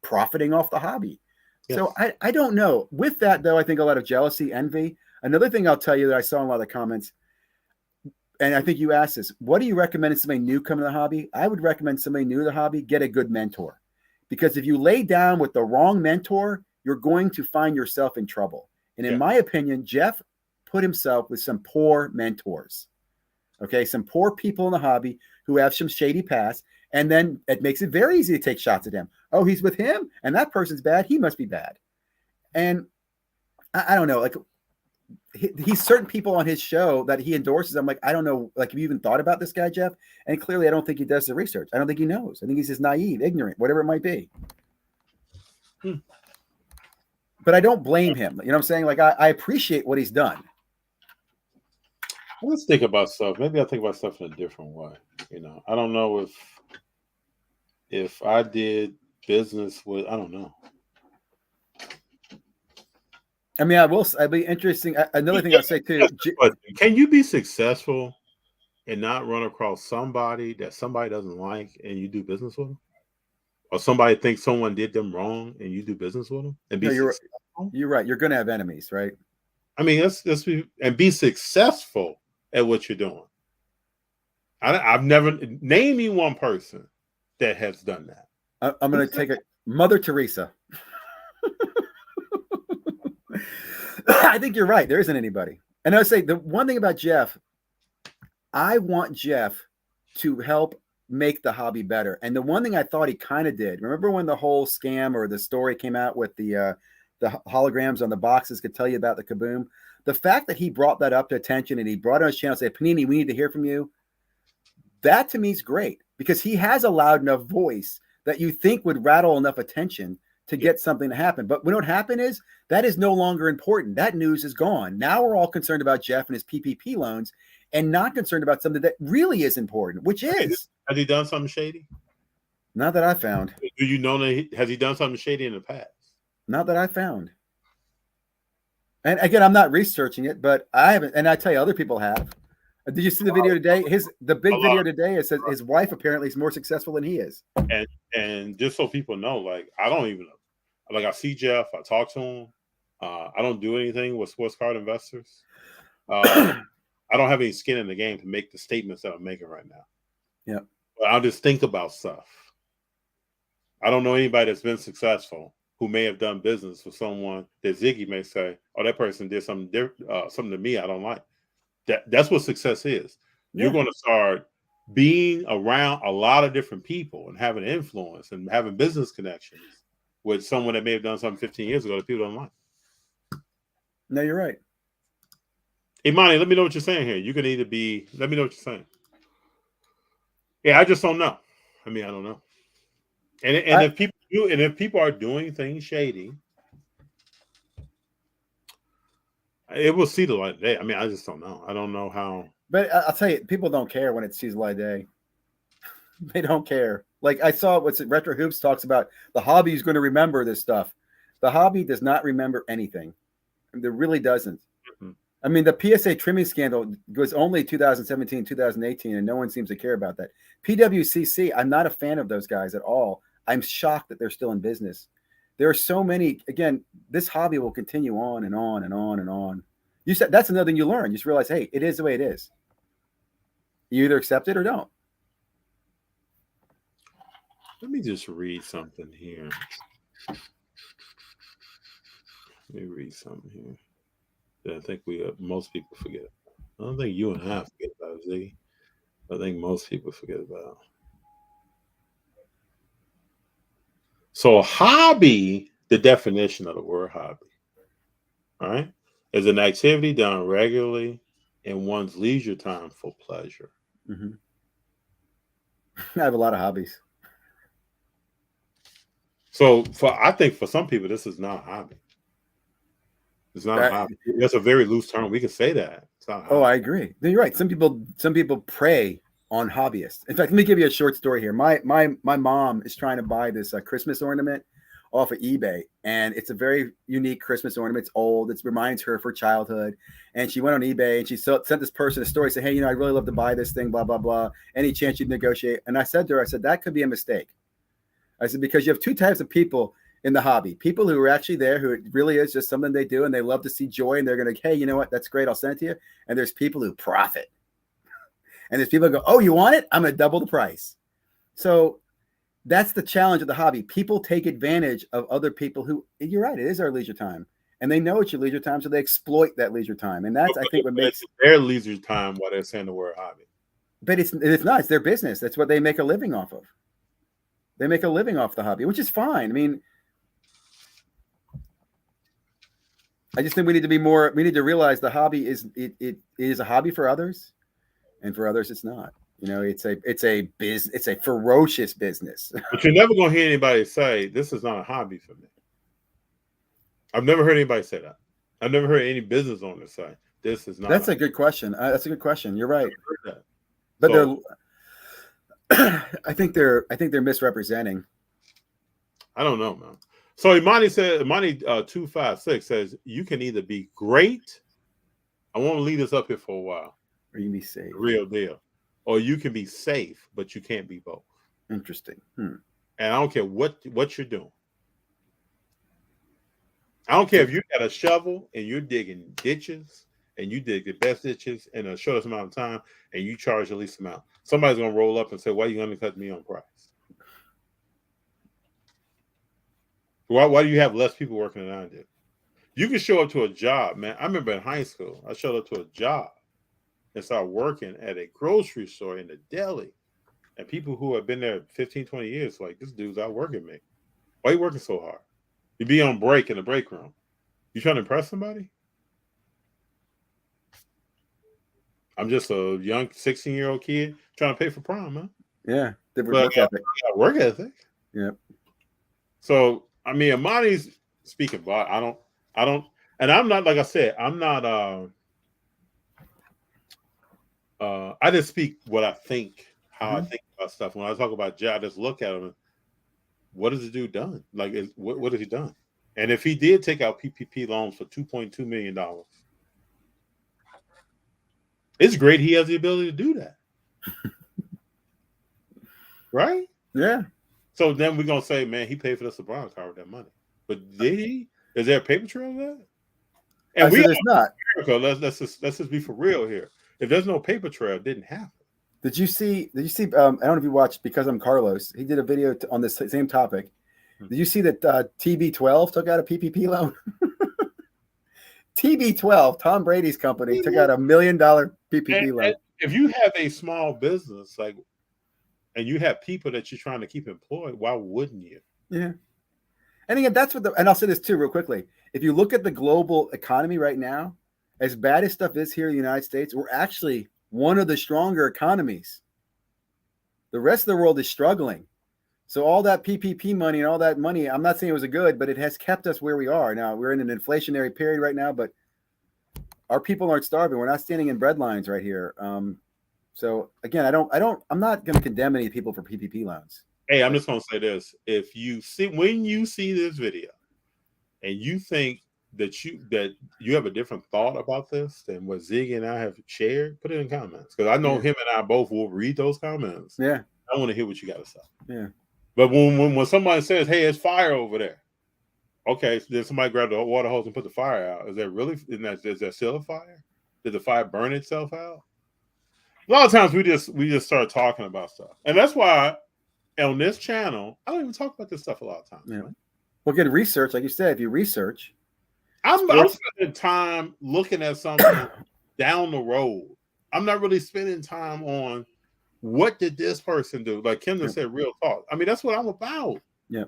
profiting off the hobby. Yes. So I don't know. With that, though, I think a lot of jealousy, envy. Another thing I'll tell you that I saw in a lot of the comments, and I think you asked this, what do you recommend somebody new come to the hobby? I would recommend somebody new to the hobby, get a good mentor. Because if you lay down with the wrong mentor, you're going to find yourself in trouble. And in my opinion, Jeff put himself with some poor mentors. Okay, some poor people in the hobby who have some shady past. And then it makes it very easy to take shots at him. Oh, he's with him and that person's bad. He must be bad. And I don't know, like he's certain people on his show that he endorses. I'm like, I don't know. Like, have you even thought about this guy, Jeff? And clearly, I don't think he does the research. I don't think he knows. I think he's just naive, ignorant, whatever it might be. But I don't blame him. You know what I'm saying? Like, I appreciate what he's done. Let's think about stuff. Maybe I think about stuff in a different way. I don't know if I did business with, I don't know. I mean, I'd be interesting. Another thing I'll say too. But can you be successful and not run across somebody that somebody doesn't like and you do business with them? Or somebody thinks someone did them wrong and you do business with them and be successful? You're right. You're going to have enemies, right? I mean, let's be successful at what you're doing. I've never name me one person that has done that. I'm going to take it. Mother Teresa. I think you're right. There isn't anybody. And I say the one thing about Jeff, I want Jeff to help make the hobby better. And the one thing I thought he kind of did, remember when the whole scam or the story came out with the holograms on the boxes could tell you about the kaboom? The fact that he brought that up to attention and he brought it on his channel and said, Panini, we need to hear from you. That to me is great because he has a loud enough voice that you think would rattle enough attention to get something to happen. But what happened is that is no longer important. That news is gone. Now we're all concerned about Jeff and his PPP loans and not concerned about something that really is important, which is. Has he done something shady? Not that I found. Do you know that has he done something shady in the past? Not that I found. And again, I'm not researching it, but I haven't. And I tell you, other people have. Did you see the video today? The big video today is that his wife apparently is more successful than he is. And just so people know, like I don't even know. Like I see Jeff, I talk to him. I don't do anything with sports card investors. I don't have any skin in the game to make the statements that I'm making right now. Yeah. But I'll just think about stuff. I don't know anybody that's been successful who may have done business with someone that Ziggy may say, oh, that person did something to me I don't like. That's what success is. Yeah. You're going to start being around a lot of different people and having influence and having business connections with someone that may have done something 15 years ago that people don't like. No, you're right. Imani, let me know what you're saying here. You can either be, let me know what you're saying. Yeah, I just don't know. I mean, I don't know. And if people do, and if people are doing things shady, it will see the light of day. I mean, I just don't know. I don't know how. But I'll tell you, people don't care when it sees light of day. They don't care. Like I saw what's Retro Hoops talks about the hobby is going to remember this stuff. The hobby does not remember anything. It really doesn't. Mm-hmm. I mean, the PSA trimming scandal was only 2017, 2018, and no one seems to care about that. PWCC, I'm not a fan of those guys at all. I'm shocked that they're still in business. There are so many. Again, this hobby will continue on and on and on and on. You said that's another thing you learn. You just realize, hey, it is the way it is. You either accept it or don't. Let me just read something here. Let me read something here that I think most people forget. I don't think you and I forget about it, Ziggy. I think most people forget about it. So hobby, the definition of the word hobby, all right, is an activity done regularly in one's leisure time for pleasure. Mm-hmm. I have a lot of hobbies. So I think for some people, this is not a hobby. It's not a hobby. That's a very loose term. We can say that. It's not a hobby. Oh, I agree. You're right. Some people prey on hobbyists. In fact, let me give you a short story here. My mom is trying to buy this Christmas ornament off of eBay, and it's a very unique Christmas ornament. It's old. It reminds her of her childhood. And she went on eBay and she sent this person a story, saying, "Hey, I'd really love to buy this thing. Blah blah blah. Any chance you'd negotiate?" And I said to her, that could be a mistake. I said, because you have two types of people in the hobby. People who are actually there, who it really is just something they do and they love to see joy and they're going to, hey, you know what? That's great. I'll send it to you. And there's people who profit. And there's people who go, oh, you want it? I'm going to double the price. So that's the challenge of the hobby. People take advantage of other people who, you're right, it is our leisure time. And they know it's your leisure time, so they exploit that leisure time. And that's, I think, what makes their leisure time while they're saying the word hobby. But it's not. It's their business. That's what they make a living off of. They make a living off the hobby, which is fine. I mean, I just think we need to be more. We need to realize the hobby is it is a hobby for others, and for others it's not. It's a ferocious business. But you're never gonna hear anybody say this is not a hobby for me. I've never heard anybody say that. I've never heard any business owner say this is not. That's a good question. That's a good question. You're right. But I think they're misrepresenting. I don't know, man. So Imani 256 says you can either be great. I want to leave this up here for a while. Or you can be safe. Real deal. Or you can be safe, but you can't be both. Interesting. And I don't care what you're doing. I don't care if you got a shovel and you're digging ditches and you dig the best ditches in a shortest amount of time and you charge the least amount. Somebody's gonna roll up and say, "Why are you undercut me on price? Why do you have less people working than I do?" You can show up to a job, man. I remember in high school, I showed up to a job and started working at a grocery store in the deli. And people who have been there 15, 20 years, like, this dude's out working me. Why are you working so hard? You be on break in the break room. You trying to impress somebody? I'm just a young 16-year-old kid trying to pay for prom, man. Yeah, different work ethic. Yeah. So I mean, Imani's speaking, but I don't, and I'm not, like I said, I'm not. I just speak what I think, how I think about stuff. When I talk about Jay, I just look at him and what has the dude done? Like, what has he done? And if he did take out PPP loans for $2.2 million, it's great he has the ability to do that. Right? Yeah. So then we're going to say, man, he paid for the LeBron car with that money. But did he? Is there a paper trail of that? And there's not. America, let's just be for real here. If there's no paper trail, it didn't happen. Did you see? I don't know if you watched Because I'm Carlos. He did a video on this same topic. Did you see that TB12 took out a PPP loan? TB12, Tom Brady's company, took out $1 million PPP loan. And if you have a small business, like, and you have people that you're trying to keep employed, why wouldn't you? Yeah. And again, that's what and I'll say this too real quickly. If you look at the global economy right now, as bad as stuff is here in the United States, we're actually one of the stronger economies. The rest of the world is struggling. So all that PPP money and all that money, I'm not saying it was a good, but it has kept us where we are. Now we're in an inflationary period right now, but our people aren't starving. We're not standing in bread lines right here. So again, I'm not going to condemn any people for PPP loans. Hey, I'm just going to say this. When you see this video and you think that you have a different thought about this than what Ziggy and I have shared, put it in comments. Because I know him and I both will read those comments. Yeah. I want to hear what you got to say. Yeah. But when somebody says, hey, it's fire over there. Okay, so then somebody grab the water hose and put the fire out. Is that still a fire? Did the fire burn itself out? A lot of times we just start talking about stuff. And that's why on this channel, I don't even talk about this stuff a lot of times. Yeah. Right? Well, good research. Like you said, if you research. I'm spending time looking at something down the road. I'm not really spending time on what did this person do? Like Kendra said, real talk. I mean, that's what I'm about. Yeah.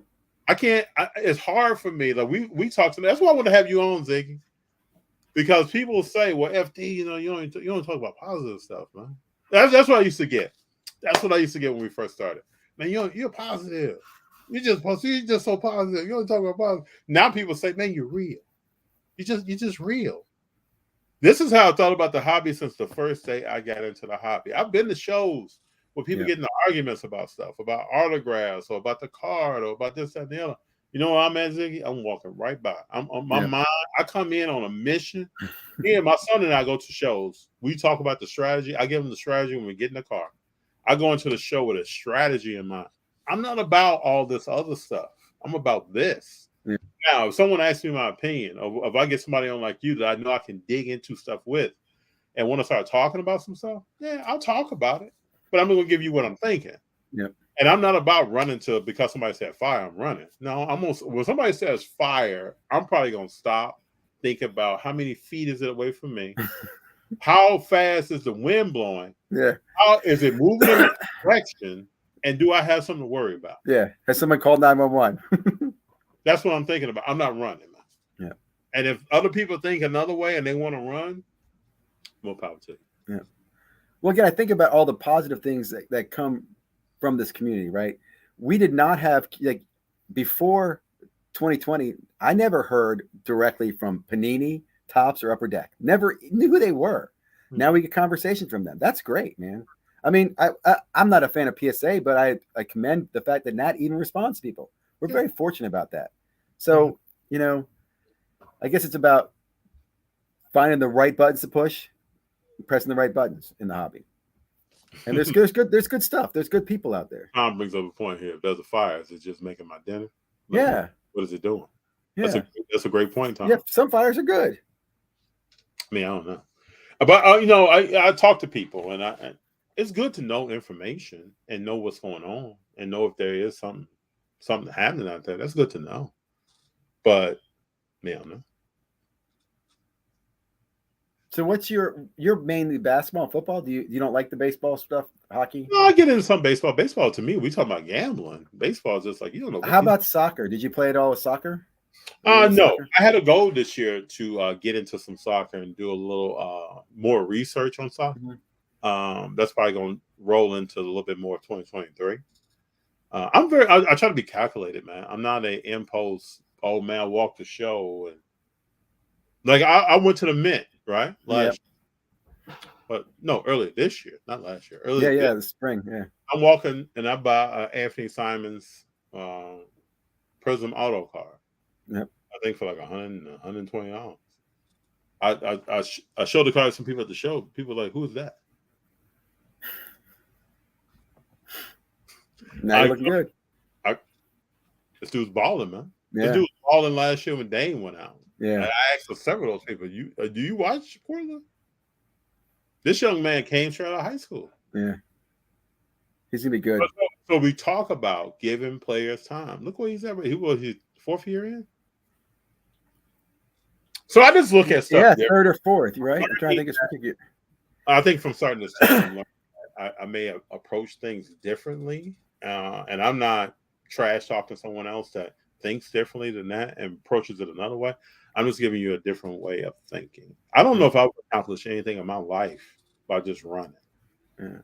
It's hard for me. Like we talk to them. That's why I want to have you on, Ziggy. Because people say, well, FD, you don't talk about positive stuff, man. That's what I used to get. That's what I used to get when we first started. Man, you're positive. You're just so positive. You don't talk about positive. Now people say, man, you're real. You're just real. This is how I thought about the hobby since the first day I got into the hobby. I've been to shows where people get into arguments about stuff, about autographs or about the card or about this, that, and the other. You know where I'm at, Ziggy? I'm walking right by. I'm on my mind. I come in on a mission. Me and my son and I go to shows. We talk about the strategy. I give him the strategy when we get in the car. I go into the show with a strategy in mind. I'm not about all this other stuff. I'm about this. Yeah. Now, if someone asks me my opinion, or if I get somebody on like you that I know I can dig into stuff with and want to start talking about some stuff, yeah, I'll talk about it. But I'm going to give you what I'm thinking. Yeah. And I'm not about running because somebody said fire, I'm running. No, when somebody says fire, I'm probably going to stop, think about how many feet is it away from me? How fast is the wind blowing? Yeah. How is it moving in a direction? And do I have something to worry about? Yeah. Has someone called 911? That's what I'm thinking about. I'm not running. Yeah. And if other people think another way and they want to run, more power to you. Yeah. Well, again, I think about all the positive things that come from this community, right? We did not have, like, before 2020, I never heard directly from Panini, Topps, or Upper Deck. Never knew who they were. Now we get conversation from them. That's great, man. I mean, I'm not a fan of PSA, but I commend the fact that Nat even responds to people. We're very fortunate about that. So, you know, I guess it's about finding the right buttons to push, pressing the right buttons in the hobby. And there's good stuff. There's good people out there. Tom brings up a point here. If there's a fire, is it just making my dinner? Like, yeah. What is it doing? Yeah. That's a great point, Tom. Yeah, some fires are good. I mean, I don't know. But, you know, I talk to people, and it's good to know information and know what's going on and know if there is something happening out there. That's good to know. But, I don't know. So what's you're mainly basketball and football? Do you don't like the baseball stuff, hockey? No, I get into some baseball. Baseball to me, we talk about gambling. Baseball is just like, you don't know. How about soccer? Did you play at all with soccer? No. Soccer? I had a goal this year to get into some soccer and do a little more research on soccer. Mm-hmm. That's probably going to roll into a little bit more of 2023. I try to be calculated, man. I'm not an impulse, oh man, walk the show. And like I went to the Mint, right? Last year. But no, earlier this year, not last year. The spring. Yeah. I'm walking and I buy Anthony Simon's Prism Auto card. Yep. I think for like $120. I showed the card to some people at the show. People were like, who's that? Now you're looking good. This dude's balling, man. Yeah. This dude was balling last year when Dane went out. Yeah. And I asked for several of those people, do you watch Portland? This young man came straight out of high school. Yeah. He's going to be good. So we talk about giving players time. Look where he's at. He was his fourth year in. So I just look at stuff. Yeah, third or fourth, right? I'm trying to think of something. I think from starting this time, I may have approached things differently. And I'm not trash talking someone else that thinks differently than that and approaches it another way. I'm just giving you a different way of thinking. I don't know if I would accomplish anything in my life by just running. Yeah.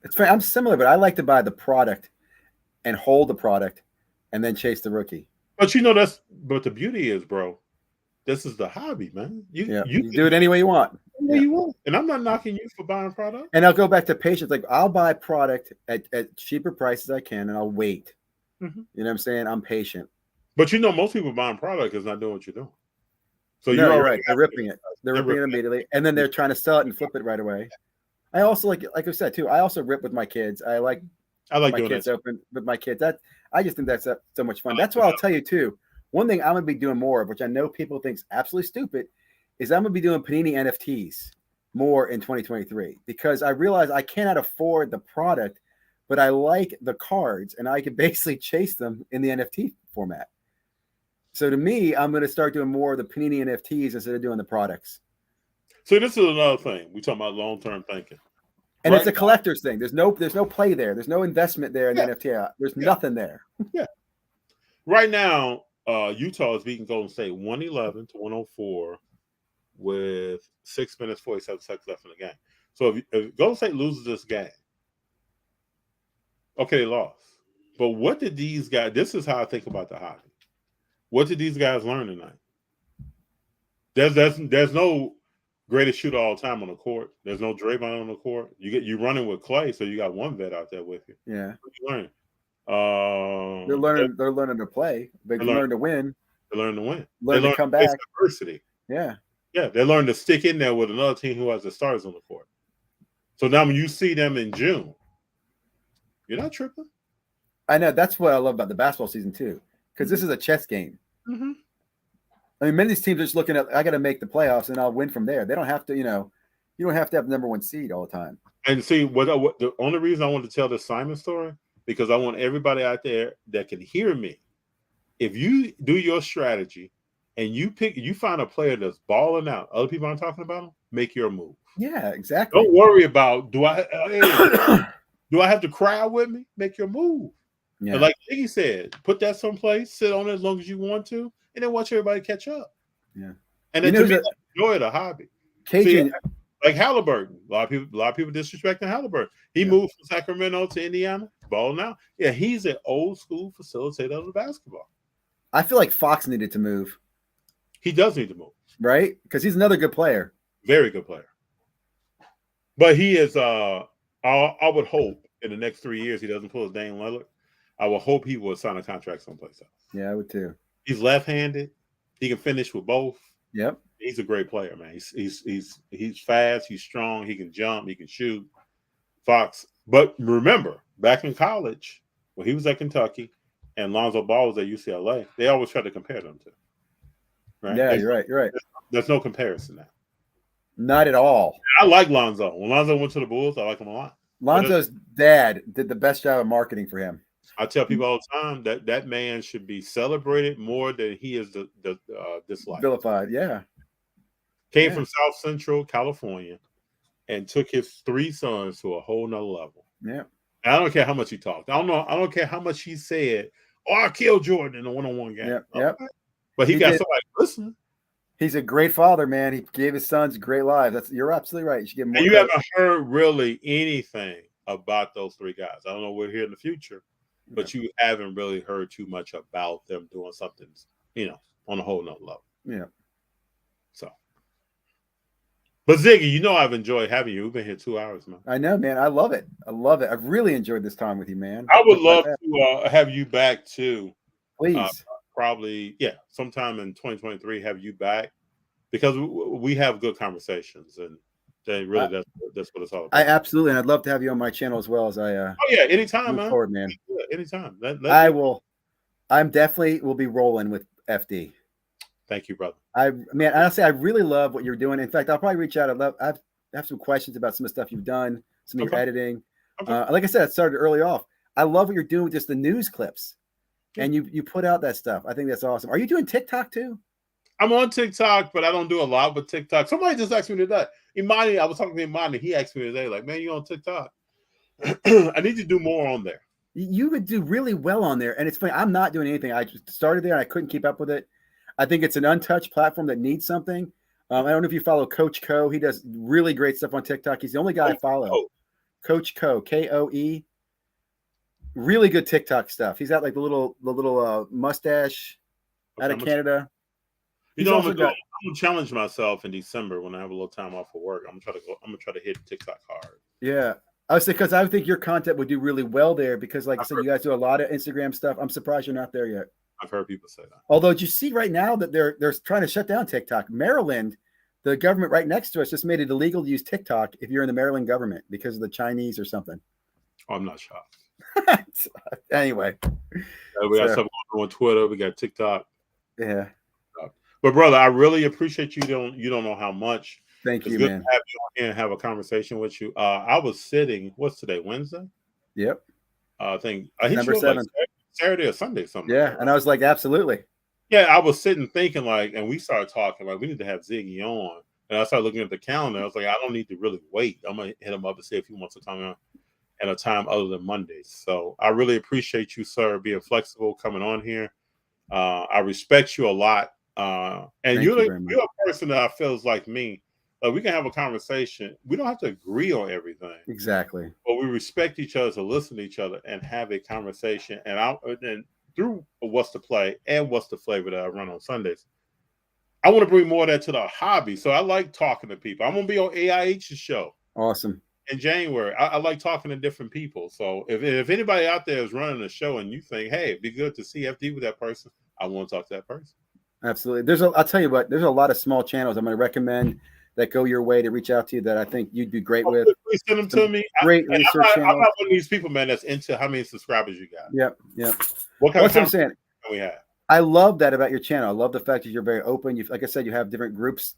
It's funny. I'm similar, but I like to buy the product and hold the product and then chase the rookie. But you know, but the beauty is, bro, this is the hobby, man. You do it any way you want. Any way you want. And I'm not knocking you for buying product. And I'll go back to patience. Like I'll buy product at cheaper prices I can and I'll wait. Mm-hmm. You know what I'm saying? I'm patient. But you know, most people buying product is not doing what you're doing. So you're right. They're ripping it. They're ripping it immediately. And then they're trying to sell it and flip it right away. I also like I said too, I also rip with my kids. I like my doing kids open with my kids. I just think that's so much fun. That's why I'll tell you too. One thing I'm gonna be doing more of, which I know people think is absolutely stupid, is I'm gonna be doing Panini NFTs more in 2023 because I realize I cannot afford the product, but I like the cards and I can basically chase them in the NFT format. So to me, I'm gonna start doing more of the Panini NFTs instead of doing the products. So this is another thing. We talking about long-term thinking. And it's a collector's thing. There's no play there. There's no investment there in the NFT. There's nothing there. Yeah. Right now, Utah is beating Golden State 111-104 with 6 minutes, 47 seconds left in the game. So if Golden State loses this game, okay, they lost. But what did these guys, this is how I think about the hobby. What did these guys learn tonight? There's no greatest shooter all time on the court. There's no Draymond on the court. You running with Clay, so you got one vet out there with you. Yeah. What you learn? They're learning to play. They learn to win. They learn to win. Learn to come back. Adversity. Yeah. Yeah. They learn to stick in there with another team who has the stars on the court. So now when you see them in June, you're not tripping. I know. That's what I love about the basketball season too, because this is a chess game. Mm-hmm. I mean, many of these teams are just looking at, I got to make the playoffs and I'll win from there. They don't have to, you don't have to have the number one seed all the time. And see, the only reason I want to tell the Simon story, because I want everybody out there that can hear me. If you do your strategy and you find a player that's balling out, other people aren't talking about them, make your move. Yeah, exactly. Don't worry about, do I have to cry with me? Make your move. Yeah. And like Ziggy said, put that someplace, sit on it as long as you want to, and then watch everybody catch up. Yeah. And then to me, enjoy the hobby. Cajun. See, like Halliburton, a lot of people disrespecting Halliburton. He moved from Sacramento to Indiana, ball now. Yeah, he's an old school facilitator of the basketball. I feel like Fox needed to move. He does need to move, right? Because he's another good player, very good player. But he is. I would hope in the next 3 years he doesn't pull his Dame Lillard. I would hope he will sign a contract someplace else. Yeah, I would too. He's left-handed. He can finish with both. Yep. He's a great player, man. He's fast. He's strong. He can jump. He can shoot. Fox. But remember, back in college, when he was at Kentucky and Lonzo Ball was at UCLA, they always tried to compare them to. Right? Yeah, you're right. You're right. There's no comparison now. Not at all. I like Lonzo. When Lonzo went to the Bulls, I like him a lot. Lonzo's dad did the best job of marketing for him. I tell people all the time that man should be celebrated more than he is disliked. Vilified, yeah. Came from South Central California and took his 3 sons to a whole nother level. Yeah. And I don't care how much he talked. I don't care how much he said, I killed Jordan in a one-on-one game. Yep. Okay. Yep. But he got somebody listening. He's a great father, man. He gave his sons great lives. You're absolutely right. You should give him more. And you haven't heard really anything about those 3 guys. I don't know what we're here in the future, but you haven't really heard too much about them doing something, on a whole nother level. Yeah. So, but Ziggy, I've enjoyed having you. We've been here 2 hours, man. I know, man. I love it. I love it. I've really enjoyed this time with you, man. I would love to have you back too. Please. Probably, sometime in 2023, have you back because we have good conversations, and that's what it's all about. I absolutely, and I'd love to have you on my channel as well as I. Anytime, man. Forward, man. Yeah, anytime. I will. I'm definitely will be rolling with FD. Thank you, brother. Honestly, I really love what you're doing. In fact, I'll probably reach out. I have some questions about some of the stuff you've done, some of your editing. Okay. Like I said, it started early off. I love what you're doing with just the news clips. And you put out that stuff. I think that's awesome. Are you doing TikTok too? I'm on TikTok, but I don't do a lot with TikTok. Somebody just asked me today. Imani, I was talking to Imani. He asked me today, like, man, you on TikTok? I need to do more on there. You would do really well on there. And it's funny. I'm not doing anything. I just started there and I couldn't keep up with it. I think it's an untouched platform that needs something. I don't know if you follow Coach Co. He does really great stuff on TikTok. He's the only guy I follow. Coach Co. Koe. Really good TikTok stuff. He's got like the little mustache out of Canada. I'm gonna challenge myself in December when I have a little time off of work. I'm gonna try to hit TikTok hard. Yeah, because I think your content would do really well there because, like I said, you guys do a lot of Instagram stuff. I'm surprised you're not there yet. I've heard people say that. Although, do you see right now that they're trying to shut down TikTok? Maryland, the government right next to us just made it illegal to use TikTok if you're in the Maryland government because of the Chinese or something. Oh, I'm not shocked. Anyway, we got something on Twitter. We got TikTok. Yeah. But brother, I really appreciate you. You don't know how much. Thank you, good man. To have you on here and have a conversation with you. I was sitting. What's today? Wednesday. Yep. I think I hit Number you 7. like Saturday or Sunday, something. Yeah, like that. And I was like, absolutely. Yeah, I was sitting thinking and we started talking we need to have Ziggy on, and I started looking at the calendar. I was like, I don't need to really wait. I'm gonna hit him up and see if he wants to come on at a time other than Mondays. So I really appreciate you, sir, being flexible, coming on here. I respect you a lot. And you're a person that I feel is like me. We can have a conversation. We don't have to agree on everything. Exactly. But we respect each other to listen to each other and have a conversation. And through What's the Play and What's the Flavor that I run on Sundays, I want to bring more of that to the hobby. So I like talking to people. I'm going to be on AIH's show. Awesome. In January. I like talking to different people. So if anybody out there is running a show and you think, hey, it'd be good to see FD with that person, I want to talk to that person. Absolutely. I'll tell you what, there's a lot of small channels I'm going to recommend that go your way to reach out to you that I think you'd be great with. Please send them to me. Great research channels. I'm not one of these people, man, that's into how many subscribers you got. Yep. What kind of I'm saying? We have? I love that about your channel. I love the fact that you're very open. Like I said, you have different groups,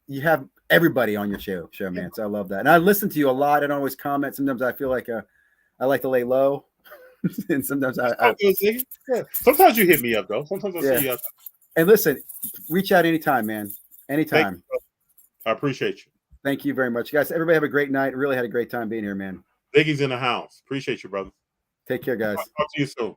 you have everybody on your show, man. So I love that. And I listen to you a lot. I don't always comment. Sometimes I feel like I like to lay low. And sometimes sometimes you hit me up though. Sometimes I see you up. And listen, reach out anytime, man. Anytime. I appreciate you. Thank you very much, guys. Everybody have a great night. Really had a great time being here, man. Ziggy's in the house. Appreciate you, brother. Take care, guys. I'll talk to you soon.